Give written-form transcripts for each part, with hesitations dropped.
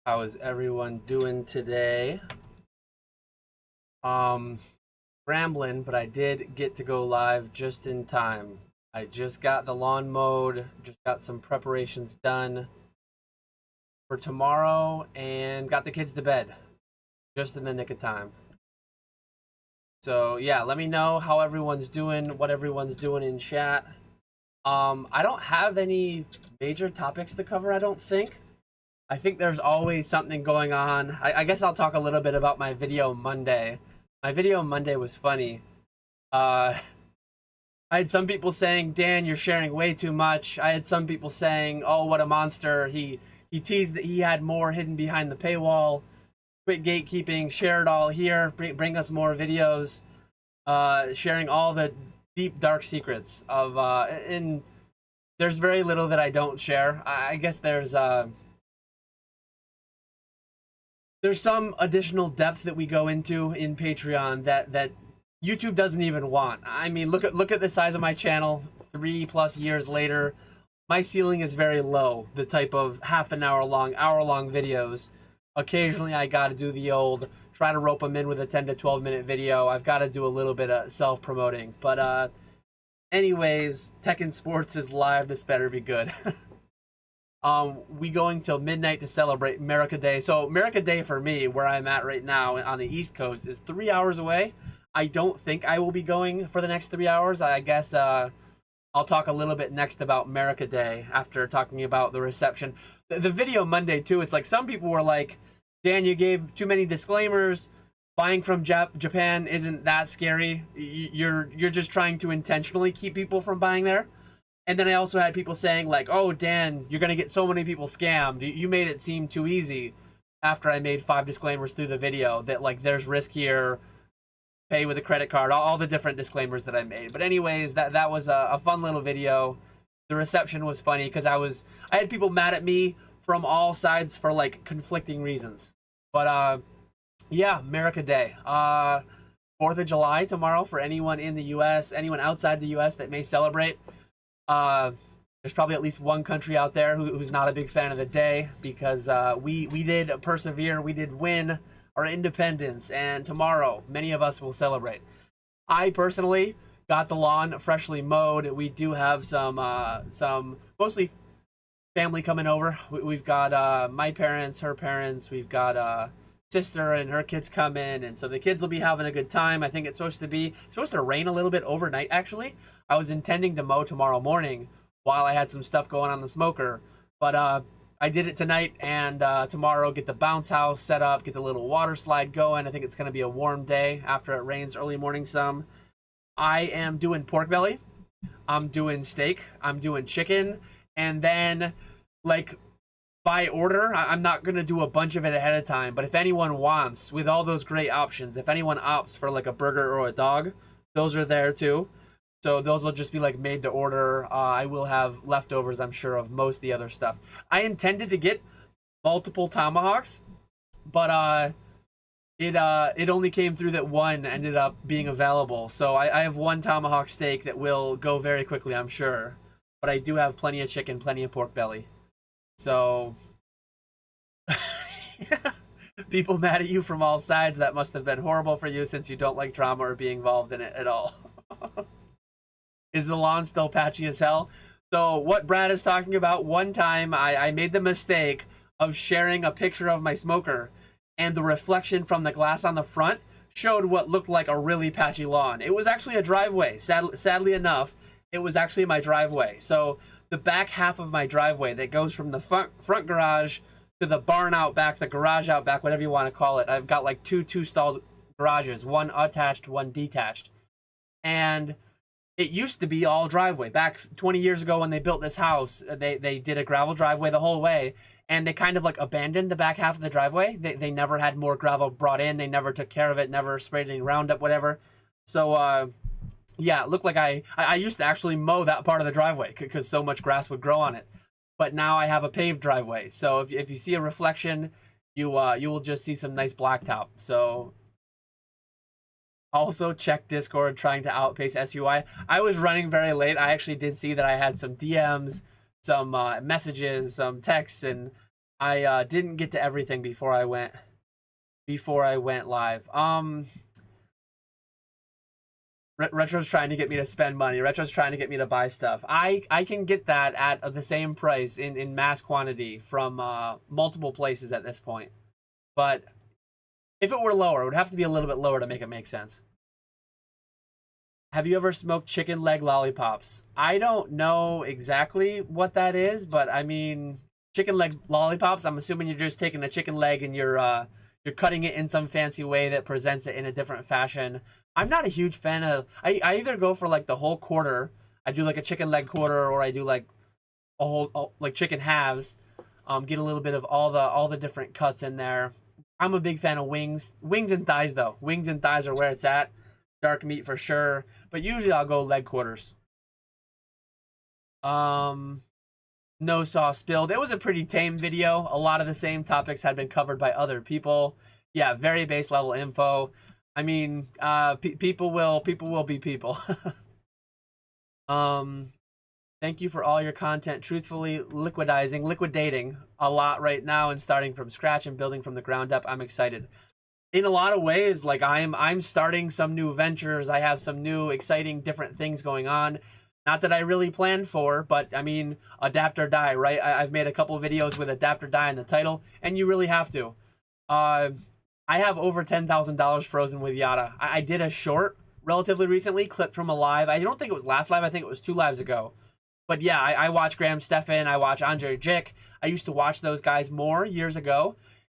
How is everyone doing today? Um, Rambling, but I did get to go live just in time. I just got the lawn mowed, just got some preparations done for tomorrow, and got the kids to bed just in the nick of time. So yeah, let me know how everyone's doing, what everyone's doing in chat. I don't have any major topics to cover, I don't think. I think there's always something going on. I guess I'll talk a little bit about my video Monday. My video Monday was funny. Uh, I had some people saying, Dan, you're sharing way too much. I had some people saying, oh, what a monster. He teased that he had more hidden behind the paywall. Quit gatekeeping, share it all here, bring us more videos. Sharing all the deep, dark secrets of, and there's very little that I don't share. I guess there's some additional depth that we go into in Patreon that YouTube doesn't even want. I mean, look at the size of my channel 3+ years later. My ceiling is very low, the type of half an hour long, hour-long videos. Occasionally I gotta do the old, try to rope them in with a 10 to 12 minute video. I've got to do a little bit of self-promoting. But anyways, Tech and Sports is live, this better be good. We going till midnight to celebrate America Day. So America Day for me, where I'm at right now on the East Coast, is 3 hours away. I don't think I will be going for the next 3 hours. I guess I'll talk a little bit next about America Day after talking about the reception. The video Monday too, it's like some people were like, Dan, you gave too many disclaimers. Buying from Japan isn't that scary. You're just trying to intentionally keep people from buying there. And then I also had people saying like, oh, Dan, you're going to get so many people scammed. You made it seem too easy after I made 5 disclaimers through the video that like there's risk here, pay with a credit card, all the different disclaimers that I made. But anyways, that was a fun little video. The reception was funny because I had people mad at me from all sides for like conflicting reasons. But yeah, America Day. 4th of July tomorrow for anyone in the US, anyone outside the US that may celebrate. There's probably at least one country out there who's not a big fan of the day because we did persevere, we did win our independence, and tomorrow many of us will celebrate. I personally got the lawn freshly mowed. We do have some mostly family coming over. We've got my parents, her parents, we've got sister and her kids come in, and so the kids will be having a good time. I think it's supposed to rain a little bit overnight actually. I was intending to mow tomorrow morning while I had some stuff going on the smoker, but I did it tonight, and tomorrow get the bounce house set up, get the little water slide going. I think it's going to be a warm day after it rains early morning some. I am doing pork belly, I'm doing steak, I'm doing chicken, and then like by order, I'm not going to do a bunch of it ahead of time, but if anyone wants, with all those great options, if anyone opts for like a burger or a dog, those are there too. So those will just be like made to order. I will have leftovers, I'm sure, of most of the other stuff. I intended to get multiple tomahawks, but it only came through that one ended up being available. So I have one tomahawk steak that will go very quickly, I'm sure. But I do have plenty of chicken, plenty of pork belly. So people mad at you from all sides. That must have been horrible for you since you don't like drama or being involved in it at all. Is the lawn still patchy as hell? So what Brad is talking about, one time I made the mistake of sharing a picture of my smoker, and the reflection from the glass on the front showed what looked like a really patchy lawn. It was actually a driveway. Sadly enough, it was actually my driveway. So the back half of my driveway that goes from the front garage to the barn out back, the garage out back, whatever you want to call it. I've got like two stalled garages, one attached, one detached. And it used to be all driveway. Back 20 years ago when they built this house, they did a gravel driveway the whole way, and they kind of like abandoned the back half of the driveway. They never had more gravel brought in. They never took care of it, never sprayed any Roundup, whatever. So yeah, it looked like I used to actually mow that part of the driveway because so much grass would grow on it. But now I have a paved driveway. So if you see a reflection, you will just see some nice blacktop. So also check Discord, trying to outpace SPY. I was running very late. I actually did see that I had some DMs, some messages, some texts, and I didn't get to everything before I went live. Retro's trying to get me to spend money. Retro's trying to get me to buy stuff. I can get that at the same price in mass quantity from multiple places at this point. But if it were lower, it would have to be a little bit lower to make it make sense. Have you ever smoked chicken leg lollipops? I don't know exactly what that is, but I mean, chicken leg lollipops. I'm assuming you're just taking a chicken leg and you're cutting it in some fancy way that presents it in a different fashion. I'm not a huge fan of. I either go for like the whole quarter. I do like a chicken leg quarter, or I do like a whole like chicken halves. Get a little bit of all the different cuts in there. I'm a big fan of wings and thighs though. Wings and thighs are where it's at. Dark meat for sure, but usually I'll go leg quarters. Um, no sauce spilled. It was a pretty tame video. A lot of the same topics had been covered by other people. Yeah, very base level info. I mean, people will be people. um, Thank you for all your content. Truthfully, liquidating a lot right now and starting from scratch and building from the ground up. I'm excited. In a lot of ways, like I'm starting some new ventures. I have some new exciting different things going on. Not that I really planned for, but I mean, adapt or die, right? I've made a couple videos with adapt or die in the title, and you really have to. Uh, I have over $10,000 frozen with Yotta. I did a short relatively recently, clipped from a live. I don't think it was last live. I think it was 2 lives ago. But yeah, I watch Graham Stephan. I watch Andre Jick. I used to watch those guys more years ago,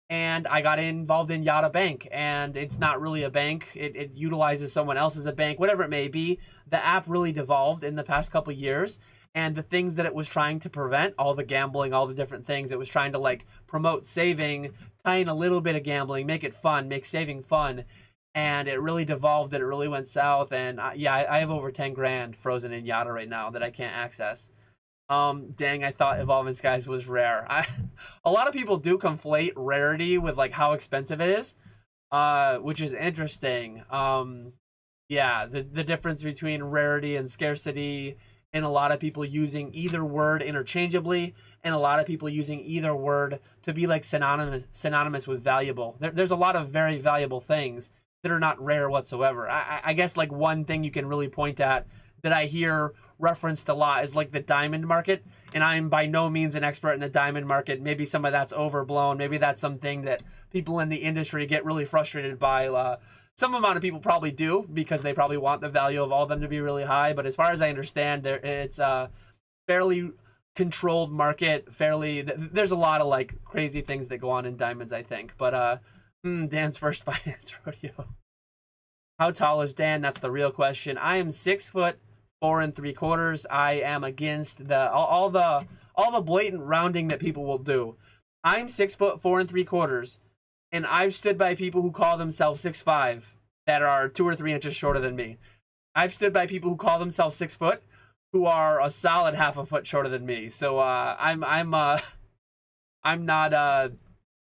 and I got involved in Yotta Bank, and it's not really a bank. It utilizes someone else as a bank, whatever it may be. The app really devolved in the past couple years, and the things that it was trying to prevent, all the gambling, all the different things, it was trying to like promote saving, tie in a little bit of gambling, make it fun, make saving fun, and it really devolved and it really went south. And yeah, I have over 10 grand frozen in Yotta right now that I can't access. Dang, I thought Evolving Skies was rare. A lot of people do conflate rarity with like how expensive it is, which is interesting. Yeah, the difference between rarity and scarcity, and a lot of people using either word interchangeably, and a lot of people using either word to be like synonymous with valuable. There's a lot of very valuable things that are not rare whatsoever. I guess like one thing you can really point at that I hear referenced a lot is like the diamond market, and I'm by no means an expert in the diamond market. Maybe some of that's overblown. Maybe that's something that people in the industry get really frustrated by. Some amount of people probably do because they probably want the value of all of them to be really high. But as far as I understand, it's a fairly controlled market. There's a lot of like crazy things that go on in diamonds, I think. But Dan's first finance rodeo. How tall is Dan? That's the real question. I am 6 foot 4 3/4. I am against all the blatant rounding that people will do. I'm 6 foot 4 3/4, and I've stood by people who call themselves 6'5" that are 2 or 3 inches shorter than me. I've stood by people who call themselves 6 foot who are a solid half a foot shorter than me. So I'm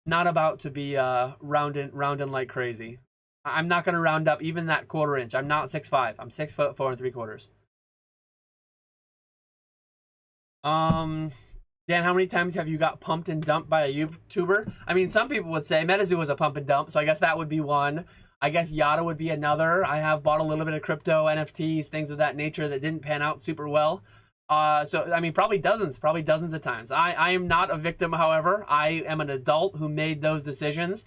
not about to be rounding like crazy. I'm not gonna round up even that 1/4 inch. I'm not 6'5". I'm 6 foot 4 3/4. Um, Dan, how many times have you got pumped and dumped by a YouTuber? I mean, some people would say Metazoo was a pump and dump, so I guess that would be one. I guess Yotta would be another. I have bought a little bit of crypto, NFTs, things of that nature that didn't pan out super well. So I mean, probably dozens of times. I am not a victim, however. I am an adult who made those decisions.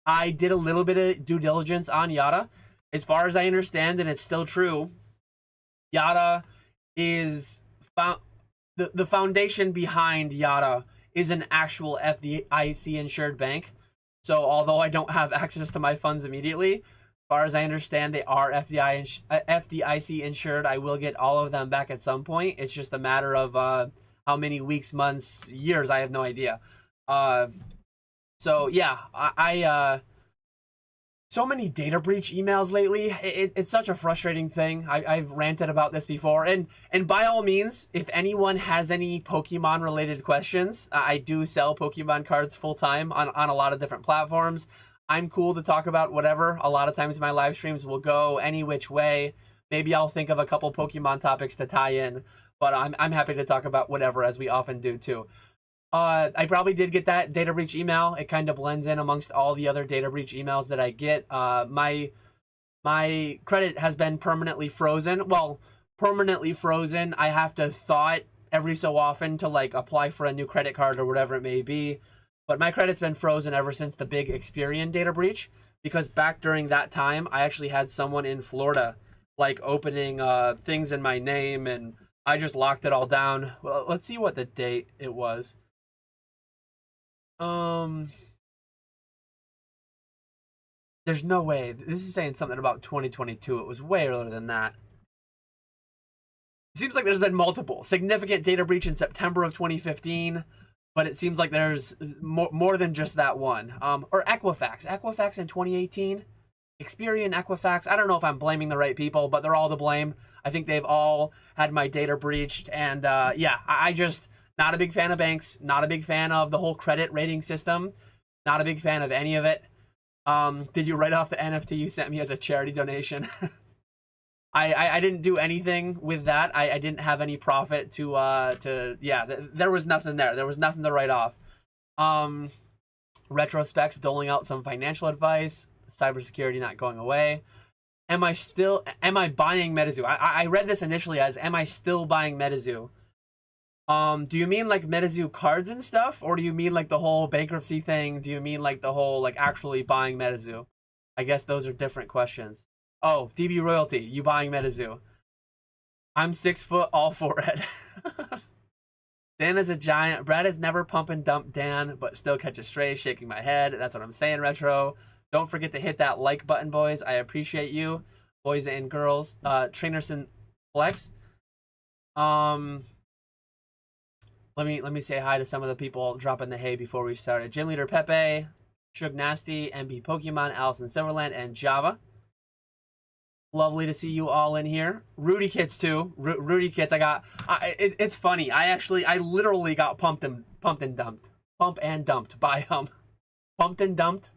I did a little bit of due diligence on Yotta. As far as I understand, and it's still true, Yotta is found the foundation behind Yotta is an actual FDIC insured bank. So although I don't have access to my funds immediately, as far as I understand, they are FDIC insured. I will get all of them back at some point. It's just a matter of how many weeks, months, years. I have no idea. So yeah, so many data breach emails lately. It's such a frustrating thing. I've ranted about this before, and by all means, if anyone has any Pokemon related questions, I do sell Pokemon cards full time on a lot of different platforms. I'm cool to talk about whatever. A lot of times my live streams will go any which way. Maybe I'll think of a couple Pokemon topics to tie in, but I'm happy to talk about whatever, as we often do too. I probably did get that data breach email. It kind of blends in amongst all the other data breach emails that I get. My credit has been permanently frozen. Well, permanently frozen. I have to thaw it every so often to like apply for a new credit card or whatever it may be. But my credit's been frozen ever since the big Experian data breach, because back during that time, I actually had someone in Florida like opening things in my name, and I just locked it all down. Well, let's see what the date it was. There's no way. This is saying something about 2022. It was way earlier than that. It seems like there's been multiple significant data breach in September of 2015, but it seems like there's more than just that one. Or Equifax. Equifax in 2018. Experian, Equifax. I don't know if I'm blaming the right people, but they're all to blame. I think they've all had my data breached. And yeah, I just, not a big fan of banks. Not a big fan of the whole credit rating system. Not a big fan of any of it. Did you write off the NFT you sent me as a charity donation? I didn't do anything with that. I didn't have any profit to yeah, there was nothing there. There was nothing to write off. Retrospects doling out some financial advice, cybersecurity not going away. Am I buying Metazoo? I read this initially as, am I still buying Metazoo? Do you mean like Metazoo cards and stuff? Or do you mean like the whole bankruptcy thing? Do you mean like the whole like actually buying Metazoo? I guess those are different questions. Oh, DB Royalty, you buying Metazoo? I'm 6 foot, all for it. Dan is a giant. Brad has never pump and dump Dan, but still catches strays, shaking my head. That's what I'm saying, Retro. Don't forget to hit that like button, boys. I appreciate you, boys and girls. Trainerson Flex. Let me say hi to some of the people dropping the hay before we started. Gym Leader Pepe, Shug Nasty, MB Pokemon, Allison Silverland, and Java. Lovely to see you all in here. Rudy Kits too. Rudy Kits. It's funny. I literally got pumped and dumped. Pump and dumped by Pump and dumped.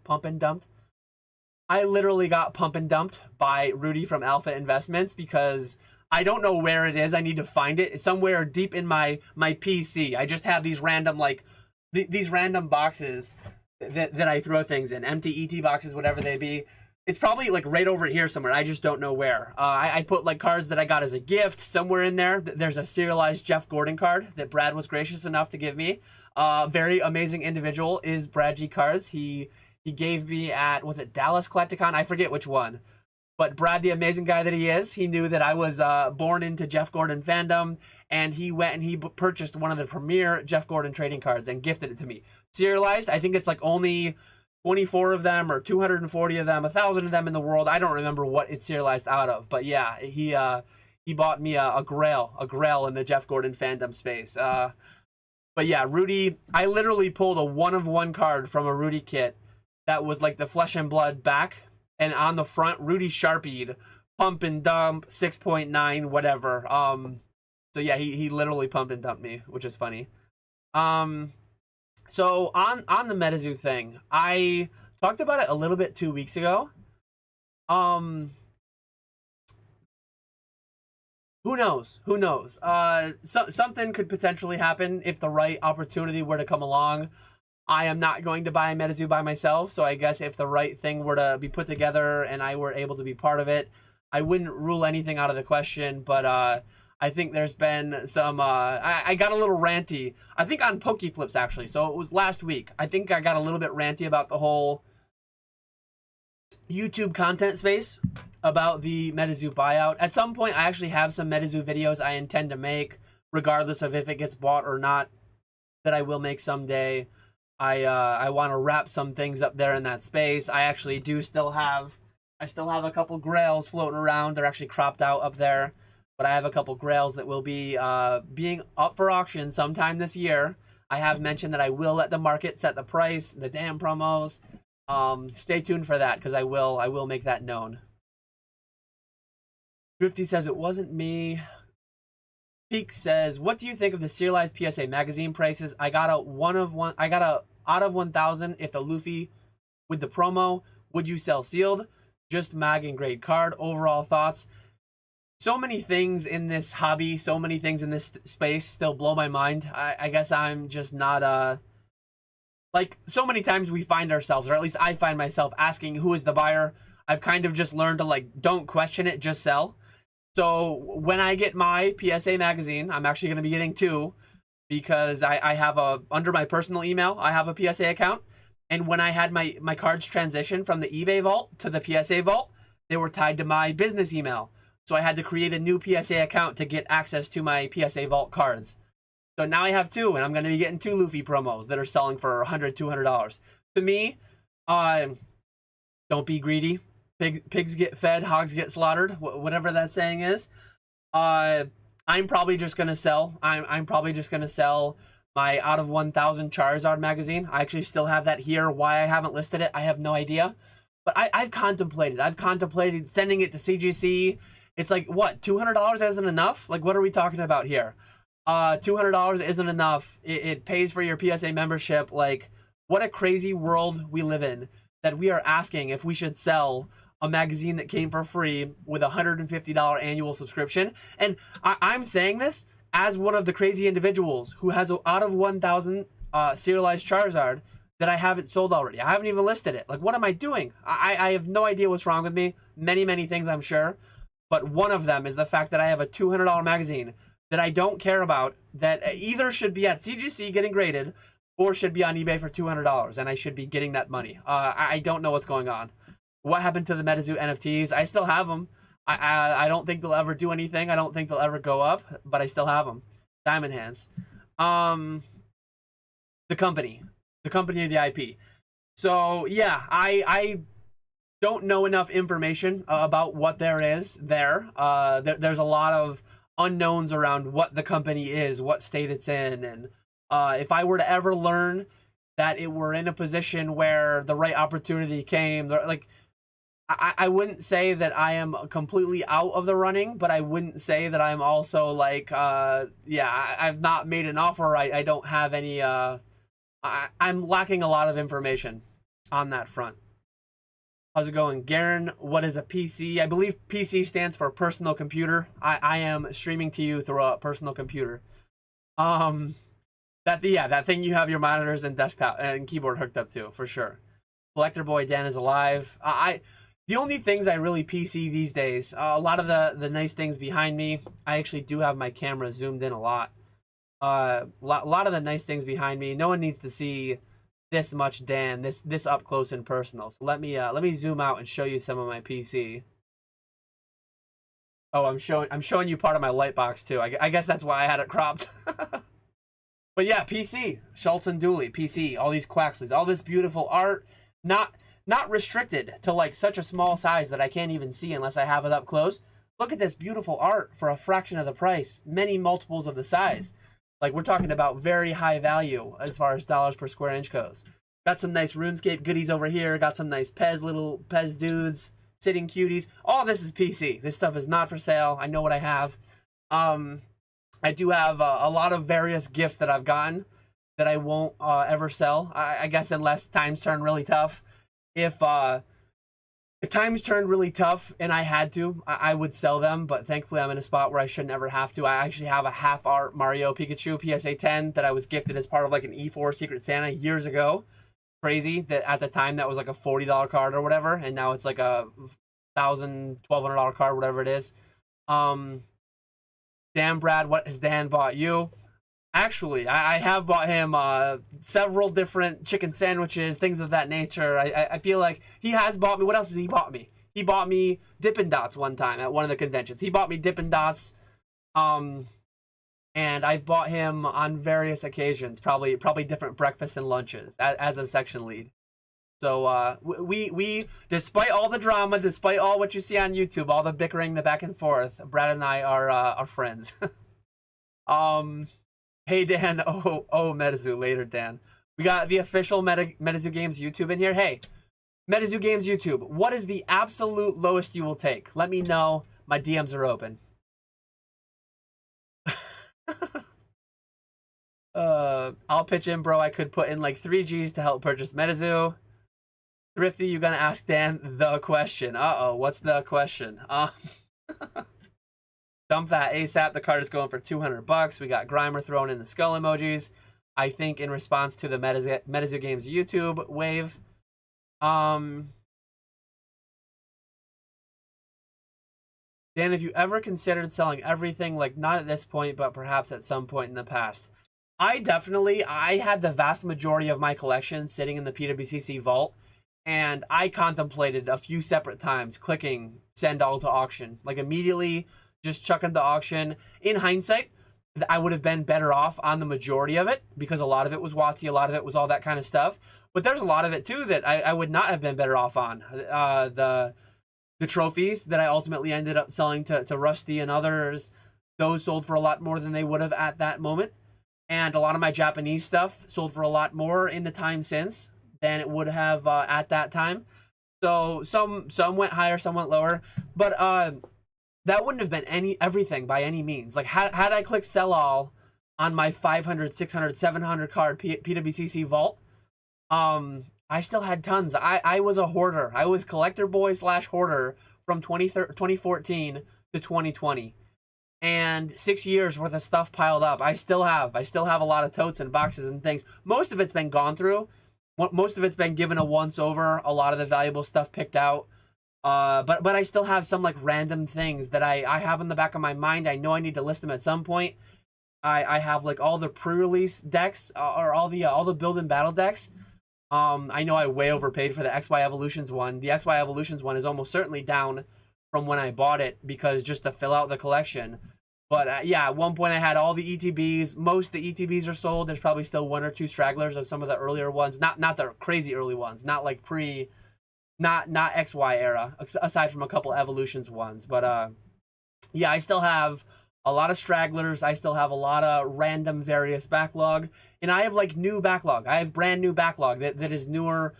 I literally got pump and dumped by Rudy from Alpha Investments because I don't know where it is. I need to find it. It's somewhere deep in my PC. I just have these random these random boxes that I throw things in. Empty ET boxes, whatever they be. It's probably like right over here somewhere. I just don't know where. I put like cards that I got as a gift somewhere in there. There's a serialized Jeff Gordon card that Brad was gracious enough to give me. Very amazing individual is Brad G Cards. He gave me at, was it Dallas Collecticon? I forget which one. But Brad, the amazing guy that he is, he knew that I was born into Jeff Gordon fandom, and he went and he purchased one of the premier Jeff Gordon trading cards and gifted it to me. Serialized, I think it's like only 24 of them or 240 of them, 1,000 of them in the world. I don't remember what it's serialized out of, but yeah, he bought me a grail in the Jeff Gordon fandom space. But yeah, Rudy, I literally pulled a 1-of-1 card from a Rudy kit that was like the flesh and blood back, and on the front, Rudy sharpied pump and dump 6.9 whatever. So yeah, he literally pumped and dumped me, which is funny. So on the Metazoo thing, I talked about it a little bit 2 weeks ago. Who knows? Who knows? Something could potentially happen if the right opportunity were to come along. I am not going to buy Metazoo by myself, so I guess if the right thing were to be put together and I were able to be part of it, I wouldn't rule anything out of the question, but I think there's been some, I got a little ranty, I think on PokeFlips actually, so it was last week. I think I got a little bit ranty about the whole YouTube content space, about the Metazoo buyout. At some point, I actually have some Metazoo videos I intend to make, regardless of if it gets bought or not, that I will make someday. I want to wrap some things up there in that space. I actually still have a couple grails floating around. They're actually cropped out up there. But I have a couple grails that will be being up for auction sometime this year. I have mentioned that I will let the market set the price, the damn promos. Stay tuned for that, because I will make that known. Drifty says it wasn't me. Peak says, what do you think of the serialized PSA magazine prices? I got a out of 1,000 if the Luffy with the promo. Would you sell sealed? Just mag and grade card. Overall thoughts. so many things in this hobby, so many things in this space still blow my mind. I guess I'm just not like, so many times we find ourselves, or at least I find myself asking who is the buyer. I've kind of just learned to, like, don't question it, just sell. So when I get my PSA magazine, I'm actually going to be getting two, because I have under my personal email, I have a PSA account. And when I had my cards transition from the eBay vault to the PSA vault, they were tied to my business email. So I had to create a new PSA account to get access to my PSA vault cards. So now I have two, and I'm going to be getting two Luffy promos that are selling for $100, $200. To me, don't be greedy. Pigs get fed, hogs get slaughtered, whatever that saying is. I'm probably just going to sell. I'm probably just going to sell my out of 1,000 Charizard magazine. I actually still have that here. Why I haven't listed it, I have no idea. But I've contemplated sending it to CGC. It's like, what, $200 isn't enough? Like, what are we talking about here? $200 isn't enough. It pays for your PSA membership. Like, what a crazy world we live in, that we are asking if we should sell a magazine that came for free with a $150 annual subscription. And I'm saying this as one of the crazy individuals who has out of 1,000 serialized Charizard that I haven't sold already. I haven't even listed it. Like, what am I doing? I have no idea what's wrong with me. Many things, I'm sure. But one of them is the fact that I have a $200 magazine that I don't care about, that either should be at CGC getting graded or should be on eBay for $200, and I should be getting that money. I don't know what's going on. What happened to the Metazoo NFTs? I still have them. I don't think they'll ever do anything. I don't think they'll ever go up, but I still have them. Diamond hands. The company of the IP. So yeah, I don't know enough information about what there is there. There's a lot of unknowns around what the company is, what state it's in, and if I were to ever learn that it were in a position where the right opportunity came, like, I wouldn't say that I am completely out of the running, but I wouldn't say that I'm also like, yeah, I've not made an offer. I don't have any, I'm lacking a lot of information on that front. How's it going? Garen, what is a PC? I believe PC stands for personal computer. I am streaming to you through a personal computer. That thing you have your monitors and desktop and keyboard hooked up to, for sure. Collector Boy Dan is alive. The only things I really PC these days, a lot of the nice things behind me, I actually do have my camera zoomed in a lot. A lot of the nice things behind me. No one needs to see this much Dan, this up close and personal. So let me zoom out and show you some of my PC. Oh, I'm showing you part of my light box too. I guess that's why I had it cropped. But yeah, PC, Schultz and Dooley, PC, all these Quaxleys, all this beautiful art, not restricted to like such a small size that I can't even see unless I have it up close. Look at this beautiful art for a fraction of the price, many multiples of the size. Like, we're talking about very high value as far as dollars per square inch goes. Got some nice RuneScape goodies over here. Got some nice little Pez dudes, sitting cuties. All this is PC. This stuff is not for sale. I know what I have. I do have a lot of various gifts that I've gotten that I won't ever sell. I guess unless times turn really tough. If times turned really tough and I had to, I would sell them, but thankfully I'm in a spot where I shouldn't ever have to. I actually have a half art Mario Pikachu PSA 10 that I was gifted as part of like an E4 Secret Santa years ago. Crazy that at the time that was like a $40 card or whatever, and now it's like a $1,000, $1,200 card, whatever it is. Dan Brad, what has Dan bought you? Actually, I have bought him several different chicken sandwiches, things of that nature. I feel like he has bought me. What else has he bought me? He bought me Dippin' Dots one time at one of the conventions. He bought me Dippin' Dots, and I've bought him on various occasions, probably different breakfasts and lunches as a section lead. So we despite all the drama, despite all what you see on YouTube, all the bickering, the back and forth, Brad and I are friends. Hey Dan, Metazoo, later Dan. We got the official Metazoo Games YouTube in here. Hey, Metazoo Games YouTube, what is the absolute lowest you will take? Let me know. My DMs are open. I'll pitch in, bro. I could put in like 3 G's to help purchase Metazoo. Thrifty, you gonna ask Dan the question. Uh-oh, what's the question? Dump that ASAP. The card is going for 200 bucks. We got Grimer throwing in the skull emojis. I think in response to the Metazoo Games YouTube wave. Dan, have you ever considered selling everything? Like, not at this point, but perhaps at some point in the past. I had the vast majority of my collection sitting in the PWCC vault, and I contemplated a few separate times clicking send all to auction. Like, immediately just chucking to auction. In hindsight, I would have been better off on the majority of it, because a lot of it was WotC, a lot of it was all that kind of stuff. But there's a lot of it, too, that I would not have been better off on. The trophies that I ultimately ended up selling to Rusty and others, those sold for a lot more than they would have at that moment. And a lot of my Japanese stuff sold for a lot more in the time since than it would have at that time. So some went higher, some went lower. But that wouldn't have been everything by any means. Like, had I clicked sell all on my 500, 600, 700 card PWCC vault, I still had tons. I was a hoarder. I was collector boy / hoarder from 2014 to 2020. And 6 years worth of stuff piled up. I still have a lot of totes and boxes and things. Most of it's been gone through. Most of it's been given a once over. A lot of the valuable stuff picked out. But I still have some like random things that I have in the back of my mind. I know I need to list them at some point. I have like all the pre-release decks or all the build and battle decks. I know I way overpaid for the XY Evolutions one. The XY Evolutions one is almost certainly down from when I bought it, because just to fill out the collection. But yeah, at one point I had all the ETBs. Most of the ETBs are sold. There's probably still 1 or 2 stragglers of some of the earlier ones. Not the crazy early ones. Not like not XY era, aside from a couple Evolutions ones. But yeah, I still have a lot of stragglers. I still have a lot of random various backlog. And I have like new backlog. I have brand new backlog that is newer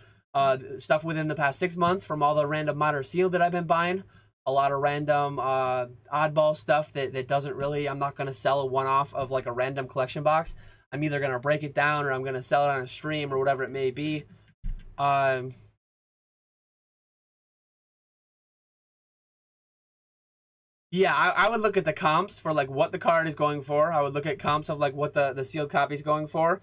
stuff within the past 6 months from all the random modern sealed that I've been buying. A lot of random oddball stuff that doesn't really, I'm not going to sell a one-off of like a random collection box. I'm either going to break it down or I'm going to sell it on a stream or whatever it may be. Yeah, I would look at the comps for like what the card is going for. I would look at comps of like what the sealed copy is going for.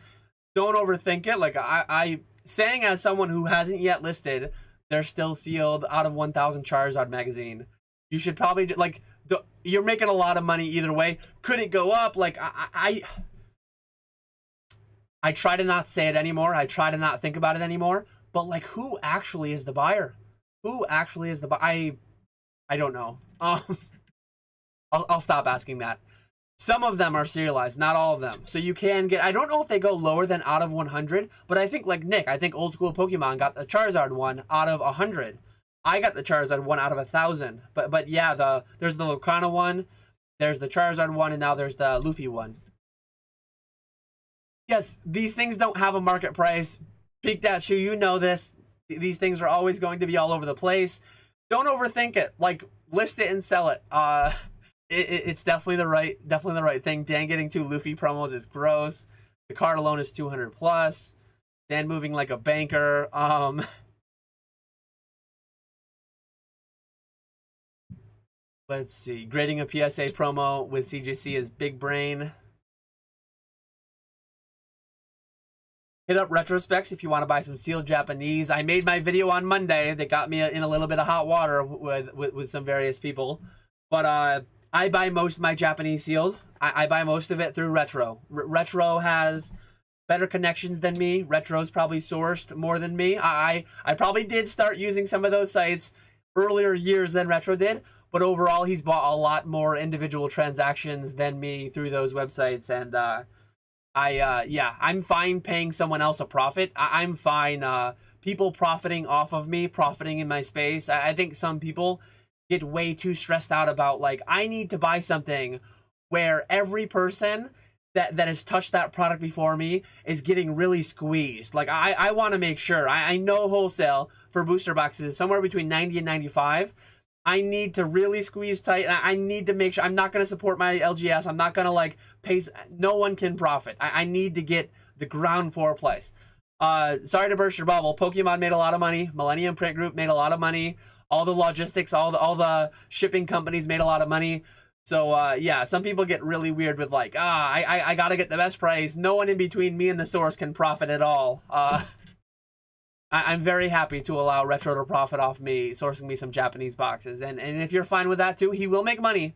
Don't overthink it. Like I saying as someone who hasn't yet listed, they're still sealed out of 1,000 Charizard magazine. You should probably like you're making a lot of money either way. Could it go up? Like I try to not say it anymore. I try to not think about it anymore. But like, who actually is the buyer? Who actually is the buyer? I don't know. I'll stop asking that. Some of them are serialized, not all of them. So you can get, I don't know if they go lower than out of 100, but I think like Nick, I think Old Skool Pokemon got the Charizard one out of 100. I got the Charizard one out of 1,000. But yeah, there's the Lucana one, there's the Charizard one, and now there's the Luffy one. Yes, these things don't have a market price. Peak that shoe, you know this. These things are always going to be all over the place. Don't overthink it. Like, list it and sell it. It's definitely the right thing. Dan getting 2 Luffy promos is gross. The card alone is 200 plus. Dan moving like a banker. Let's see. Grading a PSA promo with CGC is big brain. Hit up Retrospecs if you want to buy some sealed Japanese. I made my video on Monday that got me in a little bit of hot water with some various people. But I buy most of my Japanese sealed. I buy most of it through Retro. Retro has better connections than me. Retro's probably sourced more than me. I probably did start using some of those sites earlier years than Retro did. But overall, he's bought a lot more individual transactions than me through those websites. And yeah, I'm fine paying someone else a profit. I'm fine people profiting off of me, profiting in my space. I think some people get way too stressed out about like, I need to buy something where every person that has touched that product before me is getting really squeezed. Like I want to make sure. I know wholesale for booster boxes is somewhere between 90 and 95. I need to really squeeze tight. And I need to make sure I'm not going to support my LGS. I'm not going to like pay. No one can profit. I need to get the ground floor place. Sorry to burst your bubble. Pokemon made a lot of money. Millennium Print Group made a lot of money. All the logistics, all the shipping companies made a lot of money. So yeah, some people get really weird with like, I gotta get the best price. No one in between me and the source can profit at all. I'm very happy to allow Retro to profit off me, sourcing me some Japanese boxes. And if you're fine with that too, he will make money,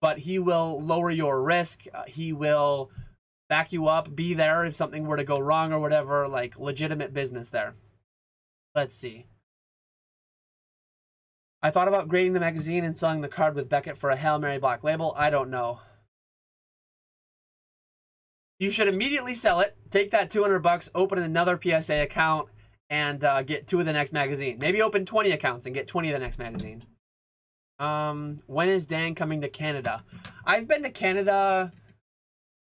but he will lower your risk. He will back you up, be there if something were to go wrong or whatever. Like, legitimate business there. Let's see. I thought about grading the magazine and selling the card with Beckett for a Hail Mary Black Label. I don't know. You should immediately sell it, take that $200, open another PSA account, and get 2 of the next magazine. Maybe open 20 accounts and get 20 of the next magazine. When is Dan coming to Canada? I've been to Canada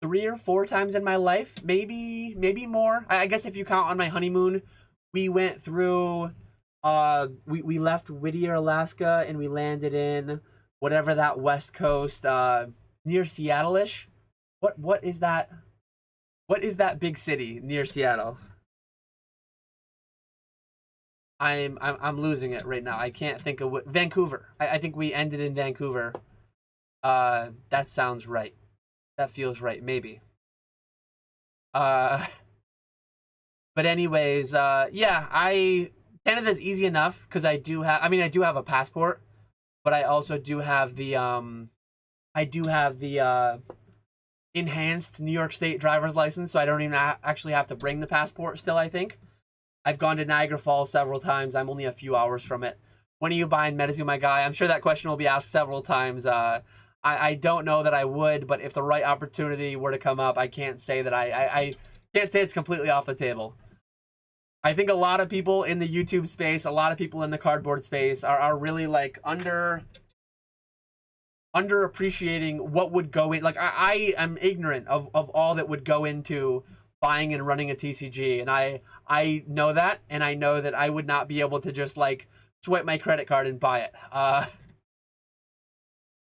3 or 4 times in my life. Maybe more. I guess if you count on my honeymoon, we went through... we left Whittier, Alaska, and we landed in whatever that West Coast, near Seattle-ish. What is that? What is that big city near Seattle? I'm losing it right now. I can't think of what. Vancouver. I think we ended in Vancouver. That sounds right. That feels right. Maybe. But anyways, yeah, Canada's easy enough because I do have a passport, but I also do have the enhanced New York State driver's license, so I don't even actually have to bring the passport still, I think. I've gone to Niagara Falls several times. I'm only a few hours from it. When are you buying Metazoo, my guy? I'm sure that question will be asked several times. I don't know that I would, but if the right opportunity were to come up, I can't say that I can't say it's completely off the table. I think a lot of people in the YouTube space, a lot of people in the cardboard space are really like underappreciating what would go in. Like I am ignorant of all that would go into buying and running a TCG, and I know that, and I know that I would not be able to just like swipe my credit card and buy it.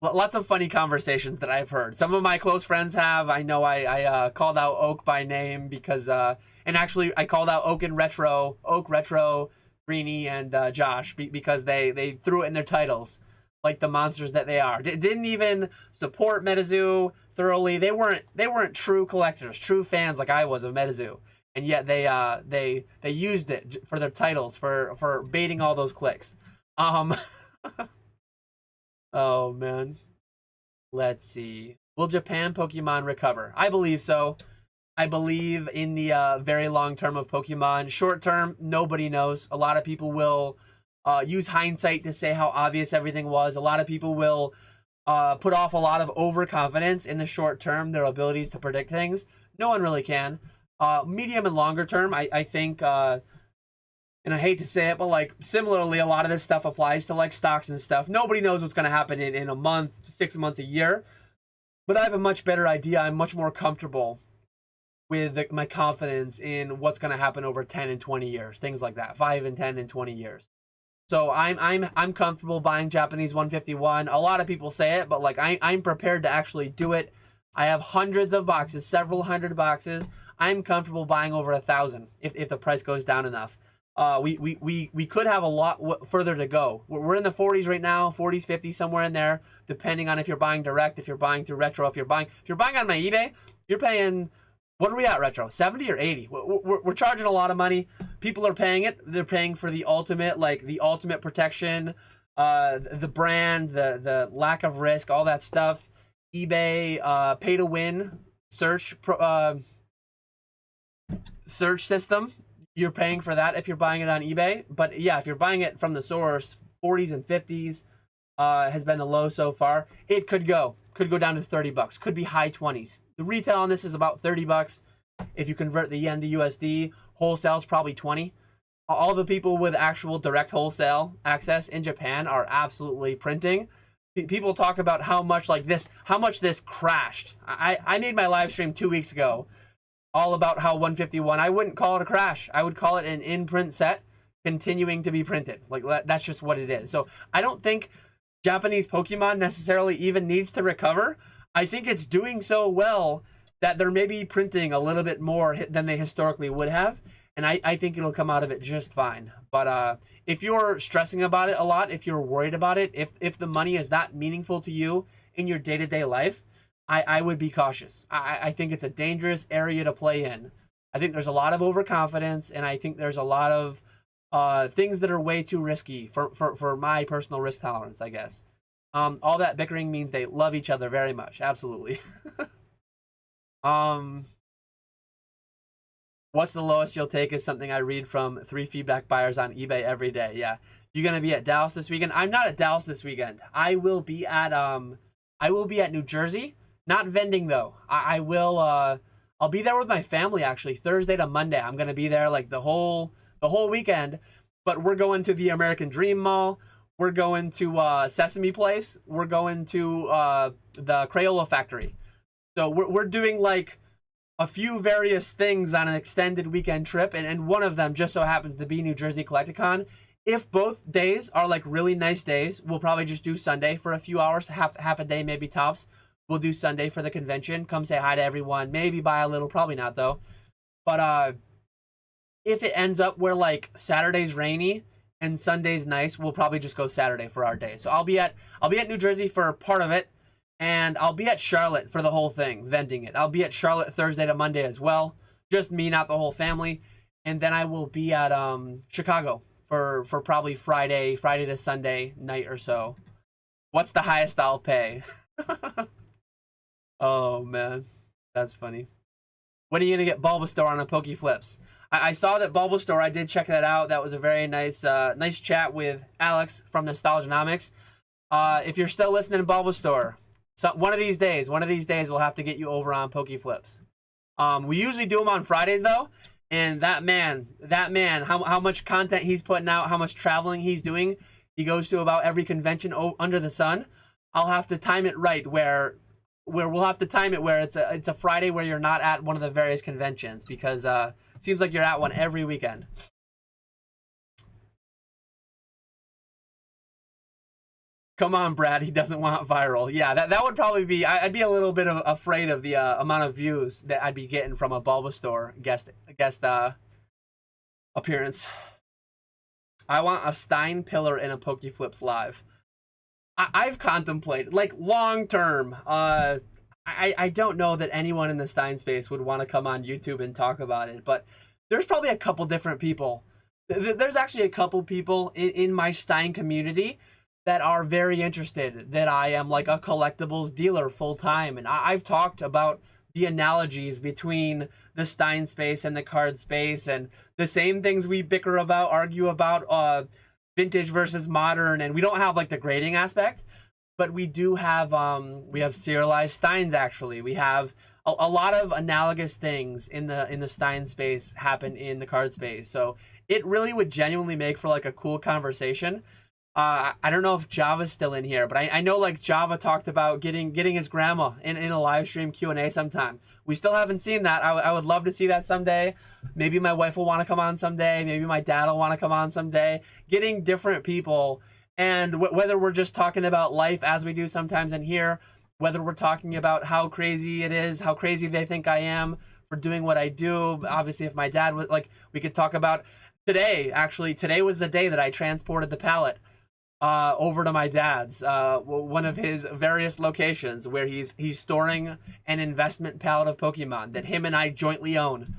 Lots of funny conversations that I've heard. Some of my close friends have. I know I called out Oak by name because, and actually I called out Oak, Retro, Greeny, and Josh because they threw it in their titles like the monsters that they are. Didn't even support Metazoo thoroughly. They weren't true collectors, true fans like I was of Metazoo, and yet they used it for their titles for baiting all those clicks. Oh, man. Let's see. Will Japan Pokemon recover? I believe so. I believe in the very long term of Pokemon. Short term, nobody knows. A lot of people will use hindsight to say how obvious everything was. A lot of people will put off a lot of overconfidence in the short term, their abilities to predict things. No one really can. Medium and longer term, I think... and I hate to say it, but like similarly, a lot of this stuff applies to like stocks and stuff. Nobody knows what's going to happen in a month, 6 months, a year. But I have a much better idea. I'm much more comfortable with my confidence in what's going to happen over 10 and 20 years, things like that, 5 and 10 and 20 years. So I'm comfortable buying Japanese 151. A lot of people say it, but like I'm prepared to actually do it. I have hundreds of boxes, several hundred boxes. I'm comfortable buying over 1,000 if the price goes down enough. We could have a lot further to go. We're in the 40s right now, 40s, 50s, somewhere in there, depending on if you're buying direct, if you're buying through Retro, if you're buying on my eBay, you're paying, what are we at, Retro? 70 or 80? We're charging a lot of money. People are paying it. They're paying for the ultimate, like the ultimate protection, the brand, the lack of risk, all that stuff. eBay, pay to win, search system. You're paying for that if you're buying it on eBay. But yeah, if you're buying it from the source, 40s and 50s has been the low so far. It could go down to $30. Could be high 20s. The retail on this is about $30. If you convert the yen to USD, wholesale's probably 20. All the people with actual direct wholesale access in Japan are absolutely printing. People talk about how much this crashed. I made my live stream 2 weeks ago all about how 151, I wouldn't call it a crash. I would call it an in-print set continuing to be printed. Like, that's just what it is. So I don't think Japanese Pokemon necessarily even needs to recover. I think it's doing so well that they're maybe printing a little bit more than they historically would have. And I think it'll come out of it just fine. But if you're stressing about it a lot, if you're worried about it, if the money is that meaningful to you in your day-to-day life, I would be cautious. I think it's a dangerous area to play in. I think there's a lot of overconfidence, and I think there's a lot of things that are way too risky for my personal risk tolerance, I guess. All that bickering means they love each other very much. Absolutely. What's the lowest you'll take is something I read from 3 feedback buyers on eBay every day. Yeah. You gonna be at Dallas this weekend? I'm not at Dallas this weekend. I will be at New Jersey. Not vending though. I will I'll be there with my family actually, Thursday to Monday. I'm gonna be there like the whole weekend. But we're going to the American Dream Mall. We're going to Sesame Place. We're going to the Crayola Factory. So we're doing like a few various things on an extended weekend trip, and one of them just so happens to be New Jersey Collecticon. If both days are like really nice days, we'll probably just do Sunday for a few hours, half a day maybe tops. We'll do Sunday for the convention. Come say hi to everyone. Maybe buy a little, probably not though. But if it ends up where like Saturday's rainy and Sunday's nice, we'll probably just go Saturday for our day. So I'll be at New Jersey for part of it, and I'll be at Charlotte for the whole thing, vending it. I'll be at Charlotte Thursday to Monday as well. Just me, not the whole family. And then I will be at Chicago for probably Friday to Sunday night or so. What's the highest I'll pay? Oh man, that's funny. When are you gonna get Bulbasaur on a Pokeflips? I saw that Bulbasaur. I did check that out. That was a very nice chat with Alex from Nostalgianomics. If you're still listening to Bulbasaur, so one of these days we'll have to get you over on Pokeflips. We usually do them on Fridays though, and that man, how much content he's putting out, how much traveling he's doing. He goes to about every convention under the sun. I'll have to time it right where we'll have to time it where it's a Friday where you're not at one of the various conventions, because it seems like you're at one every weekend. Come on, Brad. He doesn't want viral. Yeah, that would probably be. I'd be a little bit afraid of the amount of views that I'd be getting from a Bulbasaur guest appearance. I want a Stein pillar in a Pokeflips live. I've contemplated, like, long term. I don't know that anyone in the Stein space would want to come on YouTube and talk about it, but there's probably a couple different people. There's actually a couple people in my Stein community that are very interested that I am like a collectibles dealer full time, and I've talked about the analogies between the Stein space and the card space, and the same things we bicker about, argue about, vintage versus modern, and we don't have like the grading aspect, but we do have we have serialized Steins. Actually, we have a lot of analogous things in the Stein space happen in the card space, so it really would genuinely make for like a cool conversation. I don't know if Java's still in here, but I know like Java talked about getting his grandma in a live stream Q&A sometime. We still haven't seen that. I would love to see that someday. Maybe my wife will want to come on someday. Maybe my dad will want to come on someday. Getting different people, and whether we're just talking about life as we do sometimes in here, whether we're talking about how crazy it is, how crazy they think I am for doing what I do. Obviously, if my dad was like, we could talk about today. Actually, today was the day that I transported the pallet over to my dad's, one of his various locations where he's storing an investment palette of Pokemon that him and I jointly own.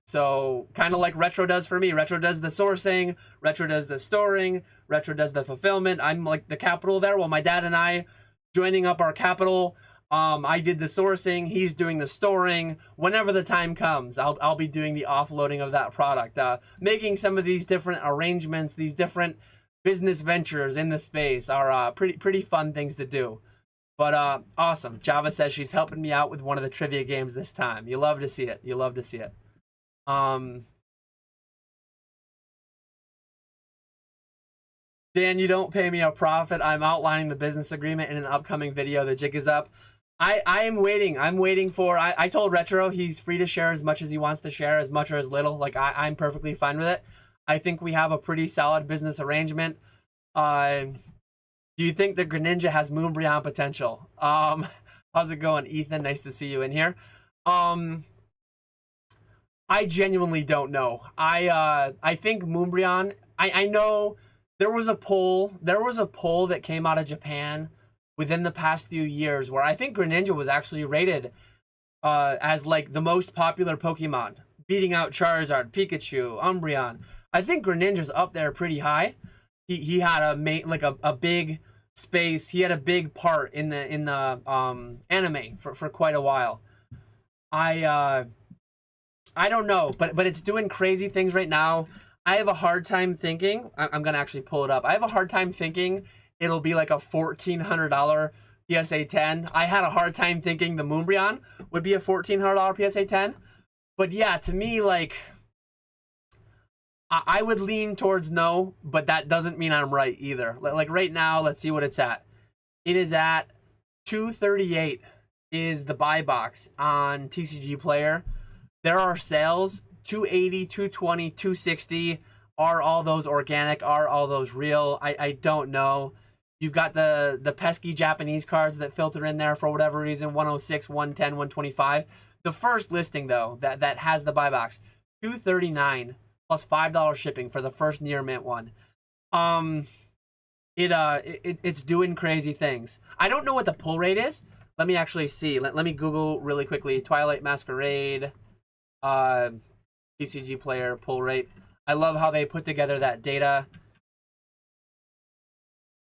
So kind of like Retro does for me. Retro does the sourcing, Retro does the storing, Retro does the fulfillment. I'm like the capital there. Well, my dad and I joining up our capital. I did the sourcing, he's doing the storing. Whenever the time comes, I'll be doing the offloading of that product, making some of these different arrangements, these different business ventures in the space are pretty fun things to do. But awesome. Java says she's helping me out with one of the trivia games this time. You love to see it. You love to see it. Dan, you don't pay me a profit. I'm outlining the business agreement in an upcoming video. The jig is up. I am waiting. I'm waiting for. I told Retro he's free to share as much as he wants to share, as much or as little. Like I'm perfectly fine with it. I think we have a pretty solid business arrangement. Do you think the Greninja has Moonbreon potential? How's it going, Ethan? Nice to see you in here. I genuinely don't know. I think Moonbreon. I know there was a poll. There was a poll that came out of Japan within the past few years, where I think Greninja was actually rated as like the most popular Pokemon, beating out Charizard, Pikachu, Umbreon. I think Greninja's up there pretty high. He had a big space. He had a big part in the anime for quite a while. I don't know, but it's doing crazy things right now. I have a hard time thinking. I'm gonna actually pull it up. I have a hard time thinking it'll be like a $1,400 PSA 10. I had a hard time thinking the Moonbreon would be a $1,400 PSA 10. But yeah, to me, like, I would lean towards no, but that doesn't mean I'm right either. Like right now, let's see what it's at. It is at 238 is the buy box on TCG Player. There are sales 280, 220, 260. Are all those organic? Are all those real? I don't know. You've got the pesky Japanese cards that filter in there for whatever reason, 106, 110, 125. The first listing, though, that has the buy box, $239 plus $5 shipping for the first near mint one. It's doing crazy things. I don't know what the pull rate is. Let me actually see. Let me Google really quickly. Twilight Masquerade, TCG Player pull rate. I love how they put together that data.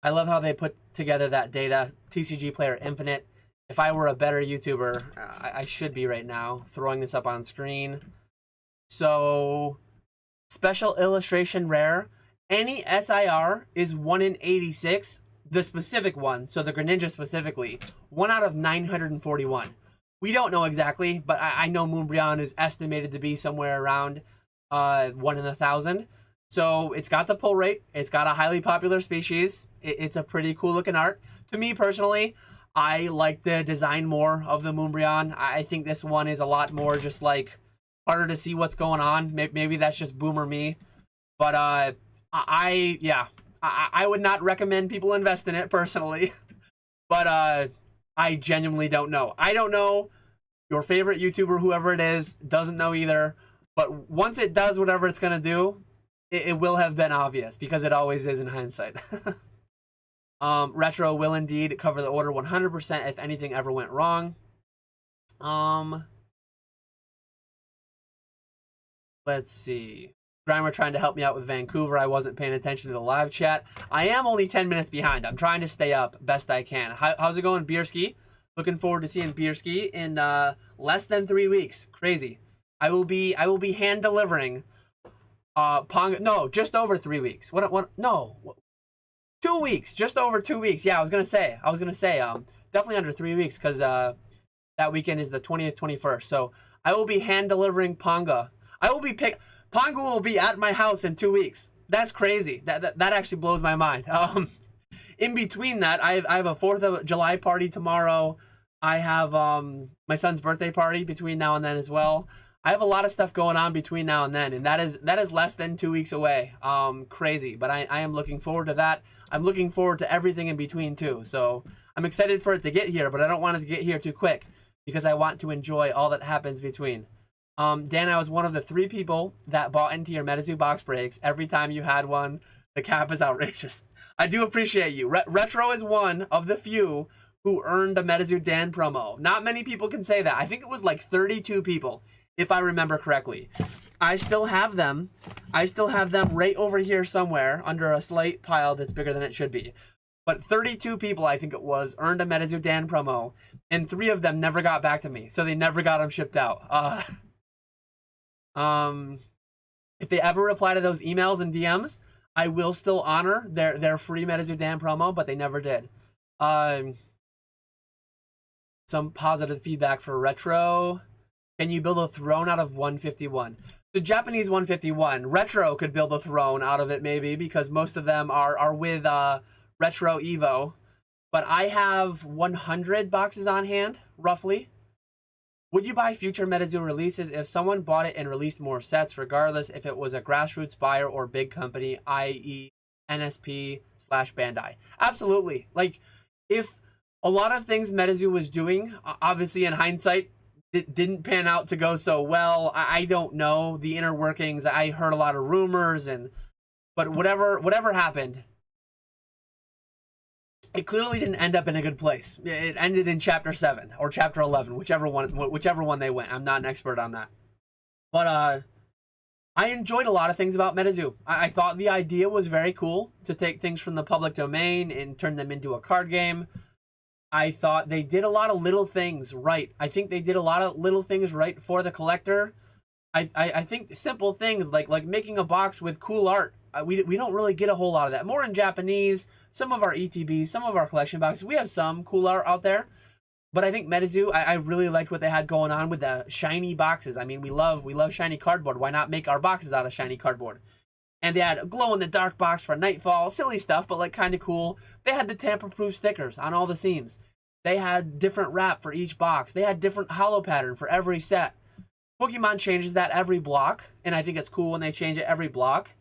TCG Player Infinite. If I were a better YouTuber, I should be right now throwing this up on screen. So, special illustration rare. Any SIR is 1 in 86. The specific one, so the Greninja specifically, 1 out of 941. We don't know exactly, but I know Moonbreon is estimated to be somewhere around 1 in 1,000. So it's got the pull rate. It's got a highly popular species. It's a pretty cool looking art. To me personally, I like the design more of the Moonbreon. I think this one is a lot more just like harder to see what's going on. Maybe that's just boomer me. But I would not recommend people invest in it personally. But I genuinely don't know. I don't know. Your favorite YouTuber, whoever it is, doesn't know either. But once it does whatever it's going to do, it will have been obvious, because it always is in hindsight. Retro will indeed cover the order 100% if anything ever went wrong. Let's see. Grimer trying to help me out with Vancouver. I wasn't paying attention to the live chat. I am only 10 minutes behind. I'm trying to stay up best I can. How's it going, Beerski? Looking forward to seeing Beerski in less than 3 weeks. Crazy. I will be hand delivering Ponga. No, just over 3 weeks. No, 2 weeks. Just over 2 weeks. Yeah, I was gonna say definitely under 3 weeks, because that weekend is the 20th, 21st. So I will be hand delivering Ponga. Ponga will be at my house in 2 weeks. That's crazy. That actually blows my mind. In between that, I have a 4th of July party tomorrow. I have my son's birthday party between now and then as well. I have a lot of stuff going on between now and then, and that is less than 2 weeks away. Crazy, but I am looking forward to that. I'm looking forward to everything in between too. So I'm excited for it to get here, but I don't want it to get here too quick, because I want to enjoy all that happens between. Dan, I was one of the 3 people that bought into your Metazoo box breaks. Every time you had one, the cap is outrageous. I do appreciate you. Retro is one of the few who earned a Metazoo Dan promo. Not many people can say that. I think it was like 32 people, if I remember correctly. I still have them. Right over here somewhere under a slate pile that's bigger than it should be. But 32 people, I think it was, earned a Metazoo Dan promo, and 3 of them never got back to me, so they never got them shipped out. If they ever reply to those emails and DMs, I will still honor their free Metazoo Dan promo, but they never did. Some positive feedback for Retro. Can you build a throne out of 151? The Japanese 151, Retro could build a throne out of it maybe, because most of them are with Retro Evo. But I have 100 boxes on hand, roughly. Would you buy future Metazoo releases if someone bought it and released more sets, regardless if it was a grassroots buyer or big company, i.e. NSP/Bandai? Absolutely. Like, if a lot of things Metazoo was doing, obviously in hindsight, didn't pan out to go so well. I don't know the inner workings. I heard a lot of rumors, but whatever happened, it clearly didn't end up in a good place. It ended in chapter 7 or chapter 11, whichever one they went. I'm not an expert on that. But I enjoyed a lot of things about Metazoo. I thought the idea was very cool to take things from the public domain and turn them into a card game. I thought they did a lot of little things right. I think they did a lot of little things right for the collector. I think simple things like making a box with cool art. We don't really get a whole lot of that. More in Japanese, some of our ETBs, some of our collection boxes, we have some cool art out there. But I think Metazoo, I really liked what they had going on with the shiny boxes. I mean, we love shiny cardboard. Why not make our boxes out of shiny cardboard? And they had a glow-in-the-dark box for Nightfall. Silly stuff, but like kind of cool. They had the tamper-proof stickers on all the seams. They had different wrap for each box. They had different hollow pattern for every set. Pokemon changes that every block, and I think it's cool when they change it every block.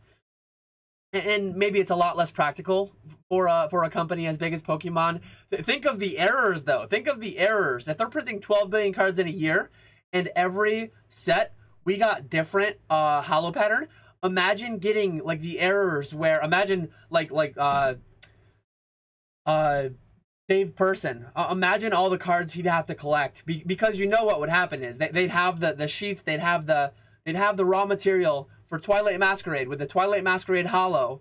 And maybe it's a lot less practical for a company as big as Pokemon. Think of the errors, though. Think of the errors. If they're printing 12 billion cards in a year, and every set we got different hollow pattern, imagine getting like the errors where imagine like Dave Person. Imagine all the cards he'd have to collect because you know what would happen is they'd have the sheets, they'd have the raw material for Twilight Masquerade with the Twilight Masquerade Hollow,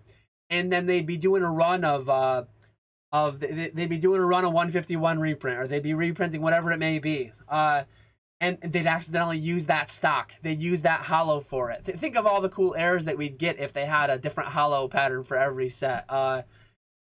and then they'd be doing a run of 151 reprint, or they'd be reprinting whatever it may be, and they'd accidentally use that stock. They'd use that hollow for it. Think of all the cool errors that we'd get if they had a different hollow pattern for every set.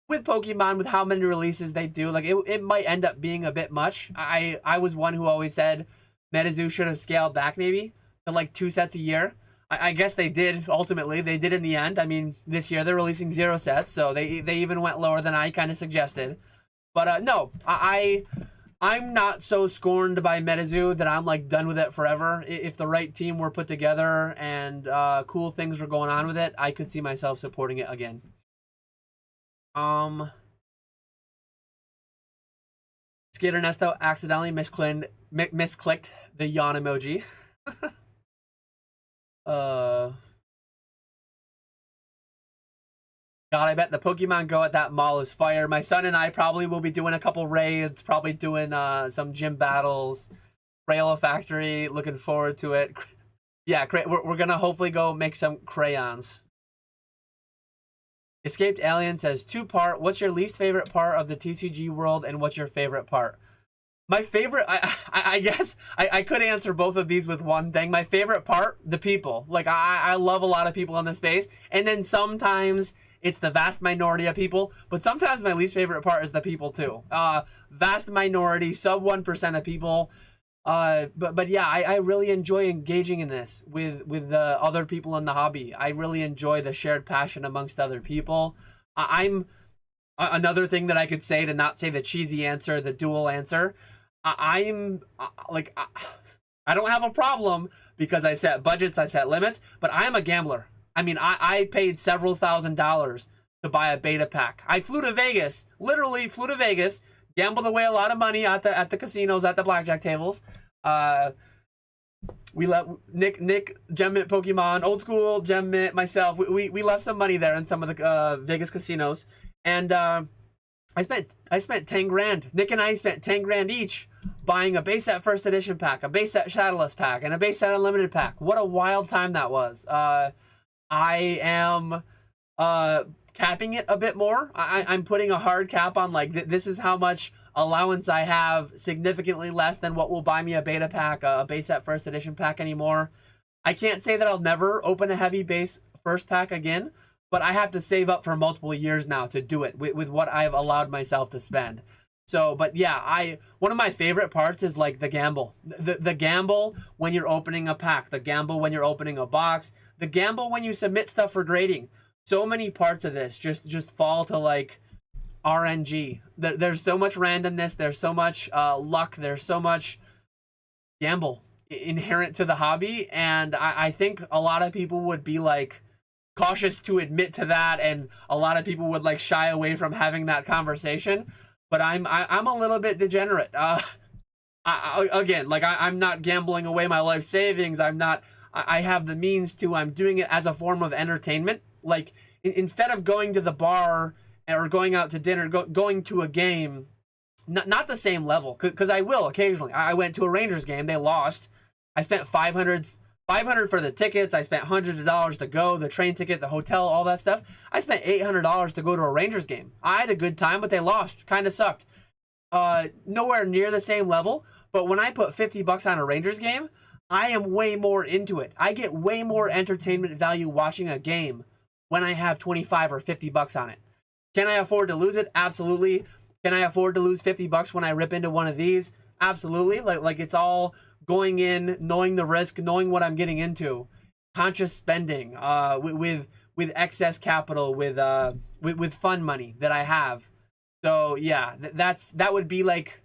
With Pokemon, with how many releases they do, like it might end up being a bit much. I was one who always said Metazoo should have scaled back maybe to like 2 sets a year. I guess they did ultimately. They did in the end. I mean, this year they're releasing 0 sets, so they even went lower than I kind of suggested. But no, I'm not so scorned by Metazoo that I'm like done with it forever. If the right team were put together and cool things were going on with it, I could see myself supporting it again. Skater Nesto accidentally misclicked the yawn emoji. God, I bet the Pokemon Go at that mall is fire. My son and I probably will be doing a couple raids, probably doing some gym battles. Crayola Factory, looking forward to it. Yeah, we're gonna hopefully go make some crayons. Escaped Alien says 2-part. What's your least favorite part of the TCG world, and what's your favorite part? My favorite, I guess I could answer both of these with one thing. My favorite part, the people. Like I love a lot of people in the space, and then sometimes it's the vast minority of people, but sometimes my least favorite part is the people too. Vast minority, sub 1% of people. But yeah, I really enjoy engaging in this with the other people in the hobby. I really enjoy the shared passion amongst other people. I'm another thing that I could say to not say the cheesy answer, the dual answer. I'm like, I don't have a problem because I set budgets, I set limits, but I am a gambler. I mean, I paid several $1,000s to buy a beta pack. I flew to Vegas, literally flew to Vegas, gambled away a lot of money at the casinos, at the blackjack tables. We let Nick Gem Mint Pokemon, Old Skool, Gem Mint, myself. We left some money there in some of the Vegas casinos, and I spent 10 grand. Nick and I spent 10 grand each buying a base set first edition pack, a base set Shadowless pack, and a base set unlimited pack. What a wild time that was. I am capping it a bit more. I'm putting a hard cap on like this is how much allowance I have, significantly less than what will buy me a beta pack, a base set first edition pack anymore. I can't say that I'll never open a heavy base first pack again, but I have to save up for multiple years now to do it with what I've allowed myself to spend. So, but yeah, one of my favorite parts is like the gamble. The gamble when you're opening a pack, the gamble when you're opening a box, the gamble when you submit stuff for grading. So many parts of this just fall to like RNG. There's so much randomness, there's so much luck, there's so much gamble inherent to the hobby, and I think a lot of people would be like cautious to admit to that, and a lot of people would like shy away from having that conversation. But I'm a little bit degenerate. Again, like I'm not gambling away my life savings. I have the means to. I'm doing it as a form of entertainment. Like instead of going to the bar or going out to dinner, going to a game, not the same level, because I will occasionally. I went to a Rangers game, they lost. I spent $500 for the tickets. I spent hundreds of dollars to go, the train ticket, the hotel, all that stuff. I spent $800 to go to a Rangers game. I had a good time, but they lost. Kind of sucked. Nowhere near the same level, but when I put $50 on a Rangers game, I am way more into it. I get way more entertainment value watching a game when I have 25 or $50 on it. Can I afford to lose it? Absolutely. Can I afford to lose $50 when I rip into one of these? Absolutely. Like it's all going in, knowing the risk, knowing what I'm getting into, conscious spending, with excess capital, with fun money that I have. So yeah, that would be like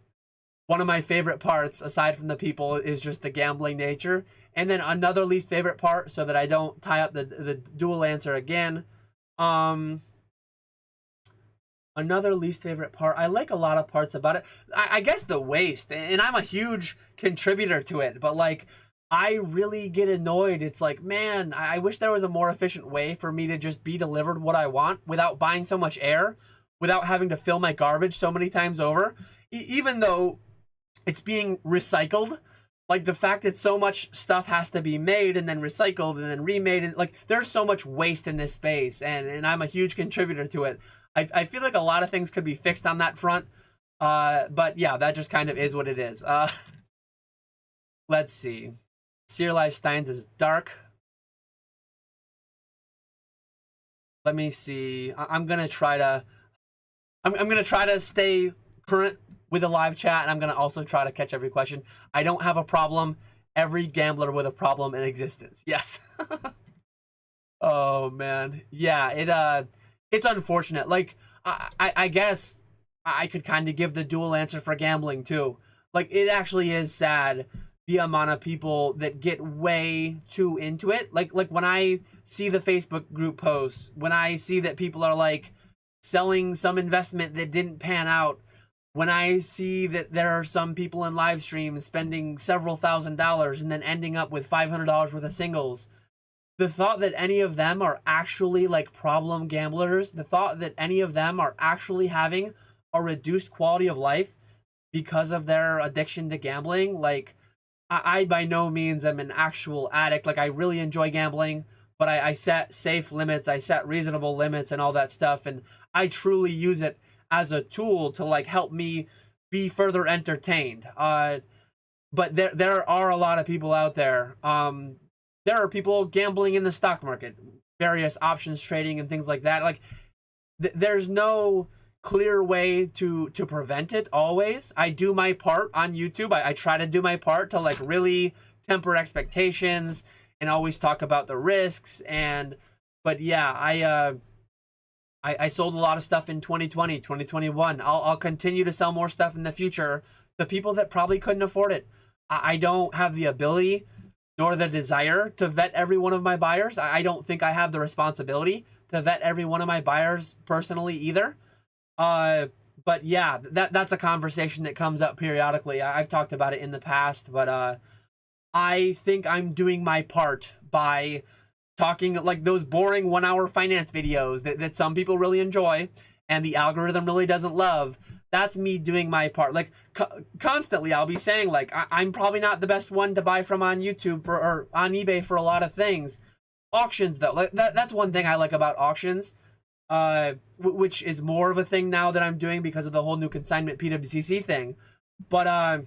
one of my favorite parts, aside from the people, is just the gambling nature. And then another least favorite part, so that I don't tie up the dual answer again. Another least favorite part, I like a lot of parts about it. I guess the waste, and I'm a huge contributor to it, but like, I really get annoyed. It's like, man, I wish there was a more efficient way for me to just be delivered what I want without buying so much air, without having to fill my garbage so many times over. Even though it's being recycled, like the fact that so much stuff has to be made and then recycled and then remade, and like there's so much waste in this space, and I'm a huge contributor to it. I feel like a lot of things could be fixed on that front, but yeah, that just kind of is what it is. Let's see. Serialized Steins is dark. Let me see. I'm gonna try to stay current with a live chat, and I'm gonna also try to catch every question. I don't have a problem. Every gambler with a problem in existence. Yes. Oh man, yeah. It's unfortunate. Like I guess I could kind of give the dual answer for gambling too. Like it actually is sad the amount of people that get way too into it. Like when I see the Facebook group posts, when I see that people are like selling some investment that didn't pan out, when I see that there are some people in live streams spending several $1,000s and then ending up with $500 worth of singles, the thought that any of them are actually like problem gamblers, the thought that any of them are actually having a reduced quality of life because of their addiction to gambling, like I by no means am an actual addict. Like I really enjoy gambling, but I set safe limits, I set reasonable limits and all that stuff, and I truly use it as a tool to like help me be further entertained. But there are a lot of people out there. There are people gambling in the stock market, various options trading and things like that. Like there's no clear way to prevent it always. I do my part on YouTube. I try to do my part to like really temper expectations and always talk about the risks. But yeah, I sold a lot of stuff in 2020, 2021. I'll continue to sell more stuff in the future. The people that probably couldn't afford it. I don't have the ability nor the desire to vet every one of my buyers. I don't think I have the responsibility to vet every one of my buyers personally either. But yeah, that's a conversation that comes up periodically. I've talked about it in the past, but I think I'm doing my part by talking like those boring 1-hour finance videos that some people really enjoy and the algorithm really doesn't love. That's me doing my part. Like constantly I'll be saying like I'm probably not the best one to buy from on YouTube or on eBay for a lot of things. Auctions though, like that's one thing I like about auctions, which is more of a thing now that I'm doing because of the whole new consignment PWCC thing. But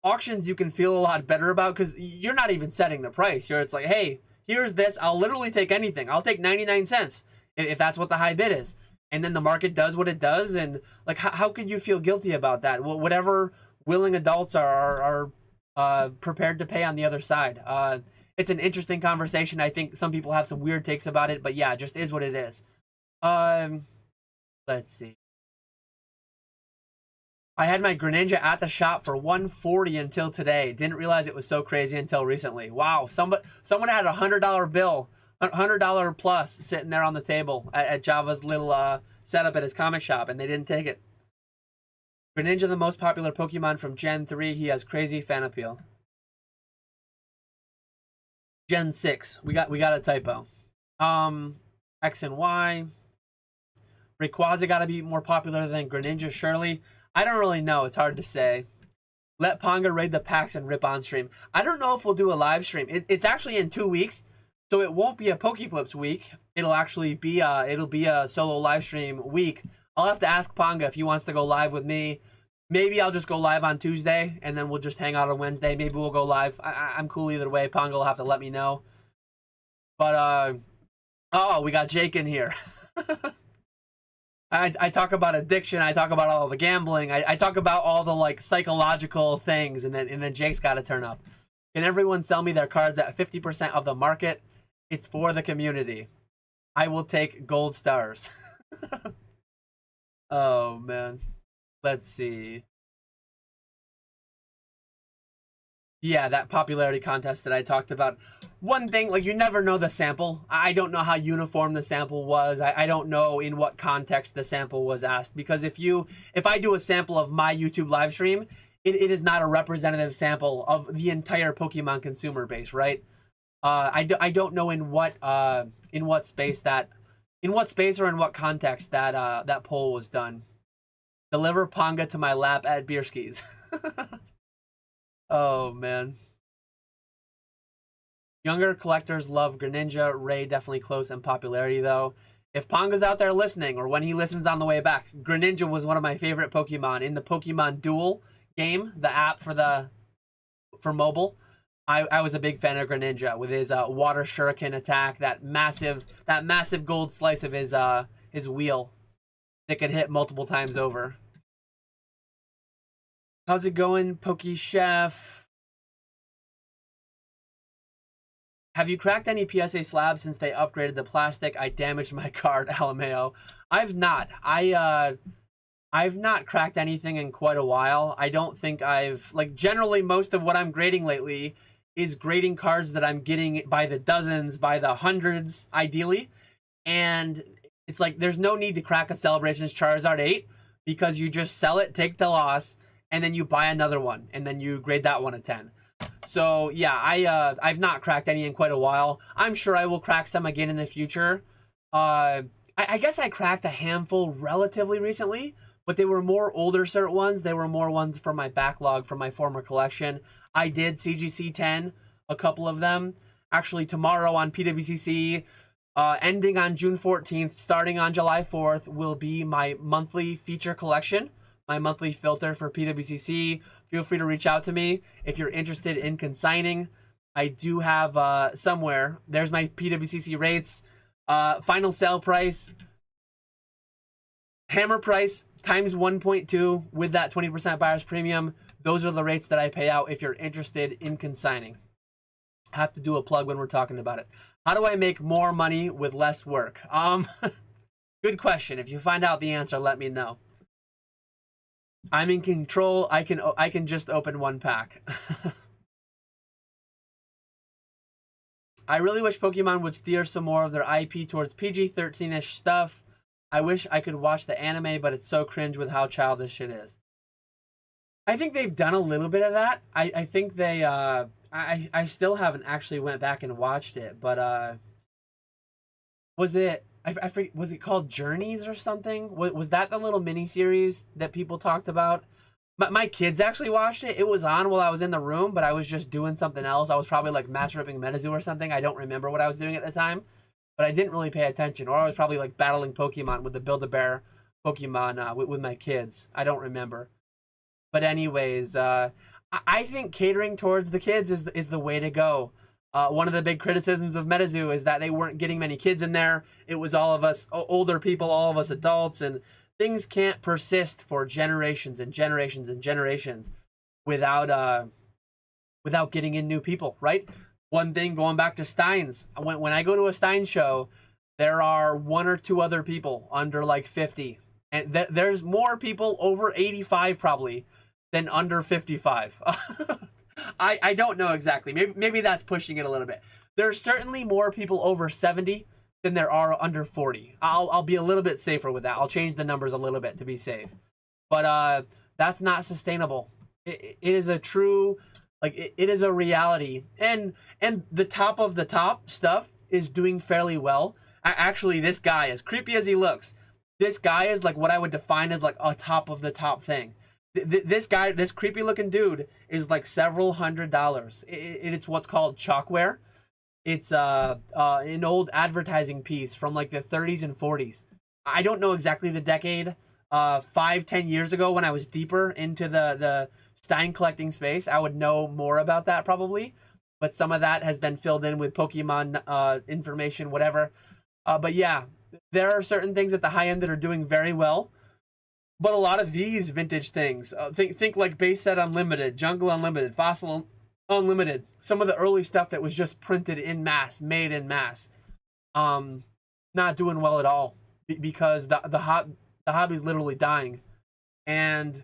auctions you can feel a lot better about because you're not even setting the price. It's like, hey, here's this. I'll literally take anything. I'll take 99 cents if that's what the high bid is. And then the market does what it does. And like, how could you feel guilty about that? Whatever willing adults are prepared to pay on the other side. It's an interesting conversation. I think some people have some weird takes about it, but yeah, it just is what it is. Let's see. I had my Greninja at the shop for $140 until today. Didn't realize it was so crazy until recently. Wow, someone had a $100 bill, $100 plus sitting there on the table at Java's little setup at his comic shop, and they didn't take it. Greninja, the most popular Pokemon from Gen 3. He has crazy fan appeal. Gen 6. We got a typo. X and Y. Rayquaza got to be more popular than Greninja, surely. I don't really know. It's hard to say. Let Ponga raid the packs and rip on stream. I don't know if we'll do a live stream. It's actually in 2 weeks, so it won't be a Pokeflips week. It'll actually be a solo live stream week. I'll have to ask Ponga if he wants to go live with me. Maybe I'll just go live on Tuesday, and then we'll just hang out on Wednesday. Maybe we'll go live. I'm cool either way. Ponga will have to let me know. But, oh, we got Jake in here. I talk about addiction. I talk about all the gambling. I talk about all the, like, psychological things, and then Jake's got to turn up. Can everyone sell me their cards at 50% of the market? It's for the community. I will take gold stars. Oh, man. Let's see. Yeah, that popularity contest that I talked about. One thing, like, you never know the sample. I don't know how uniform the sample was. I don't know in what context the sample was asked. Because if I do a sample of my YouTube live stream, it is not a representative sample of the entire Pokemon consumer base, right? I don't know in what space or in what context that poll was done. Deliver Ponga to my lap at Beerskis. Oh, man. Younger collectors love Greninja. Ray definitely close in popularity, though. If Ponga's out there listening, or when he listens on the way back, Greninja was one of my favorite Pokemon in the Pokemon Duel game, the app for mobile. I was a big fan of Greninja with his water shuriken attack, that massive gold slice of his wheel that could hit multiple times over. How's it going, Poke Chef? Have you cracked any PSA slabs since they upgraded the plastic? I damaged my card, LMAO. I've not. I've not cracked anything in quite a while. I don't think generally most of what I'm grading lately is grading cards that I'm getting by the dozens, by the hundreds, ideally. And it's like, there's no need to crack a Celebrations Charizard 8 because you just sell it, take the loss, and then you buy another one, and then you grade that one a 10. So yeah, I've not cracked any in quite a while. I'm sure I will crack some again in the future. I guess I cracked a handful relatively recently, but they were more older cert ones. They were more ones from my backlog from my former collection. I did CGC 10, a couple of them. Actually, tomorrow on PWCC, ending on June 14th, starting on July 4th, will be my monthly feature collection, my monthly filter for PWCC. Feel free to reach out to me if you're interested in consigning. I do have somewhere, there's my PWCC rates, final sale price, hammer price times 1.2 with that 20% buyer's premium. Those are the rates that I pay out if you're interested in consigning. I have to do a plug when we're talking about it. How do I make more money with less work? Good question. If you find out the answer, let me know. I'm in control. I can just open one pack. I really wish Pokemon would steer some more of their IP towards PG-13-ish stuff. I wish I could watch the anime, but it's so cringe with how childish it is. I think they've done a little bit of that. I think they I still haven't actually went back and watched it, but was it I forget, was it called Journeys or something? Was that the little mini series that people talked about? My kids actually watched it. It was on while I was in the room, but I was just doing something else. I was probably like master ripping Metazoo or something. I don't remember what I was doing at the time, but I didn't really pay attention. Or I was probably like battling Pokemon with the Build-A-Bear Pokemon with my kids. I don't remember. But anyways, I think catering towards the kids is the way to go. One of the big criticisms of Metazoo is that they weren't getting many kids in there. It was all of us older people, all of us adults, and things can't persist for generations and generations and generations without getting in new people, right? One thing, going back to Steins, when I go to a Stein show, there are one or two other people under like 50, and there's more people over 85 probably than under 55. I don't know exactly. Maybe that's pushing it a little bit. There's certainly more people over 70 than there are under 40. I'll be a little bit safer with that. I'll change the numbers a little bit to be safe. But that's not sustainable. It is a true, like, it is a reality. And the top of the top stuff is doing fairly well. Actually, this guy, as creepy as he looks, this guy is like what I would define as like a top of the top thing. This guy, this creepy looking dude, is like several $100s. It's what's called chalkware. It's an old advertising piece from like the 30s and 40s. I don't know exactly the decade. 5-10 years ago, when I was deeper into the Stein collecting space, I would know more about that probably. But some of that has been filled in with Pokemon information, whatever. But yeah, there are certain things at the high end that are doing very well. But a lot of these vintage things, think like Base Set Unlimited, Jungle Unlimited, Fossil Unlimited, some of the early stuff that was just printed in mass, made in mass, not doing well at all because the hobby's literally dying. And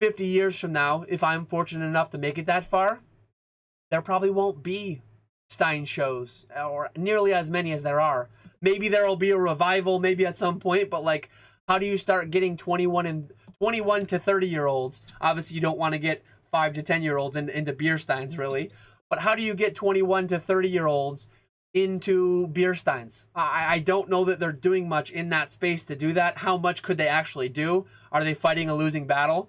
50 years from now, if I'm fortunate enough to make it that far, there probably won't be Stein shows or nearly as many as there are. Maybe there will be a revival, maybe at some point, but like, how do you start getting 21 to 30-year-olds? Obviously, you don't want to get 5 to 10-year-olds into beer steins, really. But how do you get 21 to 30-year-olds into beer steins? I don't know that they're doing much in that space to do that. How much could they actually do? Are they fighting a losing battle?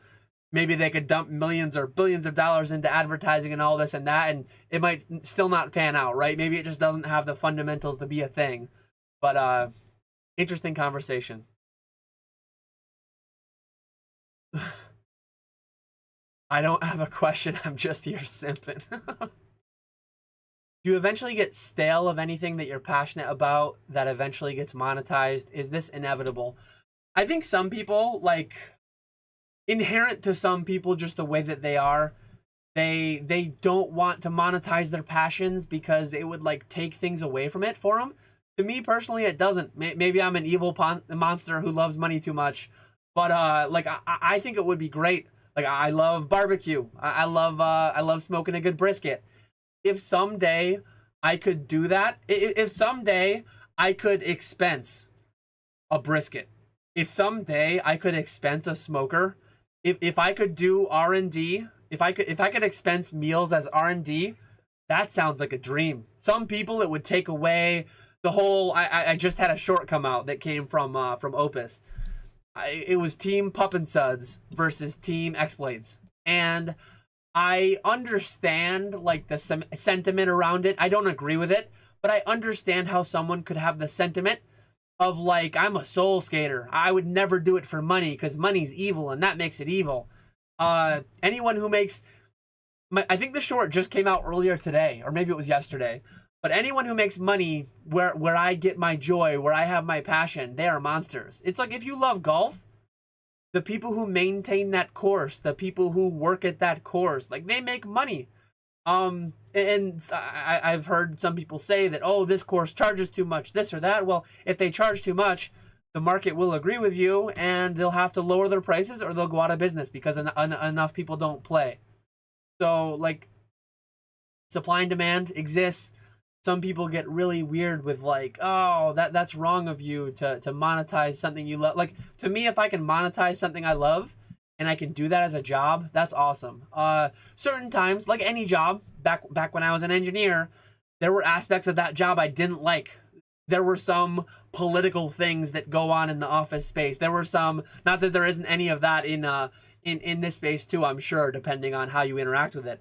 Maybe they could dump millions or billions of dollars into advertising and all this and that, and it might still not pan out, right? Maybe it just doesn't have the fundamentals to be a thing. But interesting conversation. I don't have a question. I'm just here simping. Do you eventually get stale of anything that you're passionate about that eventually gets monetized? Is this inevitable? I think some people, like, inherent to some people, just the way that they are, they don't want to monetize their passions because it would like take things away from it for them. To me personally, it doesn't. Maybe I'm an evil monster who loves money too much. But like I think it would be great. Like I love barbecue. I love smoking a good brisket. If someday I could do that, if someday I could expense a brisket, if someday I could expense a smoker, if I could do R&D, if I could expense meals as R&D, that sounds like a dream. Some people it would take away the whole. I just had a short come out that came from Opus. It was Team Pup and Suds versus Team X-Blades. And I understand like the sentiment around it. I don't agree with it, but I understand how someone could have the sentiment of like, I'm a soul skater. I would never do it for money because money's evil and that makes it evil. Anyone who makes... I think the short just came out earlier today, or maybe it was yesterday. But anyone who makes money where I get my joy, where I have my passion, they are monsters. It's like if you love golf, the people who maintain that course, the people who work at that course, like they make money. And I've heard some people say that, oh, this course charges too much, this or that. Well, if they charge too much, the market will agree with you and they'll have to lower their prices or they'll go out of business because enough people don't play. So like supply and demand exists. Some people get really weird with like, oh, that's wrong of you to monetize something you love. Like to me, if I can monetize something I love and I can do that as a job, that's awesome. Certain times, like any job, back when I was an engineer, there were aspects of that job I didn't like. There were some political things that go on in the office space. There were some, not that there isn't any of that in this space too, I'm sure, depending on how you interact with it.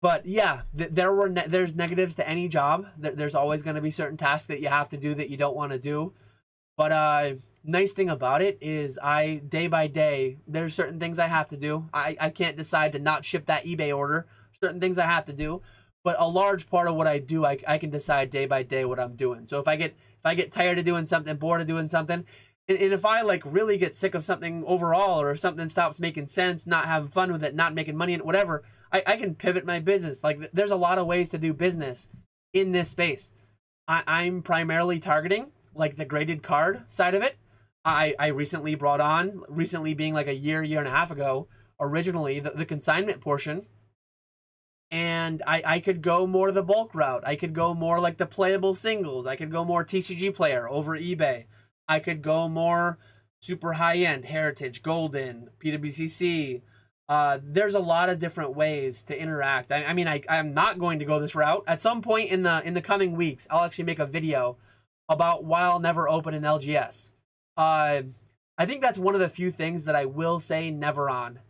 But yeah, there's negatives to any job. There's always going to be certain tasks that you have to do that you don't want to do. But nice thing about it is day by day, there's certain things I have to do. I can't decide to not ship that eBay order. Certain things I have to do. But a large part of what I do, I can decide day by day what I'm doing. So if I get tired of doing something, bored of doing something, and if I like really get sick of something overall, or if something stops making sense, not having fun with it, not making money, and whatever, I can pivot my business. Like there's a lot of ways to do business in this space. I'm primarily targeting like the graded card side of it. I recently brought on, recently being like a year and a half ago, originally the consignment portion. And I could go more the bulk route. I could go more like the playable singles. I could go more TCG player over eBay. I could go more super high-end, Heritage, Golden, PWCC. There's a lot of different ways to interact. I mean, I'm not going to go this route. At some point in the coming weeks, I'll actually make a video about why I'll never open an LGS. I think that's one of the few things that I will say never on.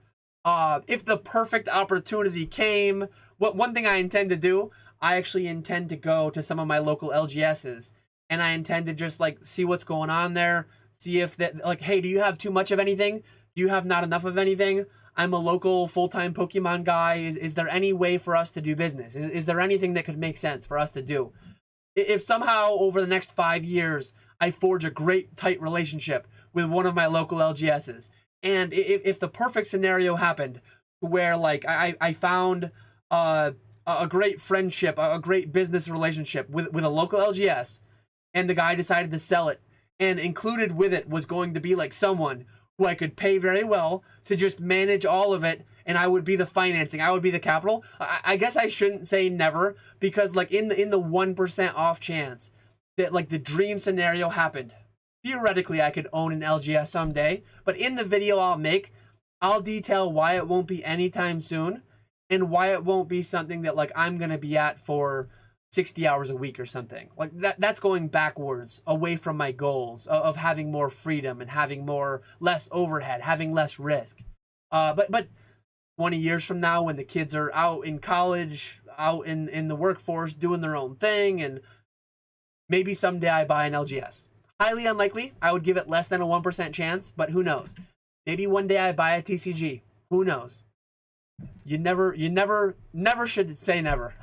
If the perfect opportunity came, one thing I intend to do, I actually intend to go to some of my local LGSs, and I intend to just like see what's going on there, see if that, like, hey, do you have too much of anything? Do you have not enough of anything? I'm a local full-time Pokemon guy. Is there any way for us to do business? Is there anything that could make sense for us to do? If somehow over the next 5 years I forge a great tight relationship with one of my local LGSs, and if the perfect scenario happened where like I found a great friendship, a great business relationship with a local LGS, and the guy decided to sell it, and included with it was going to be like someone who I could pay very well to just manage all of it, and I would be the financing, I would be the capital. I guess I shouldn't say never, because like in the 1% off chance that like the dream scenario happened, theoretically I could own an LGS someday. But in the video I'll make, I'll detail why it won't be anytime soon, and why it won't be something that like I'm gonna be at for 60 hours a week or something. Like that's going backwards away from my goals of having more freedom and having less overhead, having less risk. But 20 years from now, when the kids are out in college, out in the workforce doing their own thing, and maybe someday I buy an LGS. Highly unlikely. I would give it less than a 1% chance, but who knows? Maybe one day I buy a TCG. Who knows? You never should say never.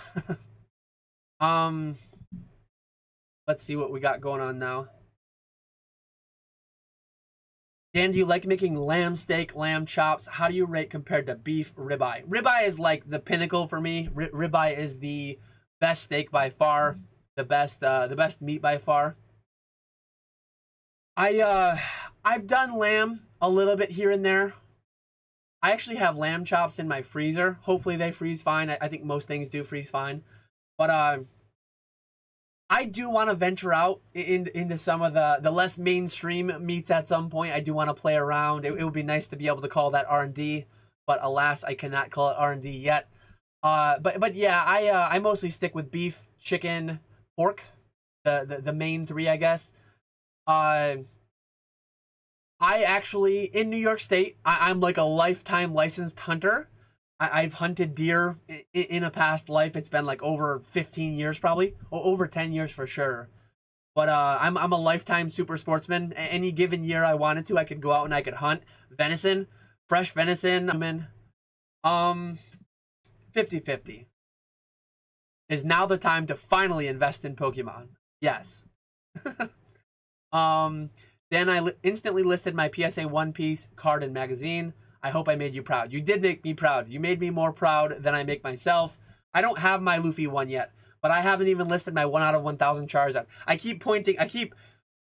Let's see what we got going on now. Dan, do you like making lamb steak, lamb chops? How do you rate compared to beef ribeye? Ribeye is like the pinnacle for me. Ribeye is the best steak by far, the best meat by far. I've done lamb a little bit here and there. I actually have lamb chops in my freezer. Hopefully they freeze fine. I think most things do freeze fine. But I do want to venture out into some of the less mainstream meats at some point. I do want to play around. It would be nice to be able to call that R&D, but alas, I cannot call it R&D yet. But yeah, I mostly stick with beef, chicken, pork, the main three, I guess. I actually, in New York State, I'm like a lifetime licensed hunter. I've hunted deer in a past life. It's been like over 15 years, probably over 10 years for sure. But I'm a lifetime super sportsman. Any given year I wanted to, I could go out and I could hunt venison, fresh venison. 50-50. Is now the time to finally invest in Pokemon? Yes. Then I instantly listed my PSA One Piece card and magazine. I hope I made you proud. You did make me proud. You made me more proud than I make myself. I don't have my Luffy one yet, but I haven't even listed my 1 out of 1,000 Charizard. I keep pointing.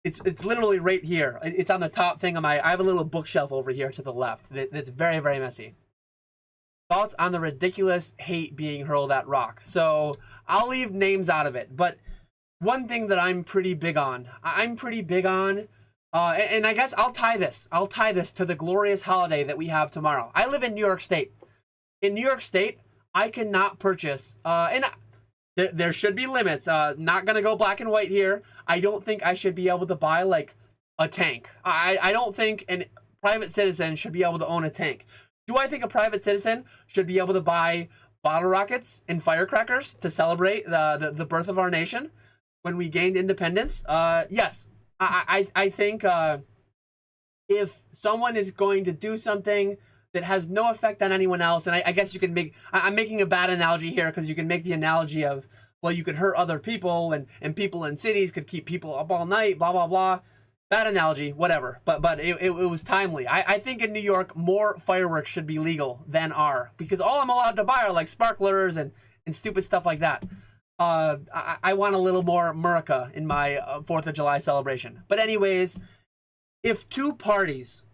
It's literally right here. It's on the top thing of my. I have a little bookshelf over here to the left. That's very, very messy. Thoughts on the ridiculous hate being hurled at Rock. So I'll leave names out of it, but one thing that I'm pretty big on. And I guess I'll tie this to the glorious holiday that we have tomorrow. I live in New York State. In New York State, I cannot purchase, and there should be limits. Not gonna go black and white here. I don't think I should be able to buy like a tank. I don't think a private citizen should be able to own a tank. Do I think a private citizen should be able to buy bottle rockets and firecrackers to celebrate the birth of our nation when we gained independence? Yes. I think if someone is going to do something that has no effect on anyone else, and I guess you can make, I'm making a bad analogy here because you can make the analogy of, well, you could hurt other people, and people in cities could keep people up all night, blah, blah, blah. Bad analogy, whatever. But it was timely. I think in New York, more fireworks should be legal than are, because all I'm allowed to buy are like sparklers and stupid stuff like that. I want a little more America in my 4th of July celebration. But anyways, if two parties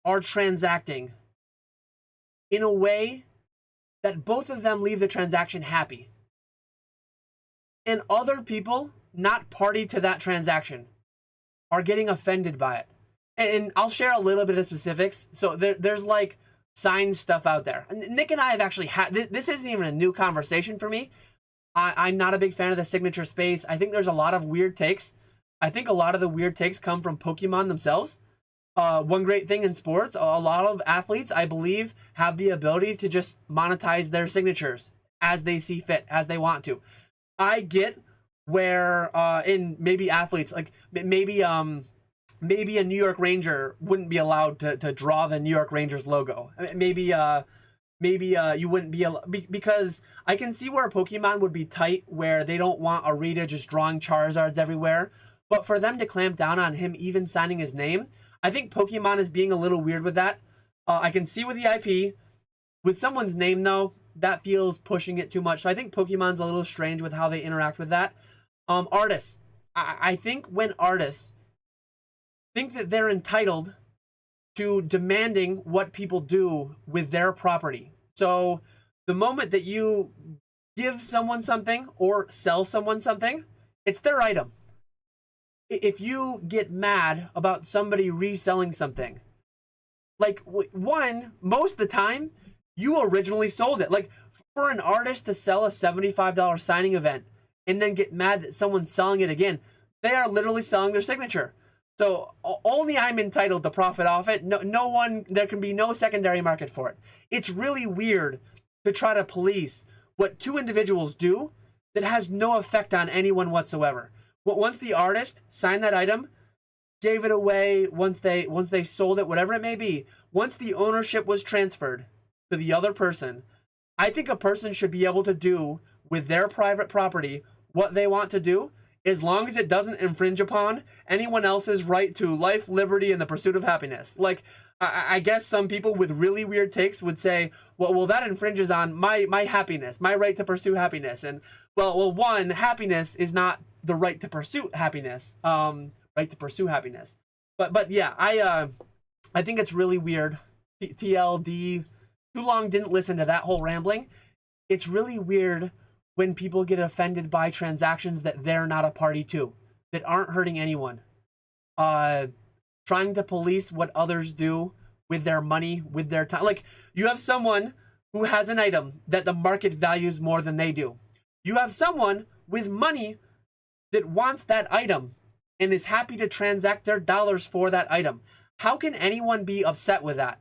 are transacting in a way that both of them leave the transaction happy, and other people not party to that transaction are getting offended by it, and I'll share a little bit of specifics. So there's like signed stuff out there. Nick and I have actually had, this isn't even a new conversation for me. I'm not a big fan of the signature space. I think there's a lot of weird takes. I think a lot of the weird takes come from Pokemon themselves. One great thing in sports, a lot of athletes, I believe, have the ability to just monetize their signatures as they see fit, as they want to. I get where in maybe athletes, like maybe maybe a New York Ranger wouldn't be allowed to draw the New York Rangers logo. Maybe you wouldn't be because I can see where Pokemon would be tight, where they don't want Arita just drawing Charizards everywhere. But for them to clamp down on him even signing his name, I think Pokemon is being a little weird with that. I can see with the IP. With someone's name, though, that feels pushing it too much. So I think Pokemon's a little strange with how they interact with that. Artists. I think when artists think that they're entitled to demanding what people do with their property. So the moment that you give someone something or sell someone something, it's their item. If you get mad about somebody reselling something, like, one, most of the time, you originally sold it. Like, for an artist to sell a $75 signing event and then get mad that someone's selling it again, they are literally selling their signature. So only I'm entitled to profit off it. No one, there can be no secondary market for it. It's really weird to try to police what two individuals do that has no effect on anyone whatsoever. Once the artist signed that item, gave it away, once they sold it, whatever it may be, once the ownership was transferred to the other person, I think a person should be able to do with their private property what they want to do, as long as it doesn't infringe upon anyone else's right to life, liberty, and the pursuit of happiness. Like, I guess some people with really weird takes would say, well, that infringes on my happiness, my right to pursue happiness. And well, one, happiness is not the right to pursue happiness. Right to pursue happiness. But yeah, I think it's really weird. TLD, too long didn't listen to that whole rambling. It's really weird when people get offended by transactions that they're not a party to, that aren't hurting anyone. Trying to police what others do with their money, with their time. Like, you have someone who has an item that the market values more than they do. You have someone with money that wants that item and is happy to transact their dollars for that item. How can anyone be upset with that?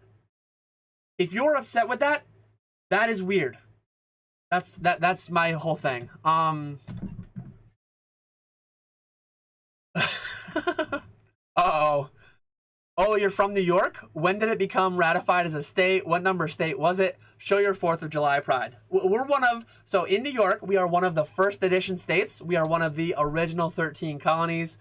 If you're upset with that, that is weird. That's my whole thing. Uh-oh. Oh, you're from New York? When did it become ratified as a state? What number state was it? Show your 4th of July pride. So in New York, we are one of the first edition states. We are one of the original 13 colonies,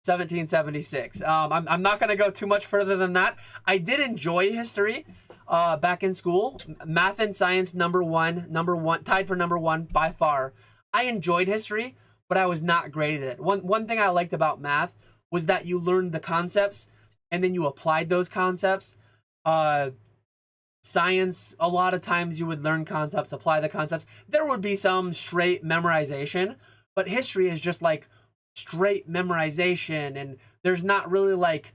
1776. I'm not going to go too much further than that. I did enjoy history back in school. Math and science, number one, tied for number one by far. I enjoyed history, but I was not great at it. One thing I liked about math was that you learned the concepts and then you applied those concepts. Science, a lot of times you would learn concepts, apply the concepts. There would be some straight memorization, but history is just like straight memorization, and there's not really like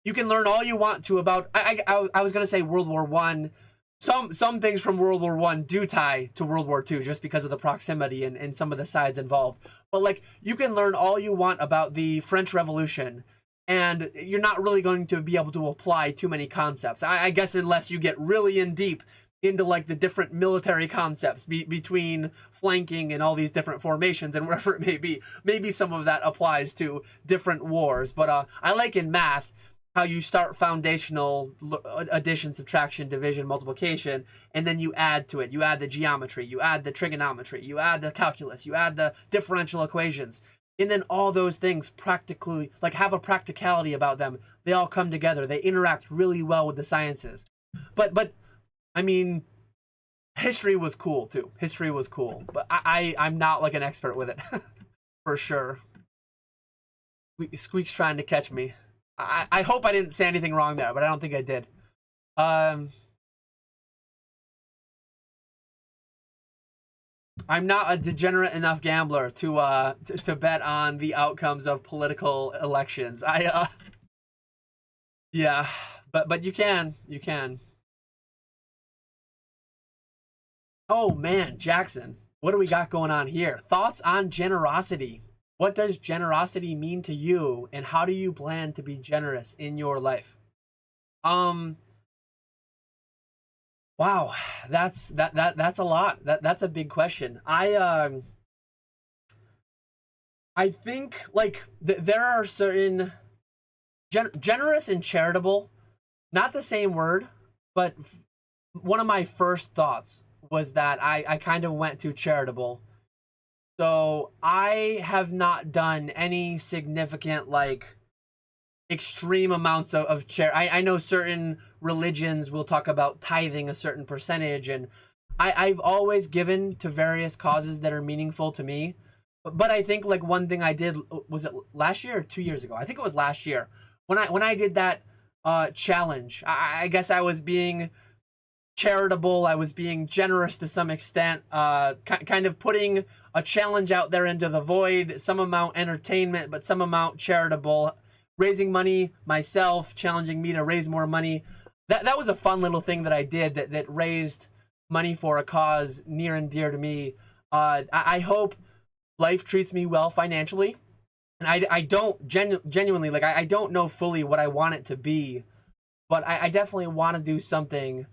you can learn all you want to about. I was gonna say World War One. Some things from World War One do tie to World War Two just because of the proximity and some of the sides involved. But like, you can learn all you want about the French Revolution, and you're not really going to be able to apply too many concepts. I guess unless you get really in deep into like the different military concepts between flanking and all these different formations and wherever it may be. Maybe some of that applies to different wars. But I like in math how you start foundational addition, subtraction, division, multiplication, and then you add to it. You add the geometry, you add the trigonometry, you add the calculus, you add the differential equations. And then all those things practically, like, have a practicality about them. They all come together. They interact really well with the sciences. But I mean, history was cool too. History was cool. But I'm not like an expert with it. For sure. Squeak's trying to catch me. I hope I didn't say anything wrong there, but I don't think I did. I'm not a degenerate enough gambler to bet on the outcomes of political elections. Yeah, but you can. Oh man, Jackson, what do we got going on here? Thoughts on generosity? What does generosity mean to you, and how do you plan to be generous in your life? Wow, that's a lot. That's a big question. I think like there are certain generous and charitable, not the same word, but one of my first thoughts was that I kind of went to charitable. So I have not done any significant like extreme amounts of I know certain religions will talk about tithing a certain percentage, and I've always given to various causes that are meaningful to me. But I think like one thing I did, was it last year or 2 years ago? I think it was last year when I did that challenge. I guess I was being charitable. I was being generous to some extent, kind of putting a challenge out there into the void, some amount entertainment, but some amount charitable, raising money myself, challenging me to raise more money. That was a fun little thing that I did that raised money for a cause near and dear to me. I hope life treats me well financially. And I don't genuinely, like, I don't know fully what I want it to be, but I definitely want to do something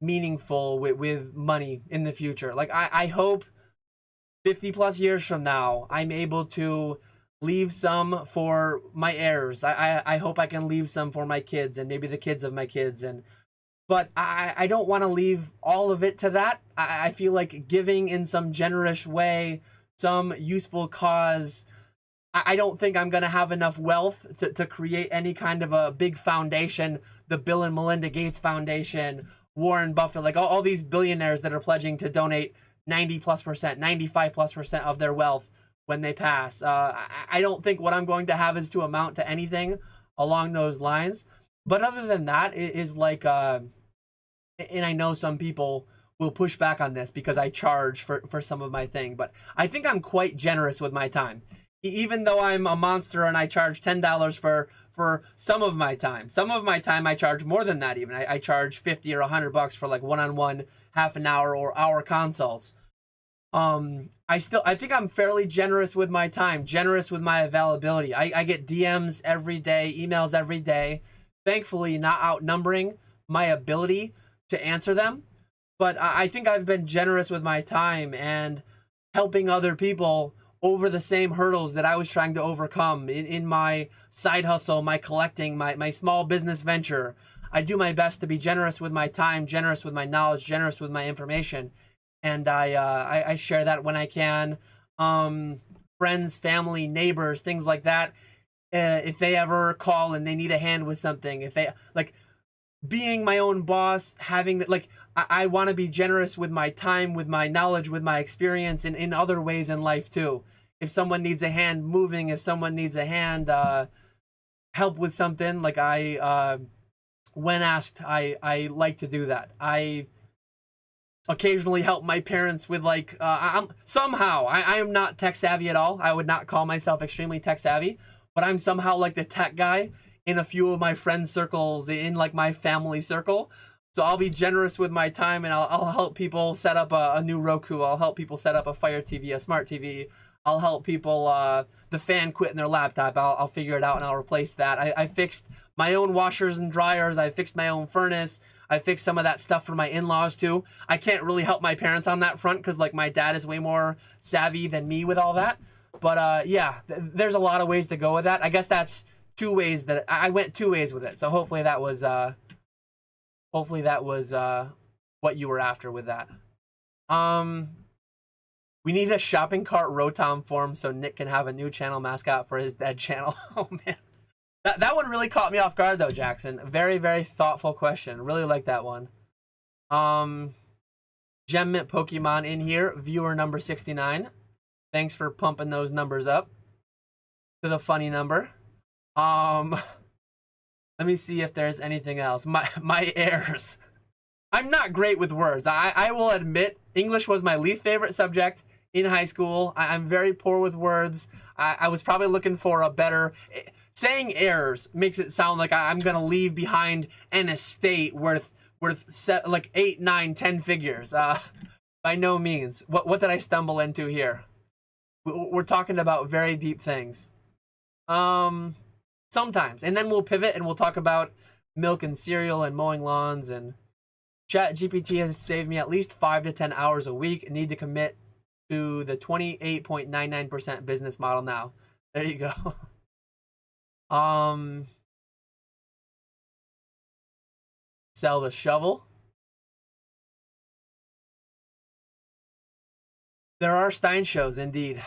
meaningful with money in the future. Like, I hope 50 plus years from now, I'm able to leave some for my heirs. I hope I can leave some for my kids and maybe the kids of my kids. But I don't want to leave all of it to that. I feel like giving in some generous way, some useful cause, I don't think I'm going to have enough wealth to create any kind of a big foundation, the Bill and Melinda Gates Foundation, Warren Buffett, like all these billionaires that are pledging to donate 90+%, 95+% of their wealth when they pass. I don't think what I'm going to have is to amount to anything along those lines. But other than that, it is like, and I know some people will push back on this because I charge for some of my thing, but I think I'm quite generous with my time. Even though I'm a monster and I charge $10 for some of my time. Some of my time I charge more than that even. I charge 50 or $100 for like one-on-one half an hour or hour consults. I think I'm fairly generous with my time, generous with my availability. I get DMs every day, emails every day, thankfully not outnumbering my ability to answer them. But I think I've been generous with my time and helping other people over the same hurdles that I was trying to overcome in my side hustle, my collecting, my small business venture. I do my best to be generous with my time, generous with my knowledge, generous with my information. And I share that when I can. Friends, family, neighbors, things like that. If they ever call and they need a hand with something, if they like being my own boss, having like I want to be generous with my time, with my knowledge, with my experience, and in other ways in life too. If someone needs a hand moving, if someone needs a hand help with something, like when asked, I like to do that. I occasionally help my parents with like I am not tech savvy at all. I would not call myself extremely tech savvy, but I'm somehow like the tech guy in a few of my friend circles, in like my family circle. So I'll be generous with my time, and I'll help people set up a new Roku. I'll help people set up a Fire TV, a smart TV. I'll help people, the fan quit in their laptop. I'll figure it out and I'll replace that. I fixed my own washers and dryers. I fixed my own furnace. I fixed some of that stuff for my in-laws too. I can't really help my parents on that front because like my dad is way more savvy than me with all that. But yeah, there's a lot of ways to go with that. I guess that's two ways that I went 2 ways with it. So hopefully that was what you were after with that. We need a shopping cart Rotom form so Nick can have a new channel mascot for his dead channel. Oh man. That one really caught me off guard though, Jackson. Very, very thoughtful question. Really like that one. Gem Mint Pokemon in here, viewer number 69. Thanks for pumping those numbers up to the funny number. Let me see if there's anything else. My heirs. I'm not great with words. I will admit English was my least favorite subject in high school. I'm very poor with words. I was probably looking for a better... Saying heirs makes it sound like I'm gonna leave behind an estate worth like 8, 9, 10 figures. By no means. What did I stumble into here? We're talking about very deep things. Sometimes. And then we'll pivot and we'll talk about milk and cereal and mowing lawns. And Chat GPT has saved me at least 5 to 10 hours a week. Need to commit to the 28.99% business model now. There you go. Sell the shovel. There are Stein shows, indeed.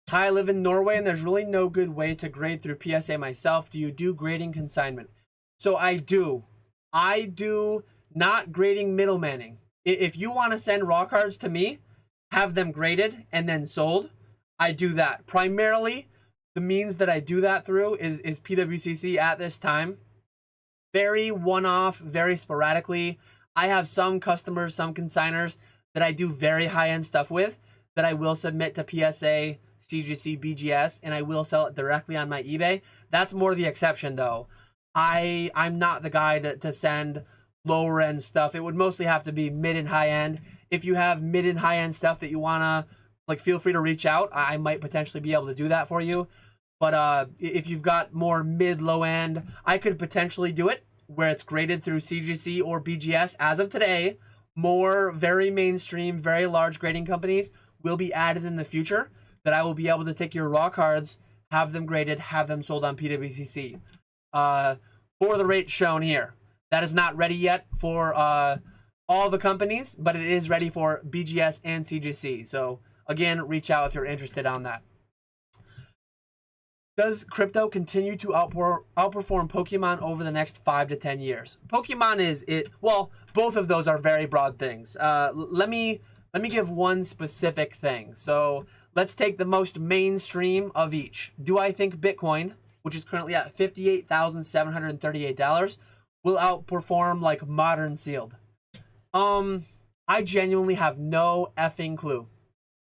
Hi, I live in Norway, and there's really no good way to grade through PSA myself. Do you do grading consignment? So I do. I do not grading middlemaning. If you want to send raw cards to me, have them graded and then sold, I do that. Primarily, the means that I do that through is PWCC at this time. Very one-off, very sporadically. I have some customers, some consigners that I do very high-end stuff with that I will submit to PSA, CGC, BGS, and I will sell it directly on my eBay. That's more the exception, though. I'm not the guy to send lower end stuff. It would mostly have to be mid and high end. If you have mid and high end stuff that you wanna, like, feel free to reach out. I might potentially be able to do that for you. But if you've got more mid low end, I could potentially do it where it's graded through CGC or BGS. As of today, more very mainstream, very large grading companies will be added in the future that I will be able to take your raw cards, have them graded, have them sold on PWCC. For the rate shown here. That is not ready yet for all the companies, but it is ready for BGS and CGC. So again, reach out if you're interested on that. Does crypto continue to outperform Pokemon over the next 5 to 10 years? Pokemon is it. Well, both of those are very broad things. Let me give one specific thing. So let's take the most mainstream of each. Do I think Bitcoin, which is currently at $58,738, will outperform like modern sealed? I genuinely have no effing clue.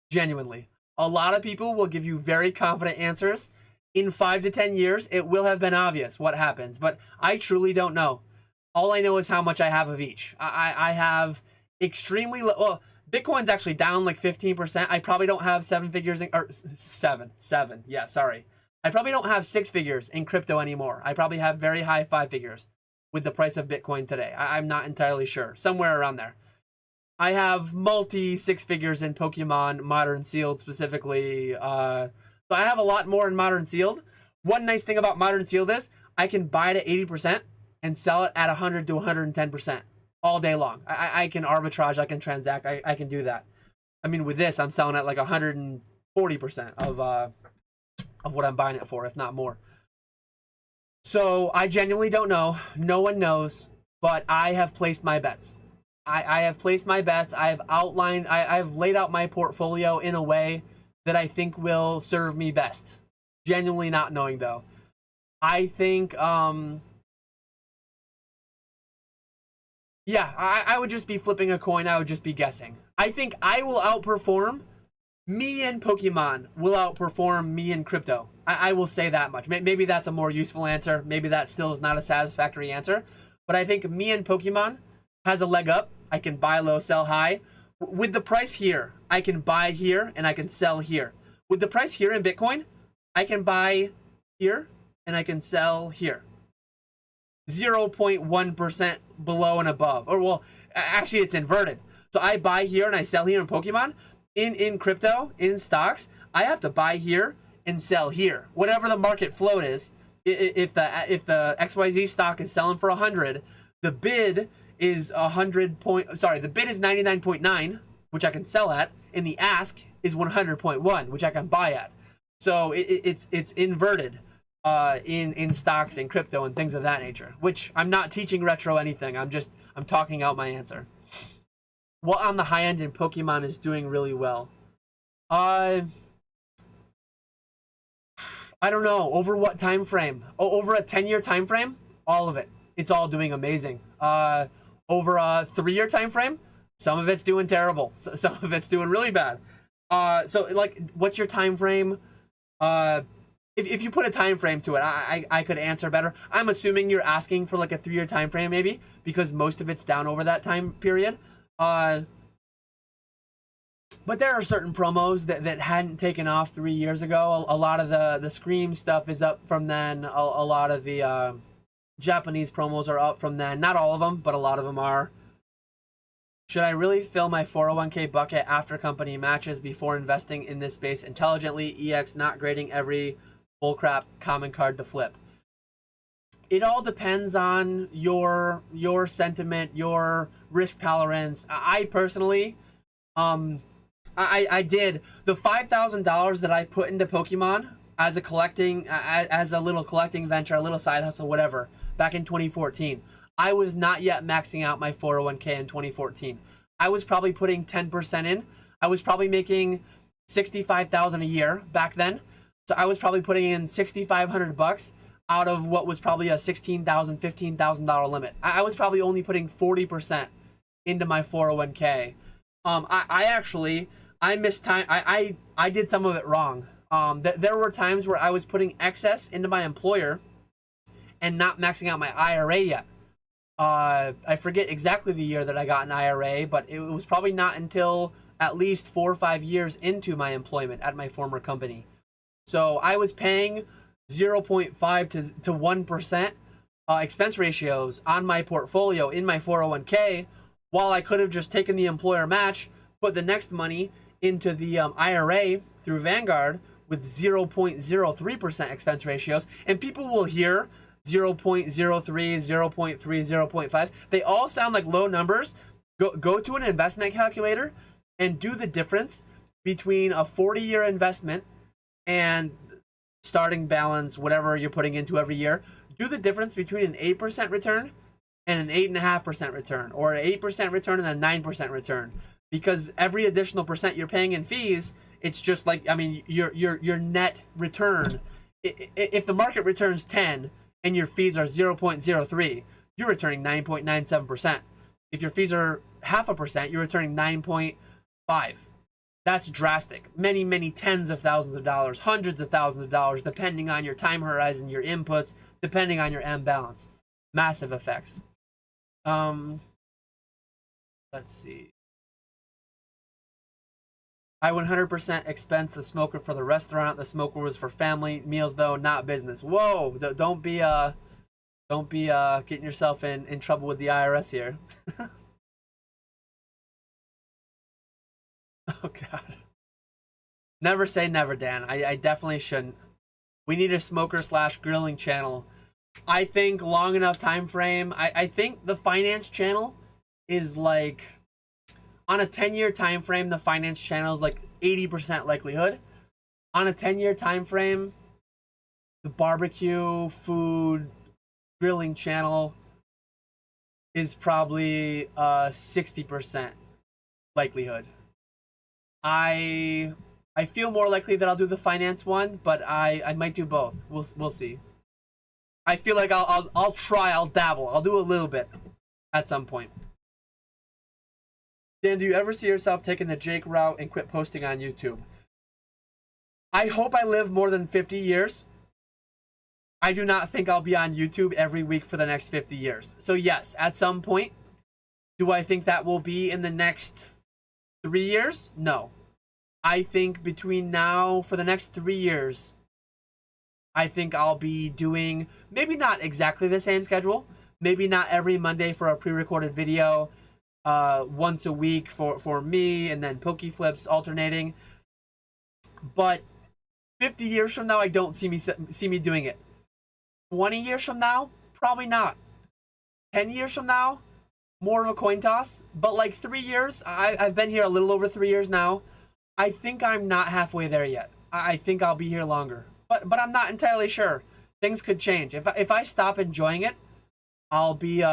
Genuinely. A lot of people will give you very confident answers. In 5 to 10 years, it will have been obvious what happens, but I truly don't know. All I know is how much I have of each. I have extremely low. Well, Bitcoin's actually down like 15%. I probably don't have seven figures in, or seven. Yeah, sorry. I probably don't have 6 figures in crypto anymore. I probably have very high 5 figures with the price of Bitcoin today. I'm not entirely sure. Somewhere around there. I have multi 6 figures in Pokemon Modern Sealed specifically. So I have a lot more in Modern Sealed. One nice thing about Modern Sealed is I can buy it at 80% and sell it at 100 to 110% all day long. I can arbitrage, I can transact, I can do that. I mean, with this, I'm selling at like 140% of what I'm buying it for, if not more. So I genuinely don't know. No one knows, but I have placed my bets. I have placed my bets. I have outlined, I've laid out my portfolio in a way that I think will serve me best. Genuinely not knowing though. I think, yeah, I would just be flipping a coin. I would just be guessing. I think I will outperform. Me and Pokemon will outperform me and crypto. I will say that much. Maybe that's a more useful answer. Maybe that still is not a satisfactory answer. But I think me and Pokemon has a leg up. I can buy low, sell high. With the price here, I can buy here and I can sell here. With the price here in Bitcoin, I can buy here and I can sell here. 0.1% below and above. Or, well, actually it's inverted. So I buy here and I sell here in Pokemon. In crypto, in stocks, I have to buy here and sell here. Whatever the market float is, if the XYZ stock is selling for 100, the bid is 100 the bid is 99.9, which I can sell at, and the ask is 100.1, which I can buy at. So it's inverted in stocks and crypto and things of that nature, which I'm not teaching retro anything. I'm talking out my answer. What on the high end in Pokemon is doing really well? I don't know. Over what time frame? Over a 10-year time frame? All of it. It's all doing amazing. Over a 3-year time frame? Some of it's doing terrible. Some of it's doing really bad. So, like, what's your time frame? If you put a time frame to it, I could answer better. I'm assuming you're asking for like a 3-year time frame, maybe, because most of it's down over that time period. But there are certain promos that hadn't taken off 3 years ago. A lot of the Scream stuff is up from then. A lot of the Japanese promos are up from then. Not all of them, but a lot of them are. Should I really fill my 401k bucket after company matches before investing in this space intelligently? EX not grading every bullcrap common card to flip. It all depends on your sentiment, your risk tolerance. I personally, I did the $5,000 that I put into Pokemon as a little collecting venture, a little side hustle, whatever, back in 2014. I was not yet maxing out my 401k in 2014. I was probably putting 10% in. I was probably making $65,000 a year back then. So I was probably putting in $6,500 out of what was probably a $16,000, $15,000 limit. I was probably only putting 40% into my 401k. I missed time. I did some of it wrong. There were times where I was putting excess into my employer and not maxing out my IRA yet. I forget exactly the year that I got an IRA, but it was probably not until at least 4 or 5 years into my employment at my former company. So I was paying 0.5 to 1% expense ratios on my portfolio in my 401k, while I could have just taken the employer match, put the next money into the IRA through Vanguard with 0.03% expense ratios. And people will hear 0.03, 0.3, 0.5. They all sound like low numbers. Go to an investment calculator and do the difference between a 40-year investment and starting balance, whatever you're putting into every year. Do the difference between an 8% return and an 8.5% return, or an 8% return and a 9% return. Because every additional percent you're paying in fees, it's just like, I mean, your net return. If the market returns 10 and your fees are 0.03, you're returning 9.97%. If your fees are 0.5%, you're returning 9.5. That's drastic. Many, many tens of thousands of dollars, hundreds of thousands of dollars, depending on your time horizon, your inputs, depending on your M balance. Massive effects. Let's see. I 100% expense the smoker for the restaurant. The smoker was for family meals, though, not business. Whoa! Don't be getting yourself in trouble with the IRS here. Oh God. Never say never, Dan. I definitely shouldn't. We need a smoker / grilling channel. I think long enough time frame. I think the finance channel is like, on a 10-year time frame, the finance channel is like 80% likelihood. On a 10-year time frame, the barbecue, food, grilling channel is probably 60% likelihood. I feel more likely that I'll do the finance one, but I might do both. We'll see. I feel like I'll try, I'll dabble, I'll do a little bit at some point. Dan, do you ever see yourself taking the Jake route and quit posting on YouTube? I hope I live more than 50 years. I do not think I'll be on YouTube every week for the next 50 years. So yes, at some point. Do I think that will be in the next 3 years? No. I think between now, for the next 3 years, I think I'll be doing, maybe not exactly the same schedule. Maybe not every Monday for a pre-recorded video. Once a week for me, and then Poke Flips alternating. But 50 years from now, I don't see me doing it. 20 years from now, probably not. 10 years from now, more of a coin toss. But like 3 years, I've been here a little over 3 years now. I think I'm not halfway there yet. I think I'll be here longer. But I'm not entirely sure. Things could change. If I stop enjoying it, I'll be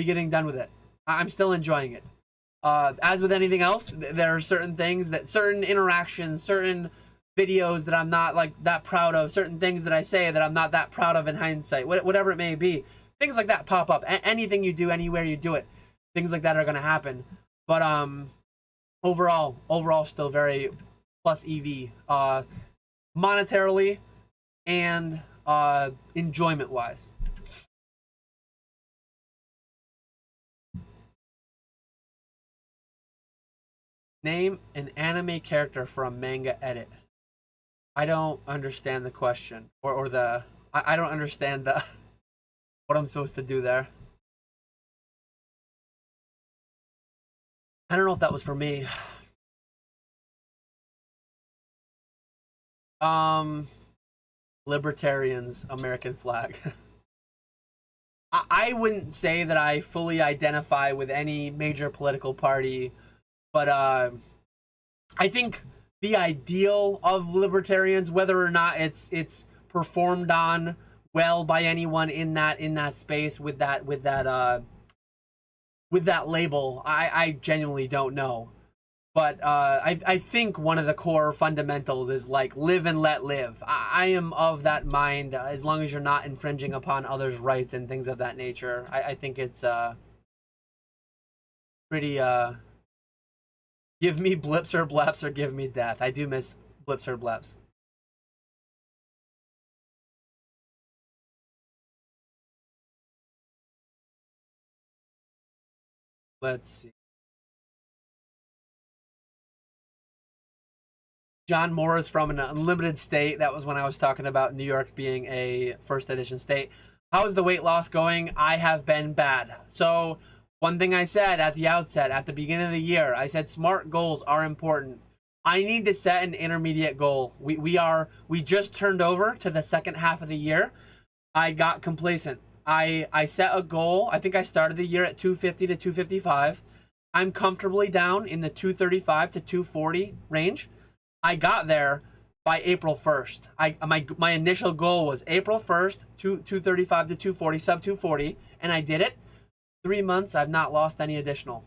getting done with it. I'm still enjoying it. As with anything else, there are certain things certain interactions, certain videos that I'm not like that proud of, certain things that I say that I'm not that proud of in hindsight, whatever it may be. Things like that pop up. Anything you do, anywhere you do it, things like that are going to happen. But overall, still very plus EV, monetarily and enjoyment wise. Name an anime character from manga edit. I don't understand the question, or the I don't understand the what I'm supposed to do there. I don't know if that was for me. Um, Libertarians, American flag. I wouldn't say that I fully identify with any major political party, but I think the ideal of libertarians, whether or not it's performed on well by anyone in that space with that label, I genuinely don't know. But I think one of the core fundamentals is like live and let live. I am of that mind. As long as you're not infringing upon others' rights and things of that nature, I think it's pretty give me blips or bleps or give me death. I do miss blips or bleps. Let's see. John Moore is from an unlimited state. That was when I was talking about New York being a first edition state. How's the weight loss going? I have been bad. So, one thing I said at the outset, at the beginning of the year, I said smart goals are important. I need to set an intermediate goal. We just turned over to the second half of the year. I got complacent. I set a goal. I think I started the year at 250 to 255. I'm comfortably down in the 235 to 240 range. I got there by April 1st. My initial goal was April 1st, 235 to 240, sub 240, and I did it. 3 months, I've not lost any additional.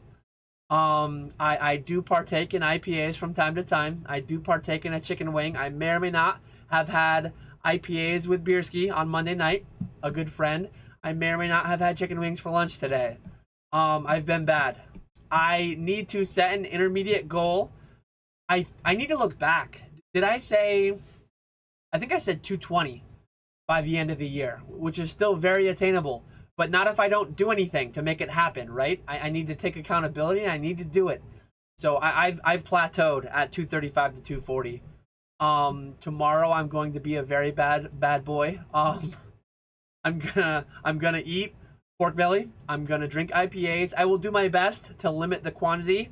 I do partake in IPAs from time to time. I do partake in a chicken wing. I may or may not have had IPAs with Beerski on Monday night, a good friend. I may or may not have had chicken wings for lunch today. I've been bad. I need to set an intermediate goal. I need to look back. Did I say? I think I said 220 by the end of the year, which is still very attainable, but not if I don't do anything to make it happen, right? I need to take accountability and I need to do it. So I've plateaued at 235 to 240. Tomorrow I'm going to be a very bad boy. I'm gonna eat pork belly. I'm gonna drink IPAs. I will do my best to limit the quantity.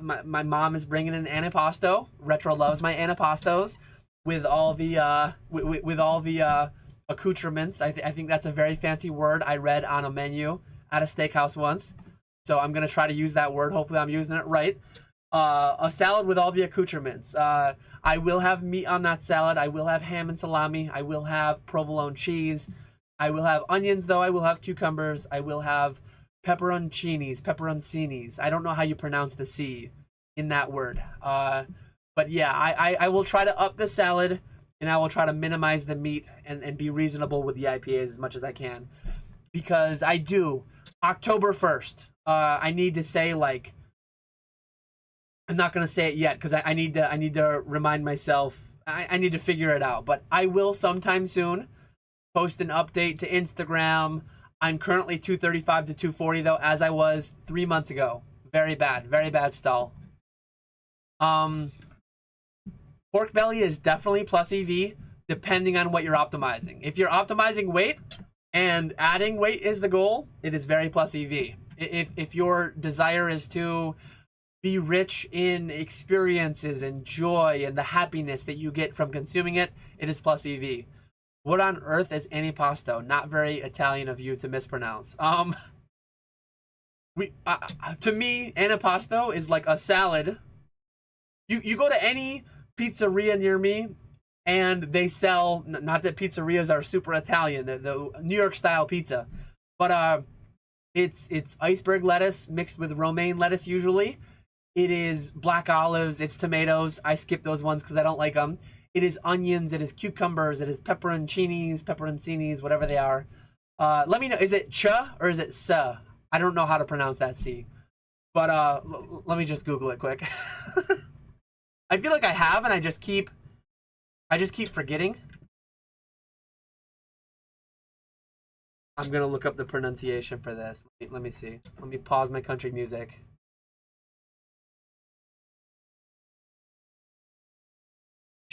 My mom is bringing in antipasto. Retro loves my antipastos with all the with all the accoutrements. I think that's a very fancy word I read on a menu at a steakhouse once. So I'm gonna try to use that word. Hopefully I'm using it right. A salad with all the accoutrements. I will have meat on that salad. I will have ham and salami. I will have provolone cheese. I will have onions, though. I will have cucumbers. I will have pepperoncinis. I don't know how you pronounce the C in that word. But yeah, I will try to up the salad, and I will try to minimize the meat and be reasonable with the IPAs as much as I can. Because I do. October 1st, I need to say, like, I'm not going to say it yet because I need to remind myself. I need to figure it out. But I will sometime soon post an update to Instagram. I'm currently 235 to 240 though, as I was 3 months ago. Very bad stall. Pork belly is definitely plus EV, depending on what you're optimizing. If you're optimizing weight and adding weight is the goal, it is very plus EV. If your desire is to be rich in experiences and joy and the happiness that you get from consuming it, it is plus EV. What on earth is antipasto? Not very Italian of you to mispronounce. To me, antipasto is like a salad. You go to any pizzeria near me, and they sell. Not that pizzerias are super Italian, the New York style pizza, but it's iceberg lettuce mixed with romaine lettuce usually. It is black olives. It's tomatoes. I skip those ones because I don't like them. It is onions, it is cucumbers, it is pepperoncinis, whatever they are. Let me know, is it cha or is it sa? I don't know how to pronounce that C. But let me just Google it quick. I feel like I have and I just keep forgetting. I'm gonna look up the pronunciation for this. Let me see. Let me pause my country music.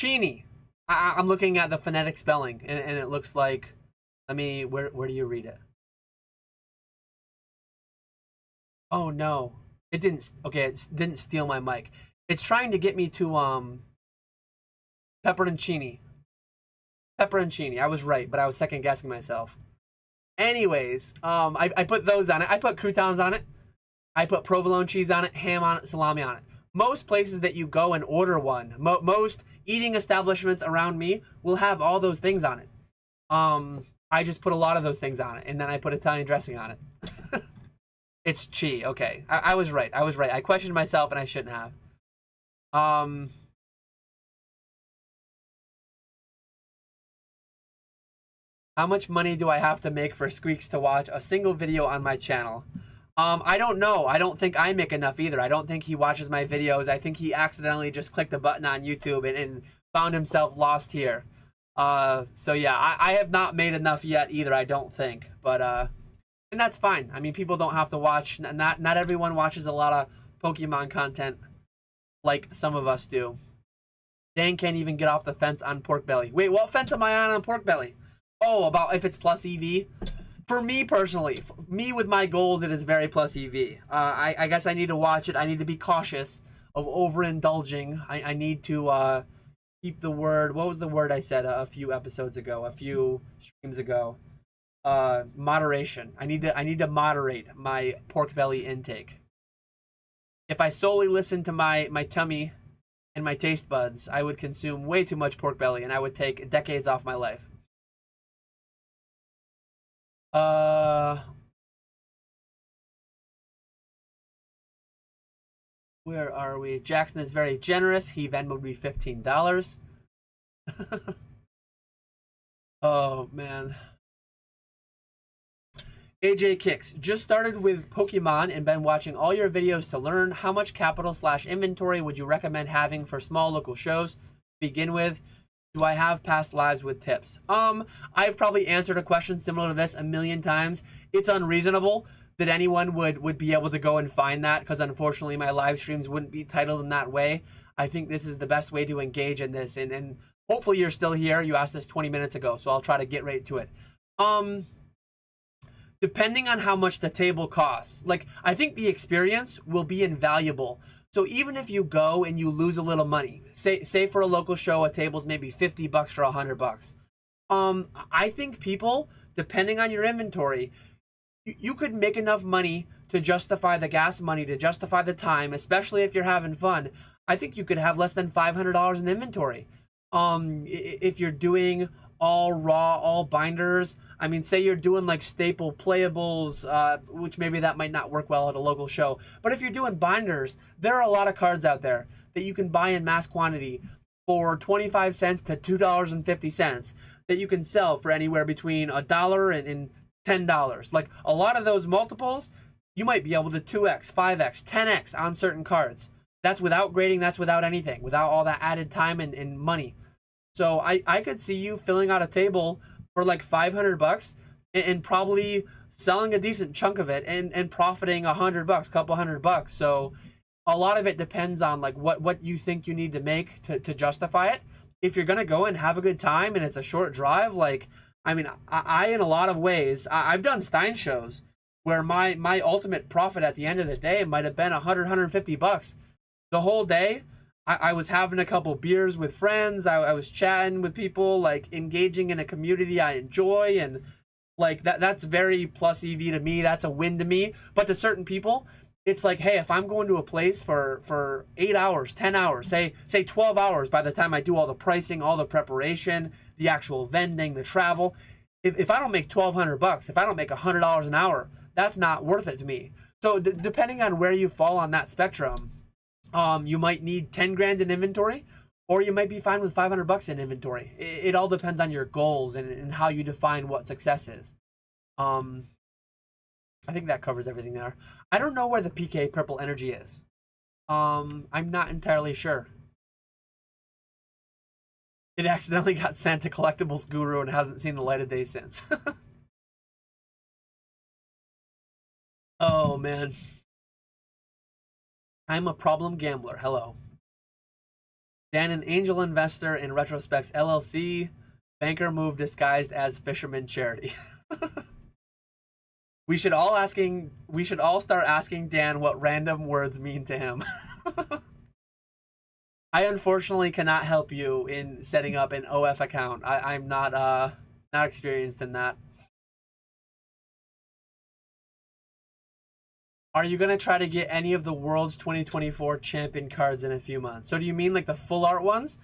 Chini. I'm looking at the phonetic spelling, and it looks like. Let me. Where do you read it? Oh no, it didn't. Okay, it didn't steal my mic. It's trying to get me to pepperoncini. Pepperoncini. I was right, but I was second guessing myself. Anyways, I put those on it. I put croutons on it. I put provolone cheese on it, ham on it, salami on it. Most places that you go and order one, most eating establishments around me will have all those things on it. I just put a lot of those things on it, and then I put Italian dressing on it. It's chi. Okay, I was right. I was right. I questioned myself, and I shouldn't have. Um, how much money do I have to make for Squeaks to watch a single video on my channel? I don't know. I don't think I make enough either. I don't think he watches my videos. I think he accidentally just clicked the button on YouTube and found himself lost here. So yeah, I have not made enough yet either, I don't think. But, and that's fine. I mean, people don't have to watch. Not everyone watches a lot of Pokemon content like some of us do. Dan can't even get off the fence on Pork Belly. Wait, what fence am I on Pork Belly? Oh, about if it's plus EV? For me personally, me with my goals, it is very plus EV. I guess I need to watch it. I need to be cautious of overindulging. I need to keep the word. What was the word I said a few episodes ago, a few streams ago? Moderation. I need to moderate my pork belly intake. If I solely listen to my tummy and my taste buds, I would consume way too much pork belly, and I would take decades off my life. Where are we? Jackson is very generous. He Venmoed me $15. Oh man. AJ Kicks just started with Pokemon and been watching all your videos to learn. How much capital / inventory would you recommend having for small local shows to begin with? Do I have past lives with tips? I've probably answered a question similar to this a million times. It's unreasonable that anyone would be able to go and find that, because unfortunately my live streams wouldn't be titled in that way. I think this is the best way to engage in this, and hopefully you're still here. You asked this 20 minutes ago, so I'll try to get right to it. Depending on how much the table costs, like, I think the experience will be invaluable. So even if you go and you lose a little money, say for a local show, a table's maybe $50 or $100. I think people, depending on your inventory, you could make enough money to justify the gas money, to justify the time, especially if you're having fun. I think you could have less than $500 in inventory. If you're doing all raw, all binders, I mean, say you're doing like staple playables, which maybe that might not work well at a local show. But if you're doing binders, there are a lot of cards out there that you can buy in mass quantity for 25 cents to $2.50 that you can sell for anywhere between $1 and $10. Like, a lot of those multiples, you might be able to 2x, 5x, 10x on certain cards. That's without grading, that's without anything, without all that added time and money. So I could see you filling out a table for like $500 and probably selling a decent chunk of it and profiting $100, couple $100. So a lot of it depends on like what you think you need to make to justify it. If you're gonna go and have a good time and it's a short drive, like, I mean, I in a lot of ways, I've done Stein shows where my ultimate profit at the end of the day might have been $150. The whole day, I was having a couple beers with friends. I was chatting with people, like engaging in a community I enjoy, and like that's very plus EV to me. That's a win to me. But to certain people, it's like, hey, if I'm going to a place for 8 hours, 10 hours, say 12 hours by the time I do all the pricing, all the preparation, the actual vending, the travel, if I don't make $1,200, if I don't make $100 an hour, that's not worth it to me. So depending on where you fall on that spectrum, you might need 10 grand in inventory, or you might be fine with $500 in inventory. It all depends on your goals and how you define what success is. I think that covers everything there. I don't know where the PK Purple Energy is. I'm not entirely sure. It accidentally got sent to Collectibles Guru and hasn't seen the light of day since. Oh, man. I'm a problem gambler. Hello. Dan, an angel investor in Retrospects LLC, banker move disguised as fisherman charity. We should all start asking Dan what random words mean to him. I unfortunately cannot help you in setting up an OF account. I'm not experienced in that. Are you gonna try to get any of the World's 2024 champion cards in a few months? So do you mean like the full art ones?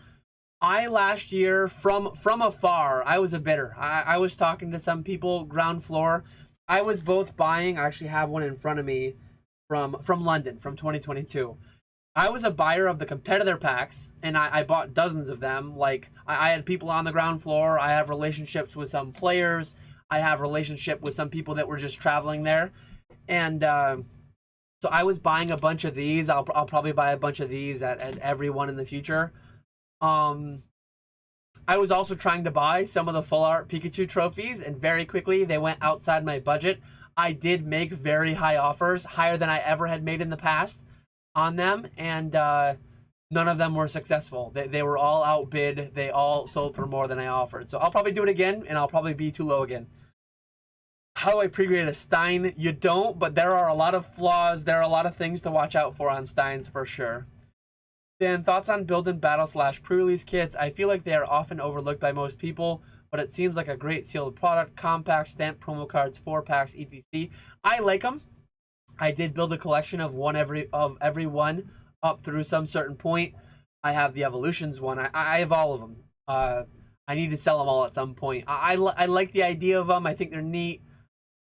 I last year from afar, I was a bidder. I was talking to some people ground floor. I was both buying. I actually have one in front of me from London from 2022. I was a buyer of the competitor packs, and I bought dozens of them. Like I had people on the ground floor. I have relationships with some players. I have relationship with some people that were just traveling there, and so I was buying a bunch of these. I'll probably buy a bunch of these at every one in the future. I was also trying to buy some of the full art Pikachu trophies, and very quickly they went outside my budget. I did make very high offers, higher than I ever had made in the past on them, and none of them were successful. They were all outbid. They all sold for more than I offered. So I'll probably do it again, and I'll probably be too low again. How do I pre-grade a Stein? You don't, but there are a lot of flaws. There are a lot of things to watch out for on Steins for sure. Then thoughts on build-in battle / pre-release kits. I feel like they are often overlooked by most people, but it seems like a great sealed product. Compact, stamped promo cards, 4-packs, etc. I like them. I did build a collection of every one up through some certain point. I have the Evolutions one. I have all of them. I need to sell them all at some point. I like the idea of them. I think they're neat.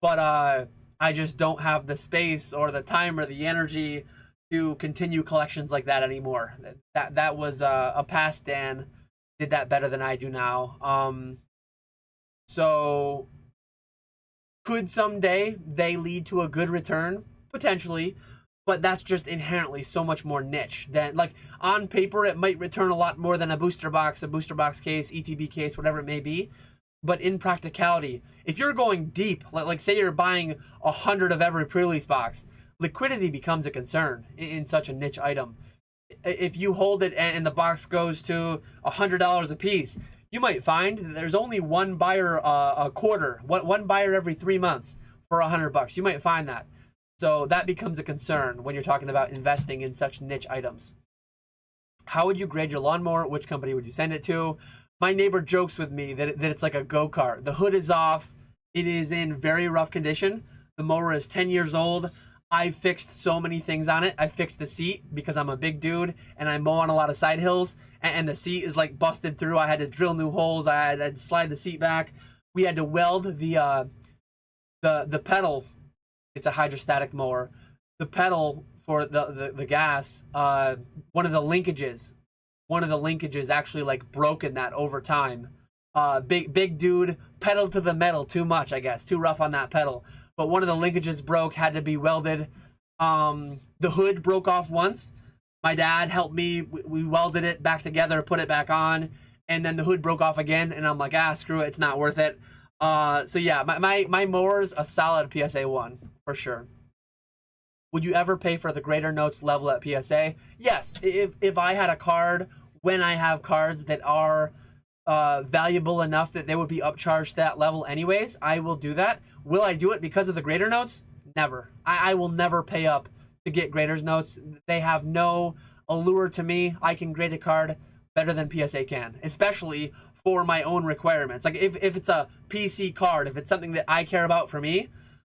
But I just don't have the space or the time or the energy to continue collections like that anymore. That was a past Dan did that better than I do now. So could someday they lead to a good return? Potentially, but that's just inherently so much more niche than, like, on paper it might return a lot more than a booster box case, ETB case, whatever it may be. But in practicality, if you're going deep, like say you're buying 100 of every pre-release box, liquidity becomes a concern in such a niche item. If you hold it and the box goes to $100 a piece, you might find that there's only one buyer a quarter, one buyer every 3 months for $100. You might find that. So that becomes a concern when you're talking about investing in such niche items. How would you grade your lawnmower? Which company would you send it to? My neighbor jokes with me that it's like a go-kart. The hood is off. It is in very rough condition. The mower is 10 years old. I fixed so many things on it. I fixed the seat because I'm a big dude and I mow on a lot of side hills, and the seat is like busted through. I had to drill new holes. I had to slide the seat back. We had to weld the pedal. It's a hydrostatic mower. The pedal for the gas, one of the linkages actually like broken that over time. Big dude, pedal to the metal too much, I guess. Too rough on that pedal. But one of the linkages broke, had to be welded. The hood broke off once. My dad helped me. We welded it back together, put it back on, and then the hood broke off again. And I'm like, screw it, it's not worth it. So yeah, my mower's a solid PSA 1 for sure. Would you ever pay for the greater notes level at PSA? Yes, if I had a card, when I have cards that are valuable enough that they would be upcharged to that level anyways, I will do that. Will I do it because of the greater notes? Never. I will never pay up to get graders notes. They have no allure to me. I can grade a card better than PSA can, especially for my own requirements. Like if it's a PC card, if it's something that I care about for me,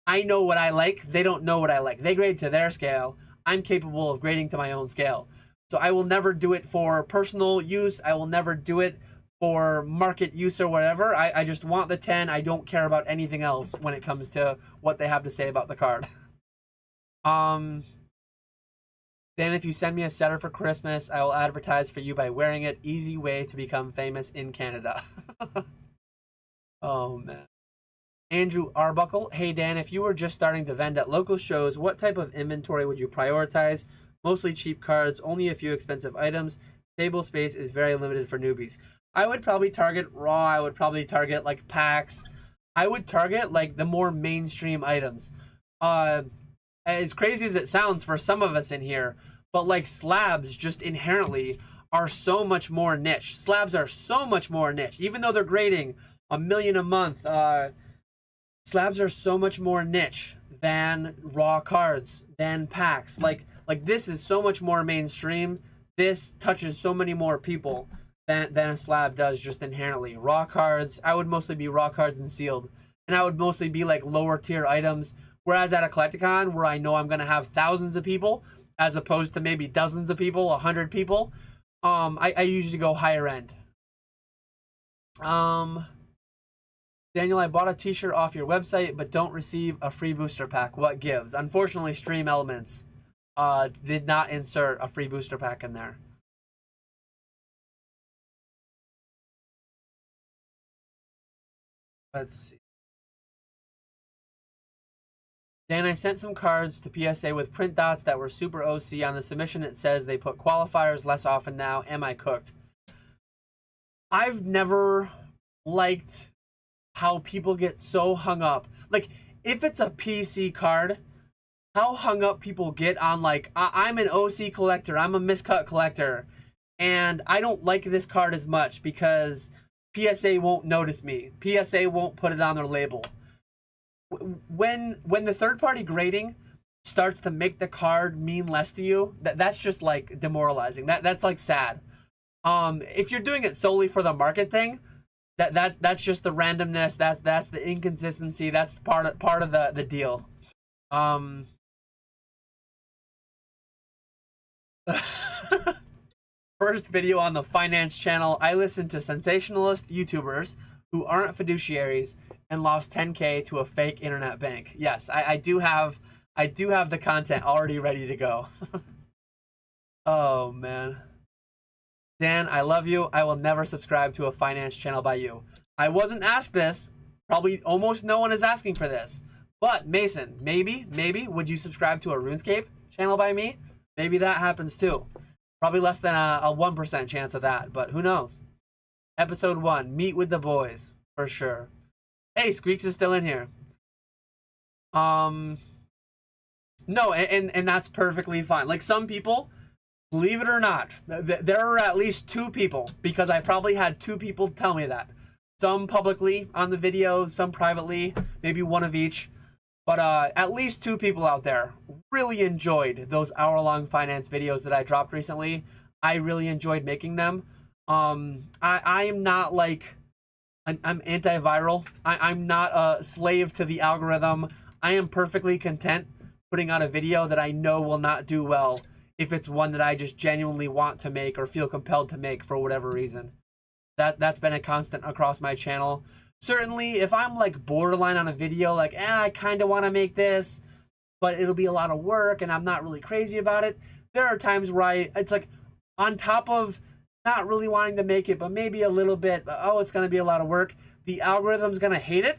I know what I like. They don't know what I like. They grade to their scale. I'm capable of grading to my own scale. So I will never do it for personal use. I will never do it for market use or whatever. I just want the 10. I don't care about anything else when it comes to what they have to say about the card. Then if you send me a setter for Christmas, I will advertise for you by wearing it. Easy way to become famous in Canada. Oh, man. Andrew Arbuckle. Hey, Dan, if you were just starting to vend at local shows, what type of inventory would you prioritize? Mostly cheap cards, only a few expensive items. Table space is very limited for newbies. I would probably target raw. I would probably target like packs. I would target like the more mainstream items. As crazy as it sounds for some of us in here, but like slabs just inherently are so much more niche. Slabs are so much more niche. Even though they're grading $1 million a month, slabs are so much more niche than raw cards, than packs. Like this is so much more mainstream. This touches so many more people than a slab does just inherently. Raw cards, I would mostly be raw cards and sealed. And I would mostly be like lower tier items. Whereas at a Collecticon, where I know I'm going to have thousands of people, as opposed to maybe dozens of people, 100 people, I usually go higher end. Daniel, I bought a t-shirt off your website, but don't receive a free booster pack. What gives? Unfortunately, Stream Elements did not insert a free booster pack in there. Let's see. Dan, I sent some cards to PSA with print dots that were super OC. On the submission, it says they put qualifiers less often now. Am I cooked? I've never liked how people get so hung up. Like, if it's a PC card, how hung up people get on, like, I'm an OC collector, I'm a miscut collector, and I don't like this card as much because PSA won't notice me. PSA won't put it on their label. When the third-party grading starts to make the card mean less to you, that's just like demoralizing. That's like sad. If you're doing it solely for the market thing, that's just the randomness. That's the inconsistency. That's part of the deal. First video on the finance channel. I listen to sensationalist YouTubers who aren't fiduciaries and lost 10K to a fake internet bank. Yes, I do have the content already ready to go. Oh man. Dan, I love you. I will never subscribe to a finance channel by you. I wasn't asked this. Probably almost no one is asking for this. But Mason, maybe would you subscribe to a RuneScape channel by me? Maybe that happens too. Probably less than a 1% chance of that, but who knows? Episode 1, meet with the boys, for sure. Hey, Squeaks is still in here. No, and that's perfectly fine. Like, some people, believe it or not, there are at least 2 people, because I probably had 2 people tell me that. Some publicly on the videos, some privately, maybe one of each. But at least 2 people out there really enjoyed those hour-long finance videos that I dropped recently. I really enjoyed making them. I am not like... I'm antiviral. I'm not a slave to the algorithm. I am perfectly content putting out a video that I know will not do well if it's one that I just genuinely want to make or feel compelled to make for whatever reason. That's been a constant across my channel. Certainly, if I'm like borderline on a video, like, I kind of want to make this, but it'll be a lot of work and I'm not really crazy about it, there are times where it's like, on top of not really wanting to make it, but maybe a little bit, oh, it's going to be a lot of work, the algorithm's going to hate it.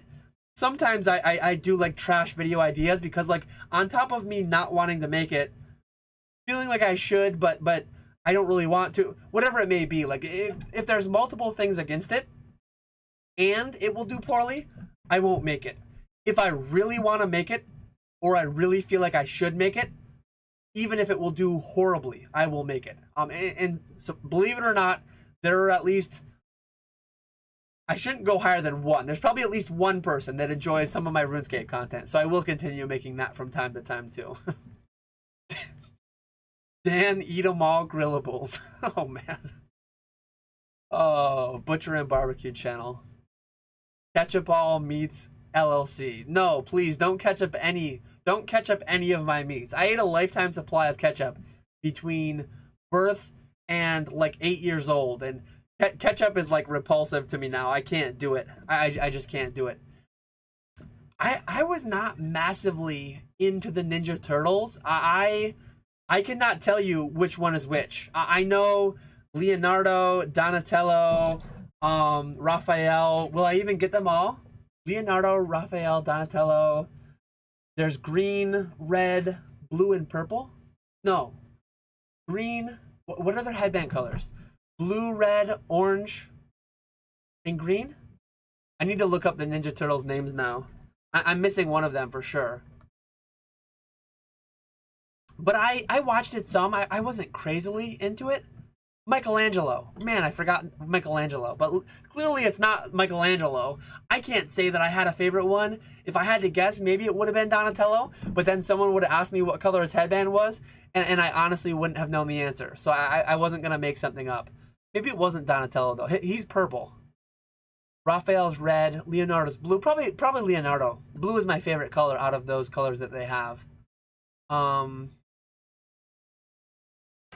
Sometimes I do like trash video ideas because, like, on top of me not wanting to make it, feeling like I should, but I don't really want to, whatever it may be, like, if there's multiple things against it, and it will do poorly, I won't make it. If I really want to make it, or I really feel like I should make it, even if it will do horribly, I will make it. And so, believe it or not, there are at least, I shouldn't go higher than 1. There's probably at least 1 person that enjoys some of my RuneScape content, so I will continue making that from time to time too. Dan, eat 'em all grillables. Oh man. Oh, Butchery and Barbecue channel. Ketchup All Meats LLC. No, please don't ketchup any of my meats. I ate a lifetime supply of ketchup between birth and like 8 years old, and ketchup is like repulsive to me now. I can't do it. I just can't do it. I was not massively into the Ninja Turtles. I cannot tell you which one is which. I know Leonardo, Donatello, Raphael. Will I even get them all? Leonardo, Raphael, Donatello. There's green, red, blue, and purple. No. Green. What are their headband colors? Blue, red, orange, and green? I need to look up the Ninja Turtles names now. I'm missing one of them for sure. But I watched it some. I wasn't crazily into it. Michelangelo. Man, I forgot Michelangelo. But clearly it's not Michelangelo. I can't say that I had a favorite one. If I had to guess, maybe it would have been Donatello. But then someone would have asked me what color his headband was. And I honestly wouldn't have known the answer. So I wasn't going to make something up. Maybe it wasn't Donatello, though. He's purple. Raphael's red. Leonardo's blue. Probably Leonardo. Blue is my favorite color out of those colors that they have.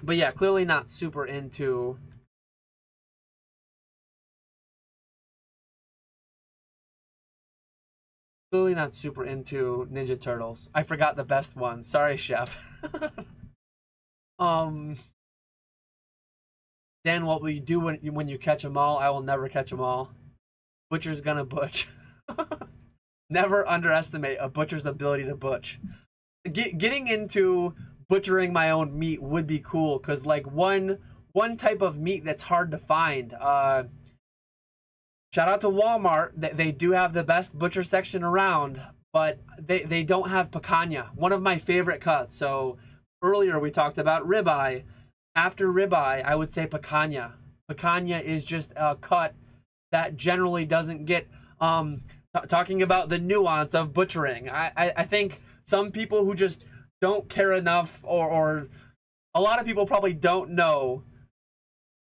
But yeah, clearly not super into... Clearly not super into Ninja Turtles. I forgot the best one. Sorry, Chef. Dan, what will you do when you catch them all? I will never catch them all. Butcher's gonna butch. Never underestimate a butcher's ability to butch. Getting into butchering my own meat would be cool, because like one type of meat that's hard to find. Shout out to Walmart. They do have the best butcher section around, but they don't have picanha, one of my favorite cuts. So earlier we talked about ribeye. After ribeye, I would say picanha. Picanha is just a cut that generally doesn't get talking about the nuance of butchering. I think some people who just don't care enough, or a lot of people probably don't know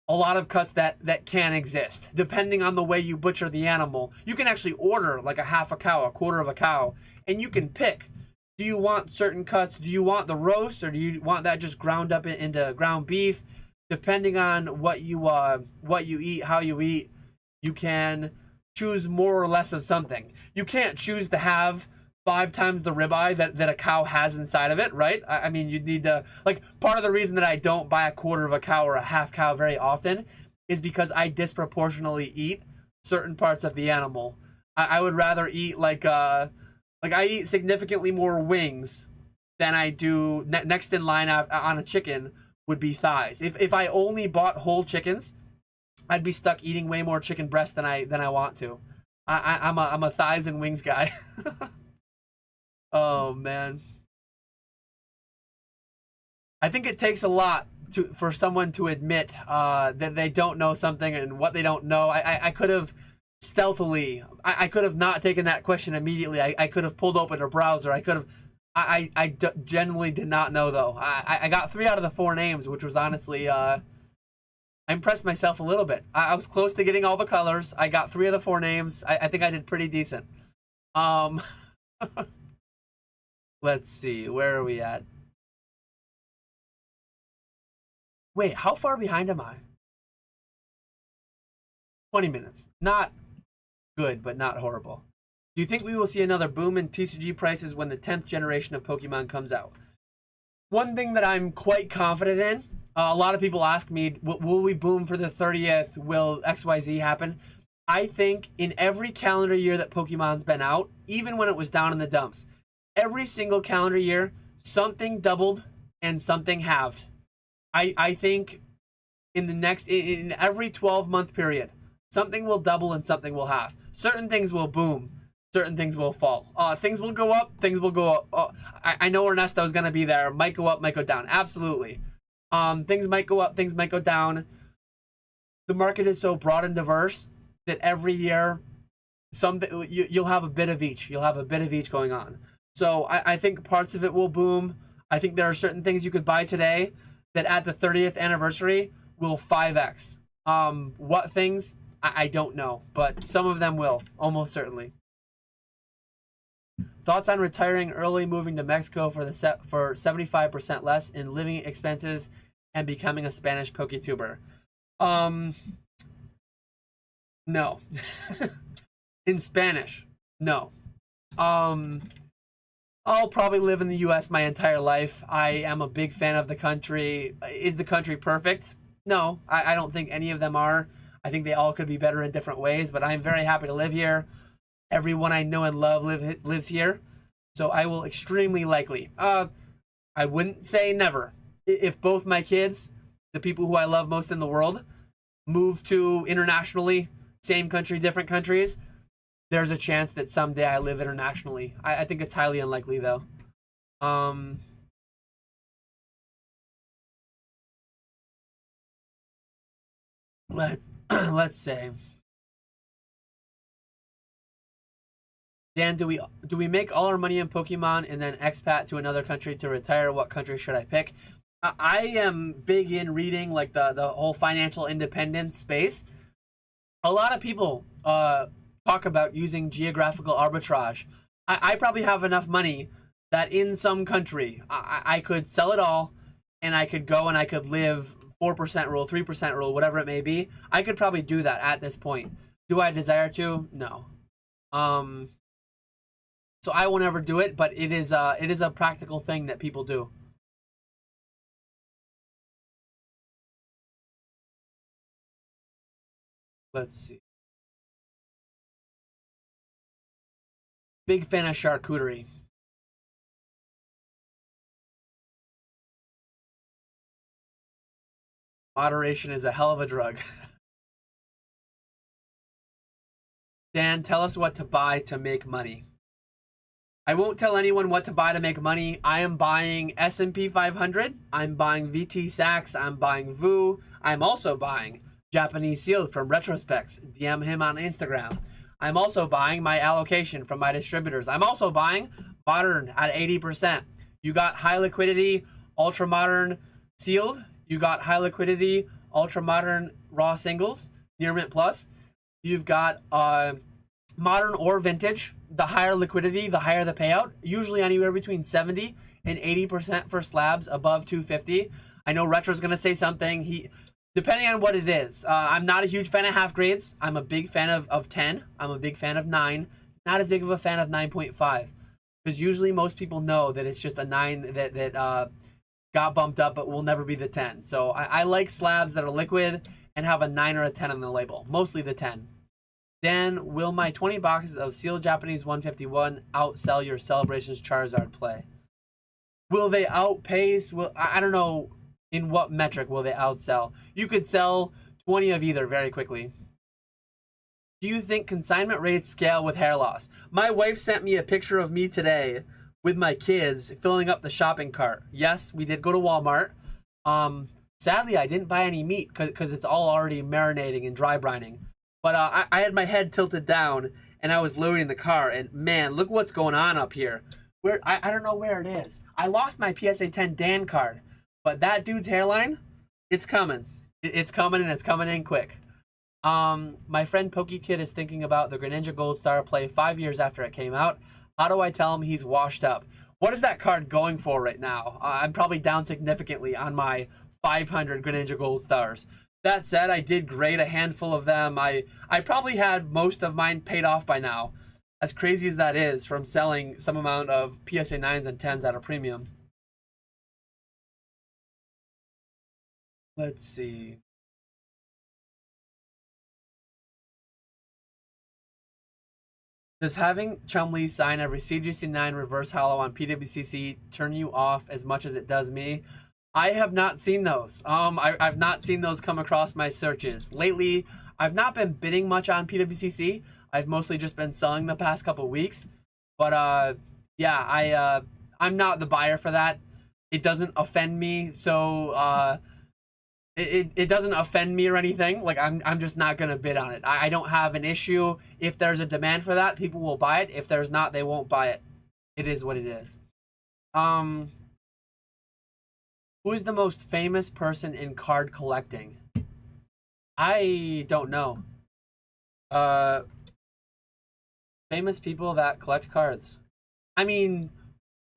a lot of cuts that can exist depending on the way you butcher the animal. You can actually order like a half a cow, a quarter of a cow, and you can pick, do you want certain cuts? Do you want the roast, or do you want that just ground up into ground beef? Depending on what you eat, how you eat, you can choose more or less of something. You can't choose to have 5 times the ribeye that a cow has inside of it, right? I mean, you'd need to, like, part of the reason that I don't buy a quarter of a cow or a half cow very often is because I disproportionately eat certain parts of the animal. I would rather eat like I eat significantly more wings than I do. Next in line on a chicken would be thighs. If I only bought whole chickens, I'd be stuck eating way more chicken breast than I want to. I'm a thighs and wings guy. Oh man, I think it takes a lot for someone to admit that they don't know something, and what they don't know. I could have stealthily. I could have not taken that question immediately. I could have pulled open a browser. I could have. I genuinely did not know though. I got 3 out of the 4 names, which was honestly I impressed myself a little bit. I was close to getting all the colors. I got 3 of the 4 names. I think I did pretty decent. Let's see, where are we at? Wait, how far behind am I? 20 minutes. Not good, but not horrible. Do you think we will see another boom in TCG prices when the 10th generation of Pokemon comes out? One thing that I'm quite confident in, a lot of people ask me, will we boom for the 30th? Will XYZ happen? I think in every calendar year that Pokemon's been out, even when it was down in the dumps, every single calendar year, something doubled and something halved. I think in every 12-month period, something will double and something will halve. Certain things will boom, certain things will fall. Things will go up, things will go up. I know Ernesto's gonna be there. Might go up, might go down. Absolutely. Things might go up, things might go down. The market is so broad and diverse that every year, you'll have a bit of each. You'll have a bit of each going on. So I think parts of it will boom. I think there are certain things you could buy today that at the 30th anniversary will 5x. What things? I don't know, but some of them will, almost certainly. Thoughts on retiring early, moving to Mexico for 75% less in living expenses, and becoming a Spanish PokeTuber? No. In Spanish, no. I'll probably live in the US my entire life. I am a big fan of the country. Is the country perfect? No, I don't think any of them are. I think they all could be better in different ways, but I'm very happy to live here. Everyone I know and love lives here. So I will extremely likely, I wouldn't say never. If both my kids, the people who I love most in the world, move to internationally, same country, different countries, there's a chance that someday I live internationally. I think it's highly unlikely though. Let's let's say, Dan, do we make all our money in Pokemon and then expat to another country to retire? What country should I pick? I am big in reading like the whole financial independence space. A lot of people talk about using geographical arbitrage. I probably have enough money that in some country I could sell it all, and I could go and I could live 4% rule, 3% rule, whatever it may be. I could probably do that at this point. Do I desire to? No. Um, so I won't ever do it, but it is a practical thing that people do. Let's see. Big fan of charcuterie. Moderation is a hell of a drug. Dan, tell us what to buy to make money. I won't tell anyone what to buy to make money. I am buying S&P 500. I'm buying VT Sachs. I'm buying VU. I'm also buying Japanese Sealed from Retrospects. DM him on Instagram. I'm also buying my allocation from my distributors. I'm also buying Modern at 80%. You got high liquidity, ultra modern sealed. You got high liquidity, ultra modern raw singles, near mint plus. You've got modern or vintage. The higher liquidity, the higher the payout. Usually anywhere between 70 and 80% for slabs above 250. I know Retro's gonna say something. Depending on what it is. I'm not a huge fan of half grades. I'm a big fan of 10. I'm a big fan of 9. Not as big of a fan of 9.5. Because usually most people know that it's just a 9 that got bumped up but will never be the 10. So I like slabs that are liquid and have a 9 or a 10 on the label. Mostly the 10. Then, will my 20 boxes of sealed Japanese 151 outsell your Celebrations Charizard play? Will they outpace? I don't know in what metric will they outsell. You could sell 20 of either very quickly. Do you think consignment rates scale with hair loss? My wife sent me a picture of me today with my kids filling up the shopping cart. Yes, we did go to Walmart. Sadly, I didn't buy any meat because it's all already marinating and dry brining. But I had my head tilted down and I was loading the car. And man, look what's going on up here. Where I don't know where it is. I lost my PSA 10 Dan card, but that dude's hairline, it's coming. It's coming and it's coming in quick. My friend PokeKid is thinking about the Greninja Gold Star play 5 years after it came out. How do I tell him he's washed up? What is that card going for right now? I'm probably down significantly on my 500 Greninja Gold Stars. That said, I did grade a handful of them. I probably had most of mine paid off by now. As crazy as that is from selling some amount of PSA 9s and 10s at a premium. Let's see. Does having Chumlee sign every CGC9 reverse hollow on PWCC turn you off as much as it does me? I have not seen those. I've not seen those come across my searches. Lately, I've not been bidding much on PWCC. I've mostly just been selling the past couple weeks. But yeah, I'm not the buyer for that. It doesn't offend me, so it doesn't offend me or anything. Like I'm just not gonna bid on it. I don't have an issue. If there's a demand for that, people will buy it. If there's not, they won't buy it. It is what it is. Um, who is the most famous person in card collecting? I don't know. Uh, famous people that collect cards. I mean,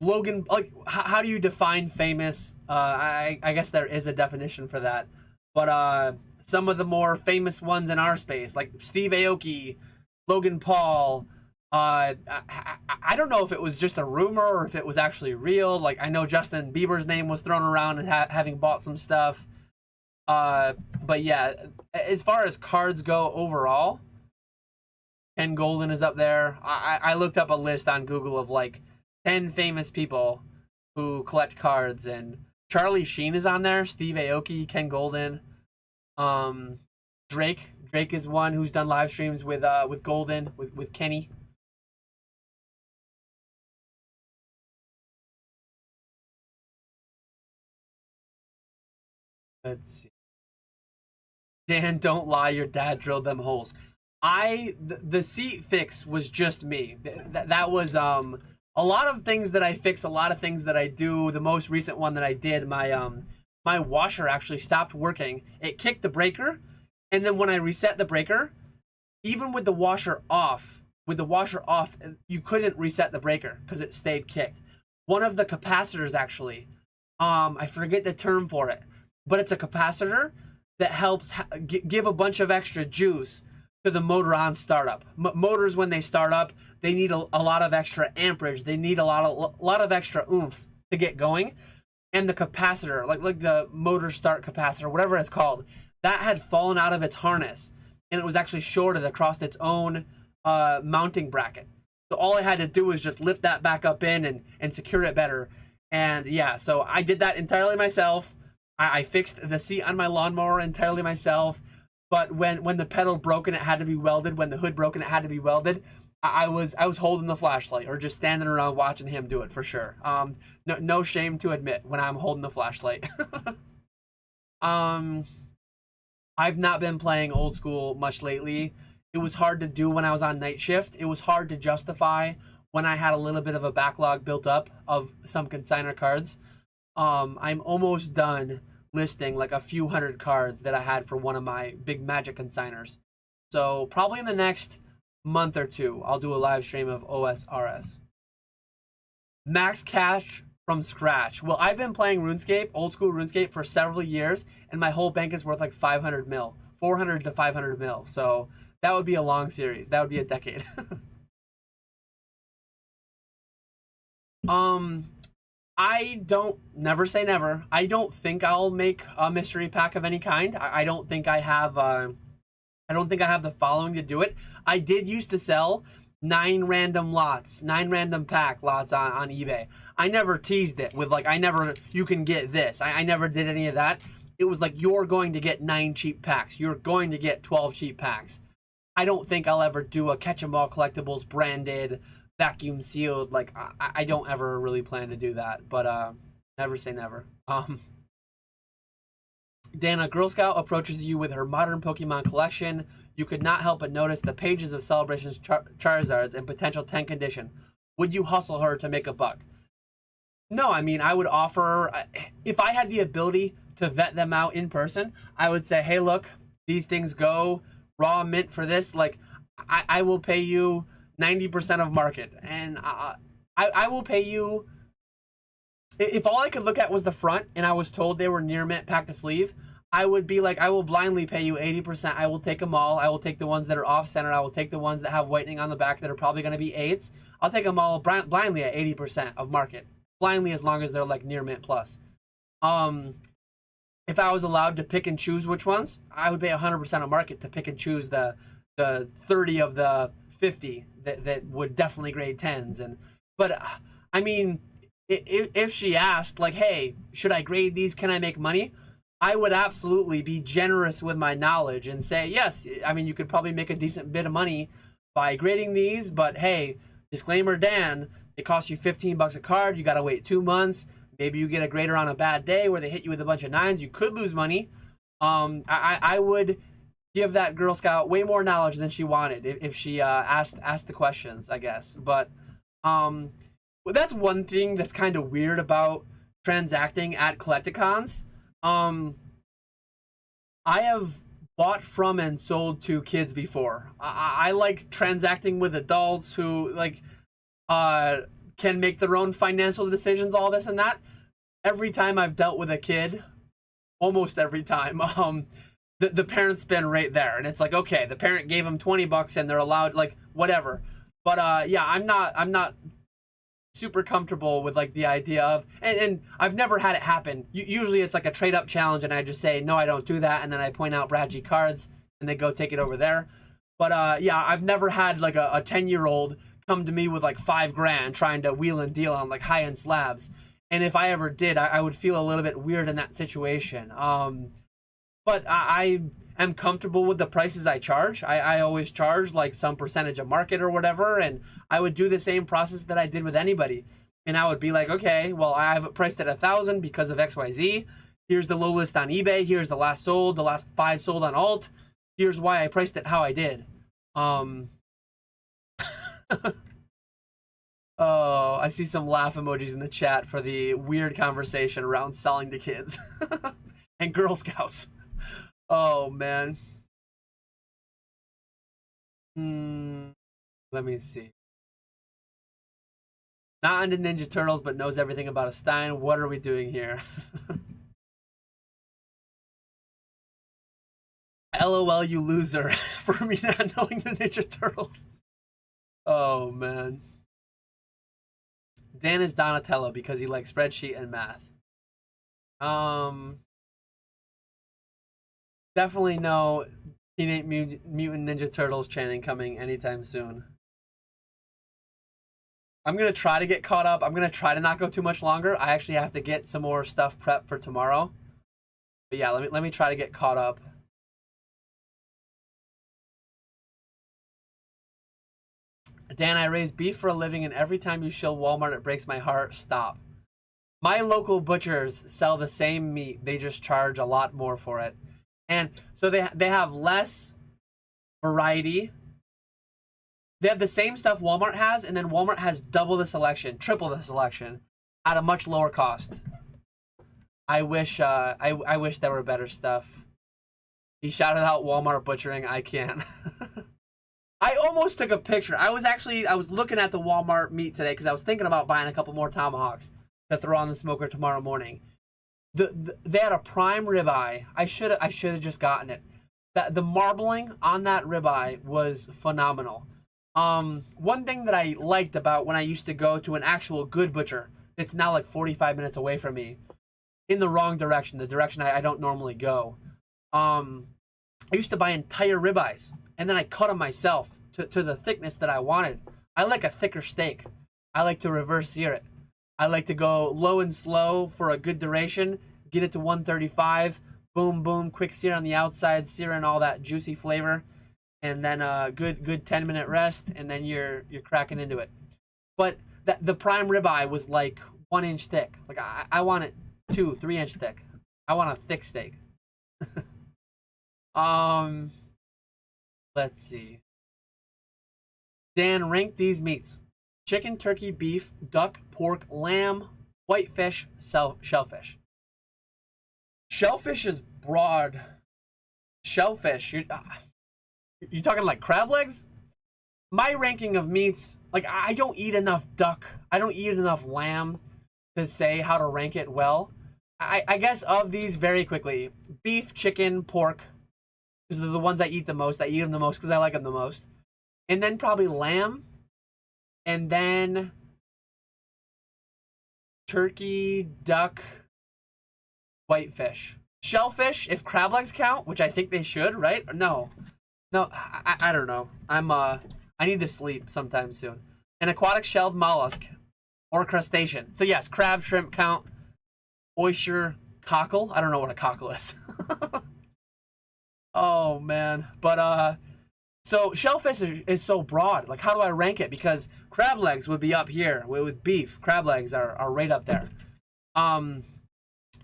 Logan. Like, how do you define famous? I guess there is a definition for that, but some of the more famous ones in our space, like Steve Aoki, Logan Paul. I don't know if it was just a rumor or if it was actually real. Like, I know Justin Bieber's name was thrown around and having bought some stuff. But yeah, as far as cards go overall, Ken Golden is up there. I looked up a list on Google of like 10 famous people who collect cards, and Charlie Sheen is on there. Steve Aoki, Ken Golden, um, Drake. Drake is one who's done live streams with Golden with Kenny. Let's see. Dan, don't lie, your dad drilled them holes. The seat fix was just me. That was a lot of things that I fix, a lot of things that I do. The most recent one that I did, my washer actually stopped working. It kicked the breaker, and then when I reset the breaker, even with the washer off, you couldn't reset the breaker because it stayed kicked. One of the capacitors actually, I forget the term for it, but it's a capacitor that helps give a bunch of extra juice to the motor on startup. Motors, when they start up, they need a lot of extra amperage. They need a lot of extra oomph to get going. And the capacitor, like the motor start capacitor, whatever it's called, that had fallen out of its harness, and it was actually shorted across its own mounting bracket. So all I had to do was just lift that back up in and secure it better. And yeah, so I did that entirely myself. I fixed the seat on my lawnmower entirely myself. But when the pedal broke and it had to be welded, when the hood broke and it had to be welded, I was holding the flashlight or just standing around watching him do it for sure. No shame to admit when I'm holding the flashlight. I've not been playing Old Skool much lately. It was hard to do when I was on night shift. It was hard to justify when I had a little bit of a backlog built up of some consigner cards. I'm almost done listing like a few hundred cards that I had for one of my big Magic consigners. So probably in the next month or two, I'll do a live stream of OSRS. Max cash from scratch. Well, I've been playing RuneScape, Old Skool RuneScape, for several years, and my whole bank is worth like 500 mil, 400 to 500 mil. So that would be a long series. That would be a decade. I don't, never say never. I don't think I'll make a mystery pack of any kind. I don't think I have the following to do it. I did used to sell 9 random pack lots on eBay. I never teased it with like, you can get this. I never did any of that. It was like, you're going to get 9 cheap packs. You're going to get 12 cheap packs. I don't think I'll ever do a catch 'em all collectibles branded, vacuum sealed. Like, I don't ever really plan to do that, but never say never. Dan, a Girl Scout approaches you with her modern Pokemon collection. You could not help but notice the pages of Celebration's Charizards and potential 10 condition. Would you hustle her to make a buck? No, I mean, I would offer, if I had the ability to vet them out in person, I would say, hey, look, these things go raw mint for this. Like, I will pay you 90% of market, and I will pay you. If all I could look at was the front and I was told they were near mint pack to sleeve, I would be like, I will blindly pay you 80%. I will take them all. I will take the ones that are off center. I will take the ones that have whitening on the back that are probably going to be 8s. I'll take them all blindly at 80% of market. Blindly, as long as they're like near mint plus. If I was allowed to pick and choose which ones, I would pay 100% of market to pick and choose the 30 of the 50 that would definitely grade 10s. But I mean, if she asked like, hey, should I grade these? Can I make money? I would absolutely be generous with my knowledge and say, yes, I mean, you could probably make a decent bit of money by grading these, but hey, disclaimer, Dan, it costs you 15 bucks a card. You got to wait 2 months. Maybe you get a grader on a bad day where they hit you with a bunch of 9s. You could lose money. I would give that Girl Scout way more knowledge than she wanted if she asked the questions, I guess. But that's one thing that's kind of weird about transacting at Collecticons. I have bought from and sold to kids before. I like transacting with adults who like can make their own financial decisions, all this and that. Every time I've dealt with a kid, almost every time, the parent's been right there, and it's like, okay, the parent gave them 20 bucks and they're allowed, like, whatever. But yeah, I'm not super comfortable with like the idea of, and I've never had it happen. Usually it's like a trade up challenge and I just say, no, I don't do that, and then I point out Brad G cards and they go take it over there. But yeah, I've never had like a 10-year-old come to me with like $5,000 trying to wheel and deal on like high-end slabs. And if I ever did, I would feel a little bit weird in that situation. But I am comfortable with the prices I charge. I always charge like some percentage of market or whatever, and I would do the same process that I did with anybody. And I would be like, okay, well, I have it priced at 1,000 because of XYZ. Here's the low list on eBay. Here's the last sold, the last 5 sold on alt. Here's why I priced it how I did. Oh, I see some laugh emojis in the chat for the weird conversation around selling to kids and Girl Scouts. Oh, man. Let me see. Not into Ninja Turtles, but knows everything about a Stein. What are we doing here? LOL, you loser, for me not knowing the Ninja Turtles. Oh, man. Dan is Donatello because he likes spreadsheet and math. Definitely no Teenage Mutant Ninja Turtles chanting coming anytime soon. I'm going to try to get caught up. I'm going to try to not go too much longer. I actually have to get some more stuff prepped for tomorrow. But yeah, let me try to get caught up. Dan, I raise beef for a living, and every time you shill Walmart, it breaks my heart. Stop. My local butchers sell the same meat. They just charge a lot more for it. And so they have less variety. They have the same stuff Walmart has, and then Walmart has double the selection, triple the selection, at a much lower cost. I wish I wish there were better stuff. He shouted out Walmart butchering. I can't. I almost took a picture. I was looking at the Walmart meat today because I was thinking about buying a couple more tomahawks to throw on the smoker tomorrow morning. They had a prime ribeye. I should have just gotten it. The marbling on that ribeye was phenomenal. One thing that I liked about when I used to go to an actual good butcher, it's now like 45 minutes away from me, in the wrong direction, the direction I don't normally go. I used to buy entire ribeyes, and then I cut them myself to the thickness that I wanted. I like a thicker steak. I like to reverse sear it. I like to go low and slow for a good duration, get it to 135, boom, boom, quick sear on the outside, sear in all that juicy flavor, and then a good 10-minute rest, and then you're cracking into it. But the prime ribeye was like 1 inch thick. Like I want it 2-3 inch thick. I want a thick steak. Let's see. Dan, rank these meats: chicken, turkey, beef, duck, pork, lamb, whitefish, shellfish. Shellfish is broad. Shellfish, you talking like crab legs? My ranking of meats, like I don't eat enough duck. I don't eat enough lamb to say how to rank it well. I guess of these very quickly: beef, chicken, pork, because they're the ones I eat the most. I eat them the most because I like them the most. And then probably lamb. And then turkey, duck, whitefish. Shellfish, if crab legs count, which I think they should, right? No. No, I don't know. I need to sleep sometime soon. An aquatic shelled mollusk or crustacean. So yes, crab, shrimp count. Oyster, cockle. I don't know what a cockle is. Oh man. But so shellfish is so broad. Like, how do I rank it? Because crab legs would be up here with beef. Crab legs are right up there.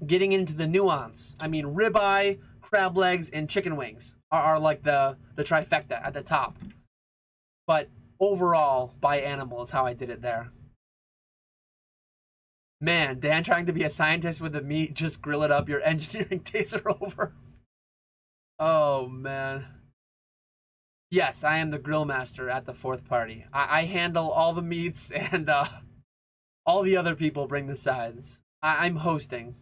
Getting into the nuance. I mean, ribeye, crab legs, and chicken wings are like the trifecta at the top. But overall, by animal is how I did it there. Man, Dan trying to be a scientist with the meat, just grill it up. Your engineering days are over. Oh, man. Yes, I am the grill master at the fourth party. I handle all the meats, and all the other people bring the sides. I'm hosting.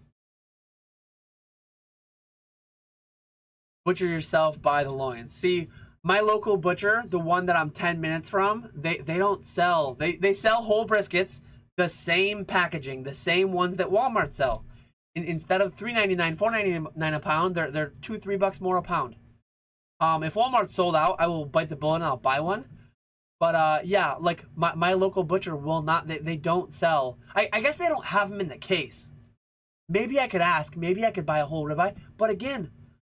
Butcher yourself, buy the loins. See, my local butcher, the one that I'm 10 minutes from, they don't sell. They sell whole briskets, the same packaging, the same ones that Walmart sell. Instead of $3.99, $4.99 a pound, they're $2-3 more a pound. If Walmart sold out, I will bite the bullet and I'll buy one. But yeah, like my local butcher will not. They don't sell. I guess they don't have them in the case. Maybe I could ask. Maybe I could buy a whole ribeye. But again,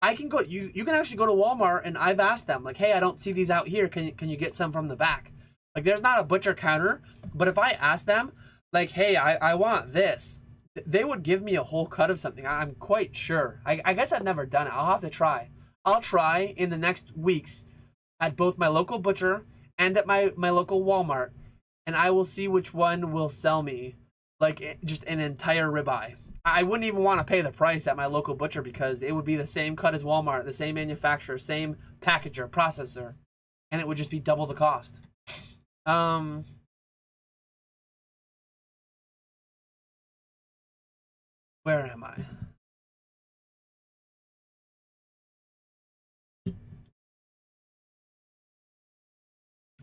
I can go. You can actually go to Walmart, and I've asked them, like, hey, I don't see these out here. Can you get some from the back? Like, there's not a butcher counter, but if I ask them, like, hey, I want this, they would give me a whole cut of something. I'm quite sure. I guess I've never done it. I'll have to try. I'll try in the next weeks at both my local butcher and at my local Walmart, and I will see which one will sell me like just an entire ribeye. I wouldn't even want to pay the price at my local butcher because it would be the same cut as Walmart, the same manufacturer, same packager, processor, and it would just be double the cost. Where am I?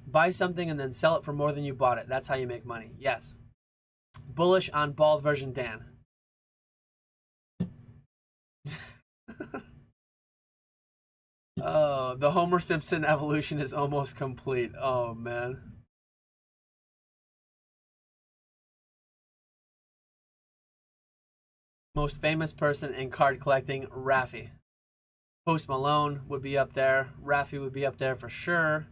Buy something and then sell it for more than you bought it. That's how you make money. Yes. Bullish on bald version Dan. Oh, the Homer Simpson evolution is almost complete. Oh, man. Most famous person in card collecting, Raffi. Post Malone would be up there. Raffi would be up there for sure.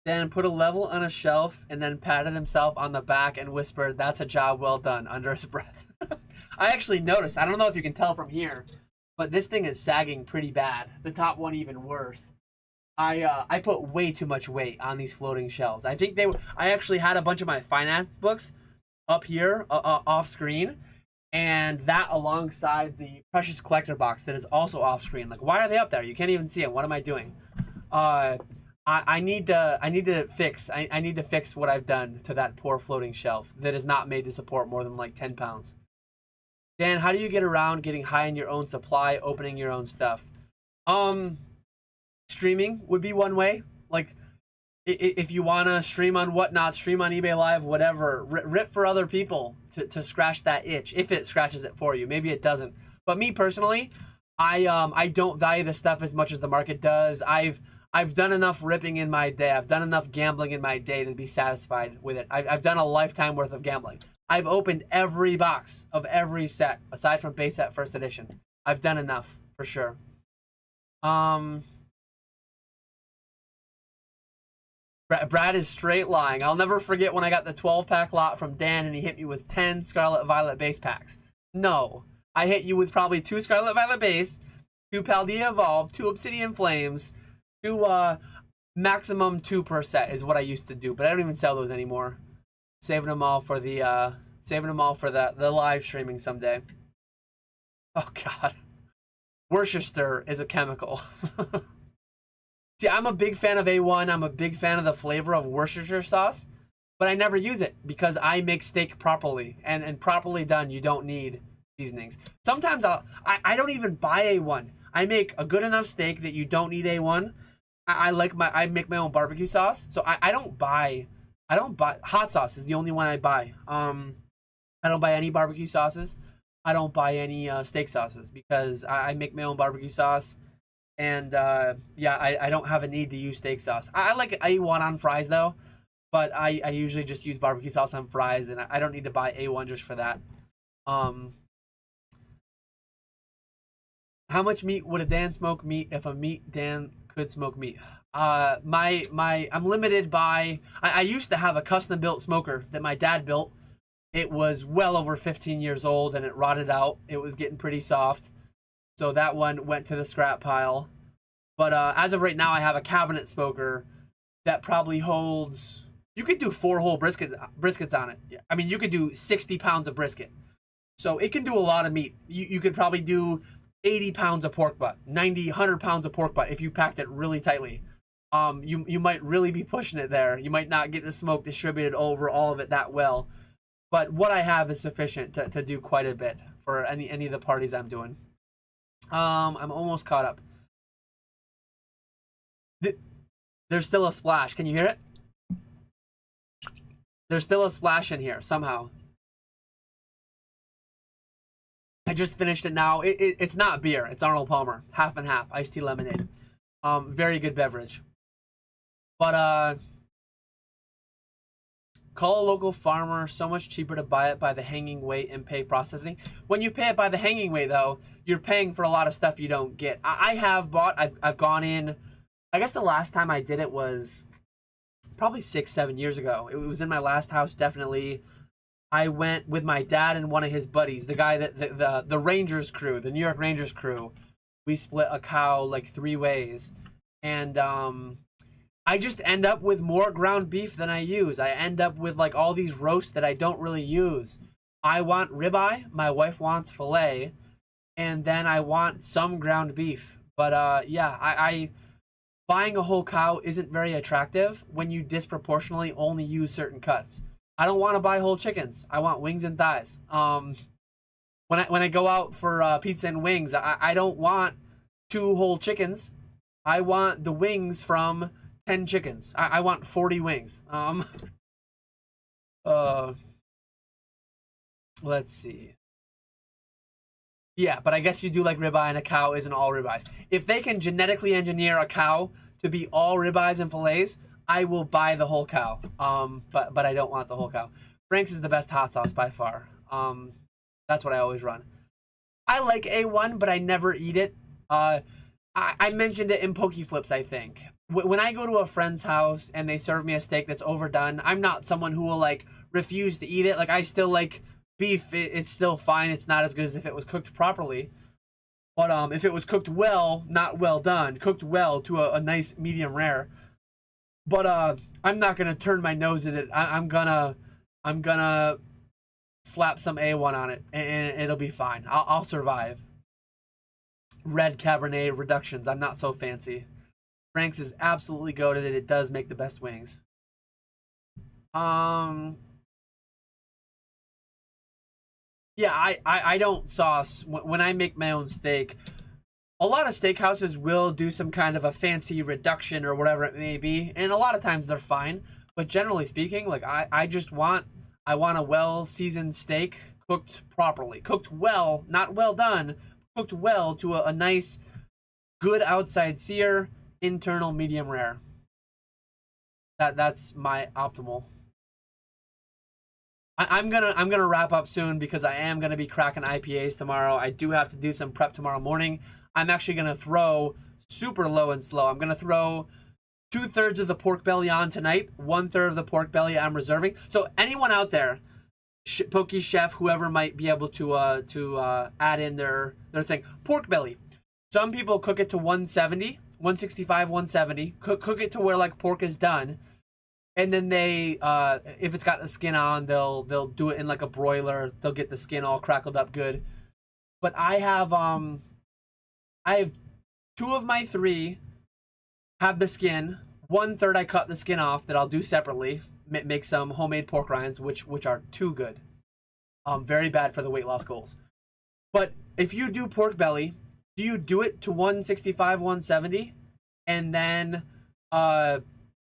Then put a level on a shelf and then patted himself on the back and whispered, "That's a job well done," under his breath. I actually noticed, I don't know if you can tell from here, but this thing is sagging pretty bad. The top one even worse. I put way too much weight on these floating shelves. I think I actually had a bunch of my finance books up here off screen, and that alongside the Precious Collector box that is also off screen. Like, why are they up there? You can't even see them. What am I doing? I need to fix what I've done to that poor floating shelf that is not made to support more than like 10 pounds. Dan, how do you get around getting high in your own supply, opening your own stuff? Streaming would be one way. Like, if you want to stream on Whatnot, stream on eBay Live, whatever, rip for other people to scratch that itch, if it scratches it for you. Maybe it doesn't. But me personally, I don't value the stuff as much as the market does. I've done enough ripping in my day. I've done enough gambling in my day to be satisfied with it. I've done a lifetime worth of gambling. I've opened every box of every set, aside from base set first edition. I've done enough, for sure. Brad is straight lying. I'll never forget when I got the 12-pack lot from Dan and he hit me with 10 Scarlet Violet base packs. No. I hit you with probably 2 Scarlet Violet base, 2 Paldea Evolved, 2 Obsidian Flames, 2, maximum 2 per set is what I used to do, but I don't even sell those anymore. Saving them all for the live streaming someday. Oh, God. Worcester is a chemical. See, I'm a big fan of A1. I'm a big fan of the flavor of Worcestershire sauce, but I never use it because I make steak properly, and properly done, you don't need seasonings. Sometimes I don't even buy A1. I make a good enough steak that you don't need A1. I make my own barbecue sauce, so I don't buy hot sauce is the only one I buy. I don't buy any barbecue sauces. I don't buy any steak sauces because I make my own barbecue sauce. And yeah, I don't have a need to use steak sauce. I like A1 on fries though, but I usually just use barbecue sauce on fries, and I don't need to buy A1 just for that. How much meat would a Dan smoke meat if a meat Dan could smoke meat? I'm limited by. I used to have a custom built smoker that my dad built. It was well over 15 years old and it rotted out. It was getting pretty soft. So that one went to the scrap pile. But as of right now, I have a cabinet smoker that probably holds. You could do 4 whole briskets on it. I mean, you could do 60 pounds of brisket. So it can do a lot of meat. You could probably do 80 pounds of pork butt, 90, 100 pounds of pork butt if you packed it really tightly. You might really be pushing it there. You might not get the smoke distributed over all of it that well. But what I have is sufficient to do quite a bit for any of the parties I'm doing. I'm almost caught up. There's still a splash. Can you hear it? There's still a splash in here somehow. I just finished it now. It's not beer. It's Arnold Palmer. Half and half. Iced tea lemonade. Very good beverage. But, call a local farmer. So much cheaper to buy it by the hanging weight and pay processing. When you pay it by the hanging weight, though, you're paying for a lot of stuff you don't get. I have bought. I've gone in I guess the last time I did it was probably 6, 7 years ago. It was in my last house, definitely. I went with my dad and one of his buddies, the guy that the Rangers crew, the New York Rangers crew. We split a cow like 3 ways, and I just end up with more ground beef than I use. I end up with like all these roasts that I don't really use. I want ribeye, my wife wants filet, and then I want some ground beef. But yeah, I buying a whole cow isn't very attractive when you disproportionately only use certain cuts. I don't want to buy whole chickens. I want wings and thighs. When I go out for pizza and wings, I don't want 2 whole chickens. I want the wings from 10 chickens. I want 40 wings. Uh, let's see. Yeah, but I guess you do like ribeye, and a cow isn't all ribeyes. If they can genetically engineer a cow to be all ribeyes and fillets, I will buy the whole cow. But I don't want the whole cow. Frank's is the best hot sauce by far. That's what I always run. I like A1, but I never eat it. I mentioned it in Poke Flips, I think. When I go to a friend's house and they serve me a steak that's overdone, I'm not someone who will like refuse to eat it. Like, I still like beef. It's still fine. It's not as good as if it was cooked properly. But if it was cooked well, not well done, cooked well to a nice medium rare. But I'm not gonna turn my nose at it. I'm gonna slap some A1 on it, and it'll be fine. I'll survive. Red Cabernet reductions. I'm not so fancy. Frank's is absolutely goated. It does make the best wings. Yeah, I don't sauce when I make my own steak. A lot of steakhouses will do some kind of a fancy reduction or whatever it may be, and a lot of times they're fine. But generally speaking, like I want a well seasoned steak cooked properly, cooked well, not well done, cooked well to a nice, good outside sear, internal medium rare. That's my optimal. I'm gonna wrap up soon because I am gonna be cracking IPAs tomorrow. I do have to do some prep tomorrow morning. I'm actually gonna throw super low and slow. I'm gonna throw 2/3 of the pork belly on tonight. 1/3 of the pork belly I'm reserving. So anyone out there, Poke Chef, whoever might be able to add in their thing, pork belly. Some people cook it to 170, 165, 170. Cook it to where like pork is done. And then they, if it's got the skin on, they'll do it in like a broiler. They'll get the skin all crackled up good. But I have 2 of my 3 have the skin. 1/3 I cut the skin off that I'll do separately. Make some homemade pork rinds, which are too good. Very bad for the weight loss goals. But if you do pork belly, do you do it to 165, 170, and then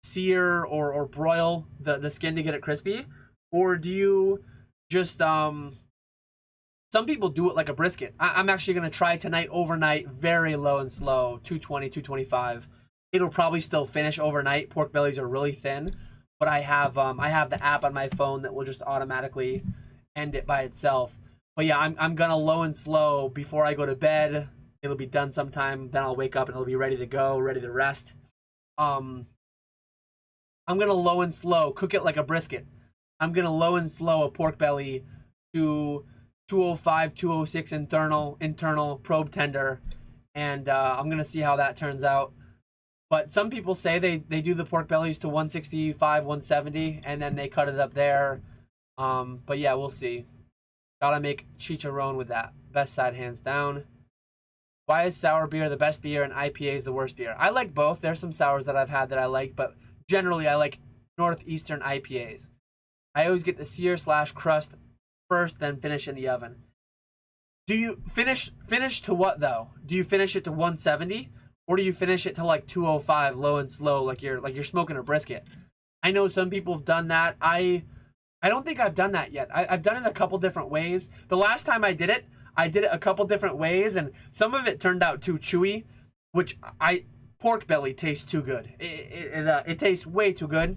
sear or broil the skin to get it crispy? Or do you just some people do it like a brisket. I'm actually going to try tonight overnight, very low and slow, 220, 225. It'll probably still finish overnight. Pork bellies are really thin, but I have the app on my phone that will just automatically end it by itself. But yeah, I'm gonna low and slow before I go to bed. It'll be done sometime. Then I'll wake up and it'll be ready to go, ready to rest. I'm gonna low and slow cook it like a brisket. I'm gonna low and slow a pork belly to 205, 206 internal probe tender, and I'm gonna see how that turns out. But some people say they do the pork bellies to 165, 170, and then they cut it up there. But yeah, we'll see. Gotta make chicharron with that. Best side, hands down. Why is sour beer the best beer and IPA is the worst beer? I like both. There's some sours that I've had that I like, but generally I like Northeastern IPAs. I always get the sear / crust first, then finish in the oven. Do you finish to what though? Do you finish it to 170, or do you finish it to like 205, low and slow, like you're smoking a brisket? I know some people have done that. I don't think I've done that yet. I've done it a couple different ways. The last time I did it a couple different ways, and some of it turned out too chewy, which pork belly tastes too good. It tastes way too good.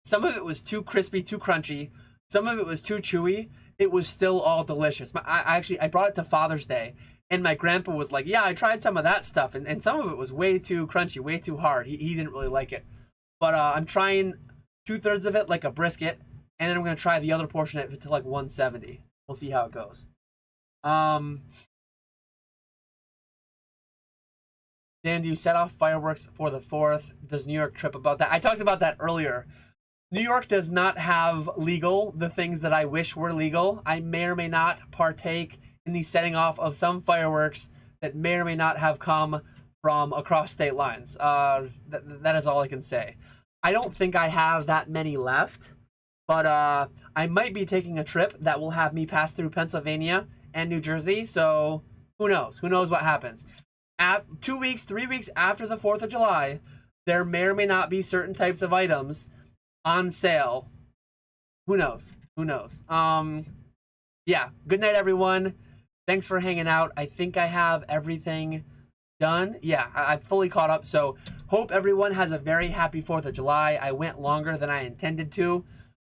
Some of it was too crispy, too crunchy. Some of it was too chewy. It was still all delicious. I brought it to Father's Day, And my grandpa was like, yeah, I tried some of that stuff, and some of it was way too crunchy, way too hard. He didn't really like it. But I'm trying 2/3 of it like a brisket, and then I'm going to try the other portion of it to like 170. We'll see how it goes. Dan, do you set off fireworks for the 4th? Does New York trip about that? I talked about that earlier. New York does not have legal the things that I wish were legal. I may or may not partake in the setting off of some fireworks that may or may not have come from across state lines. That is all I can say. I don't think I have that many left, but I might be taking a trip that will have me pass through Pennsylvania and New Jersey, so who knows? Who knows what happens? 2 weeks, 3 weeks after the 4th of July, there may or may not be certain types of items on sale. Who knows? Who knows? Yeah, good night, everyone. Thanks for hanging out. I think I have everything done. Yeah, I'm fully caught up. So hope everyone has a very happy 4th of July. I went longer than I intended to.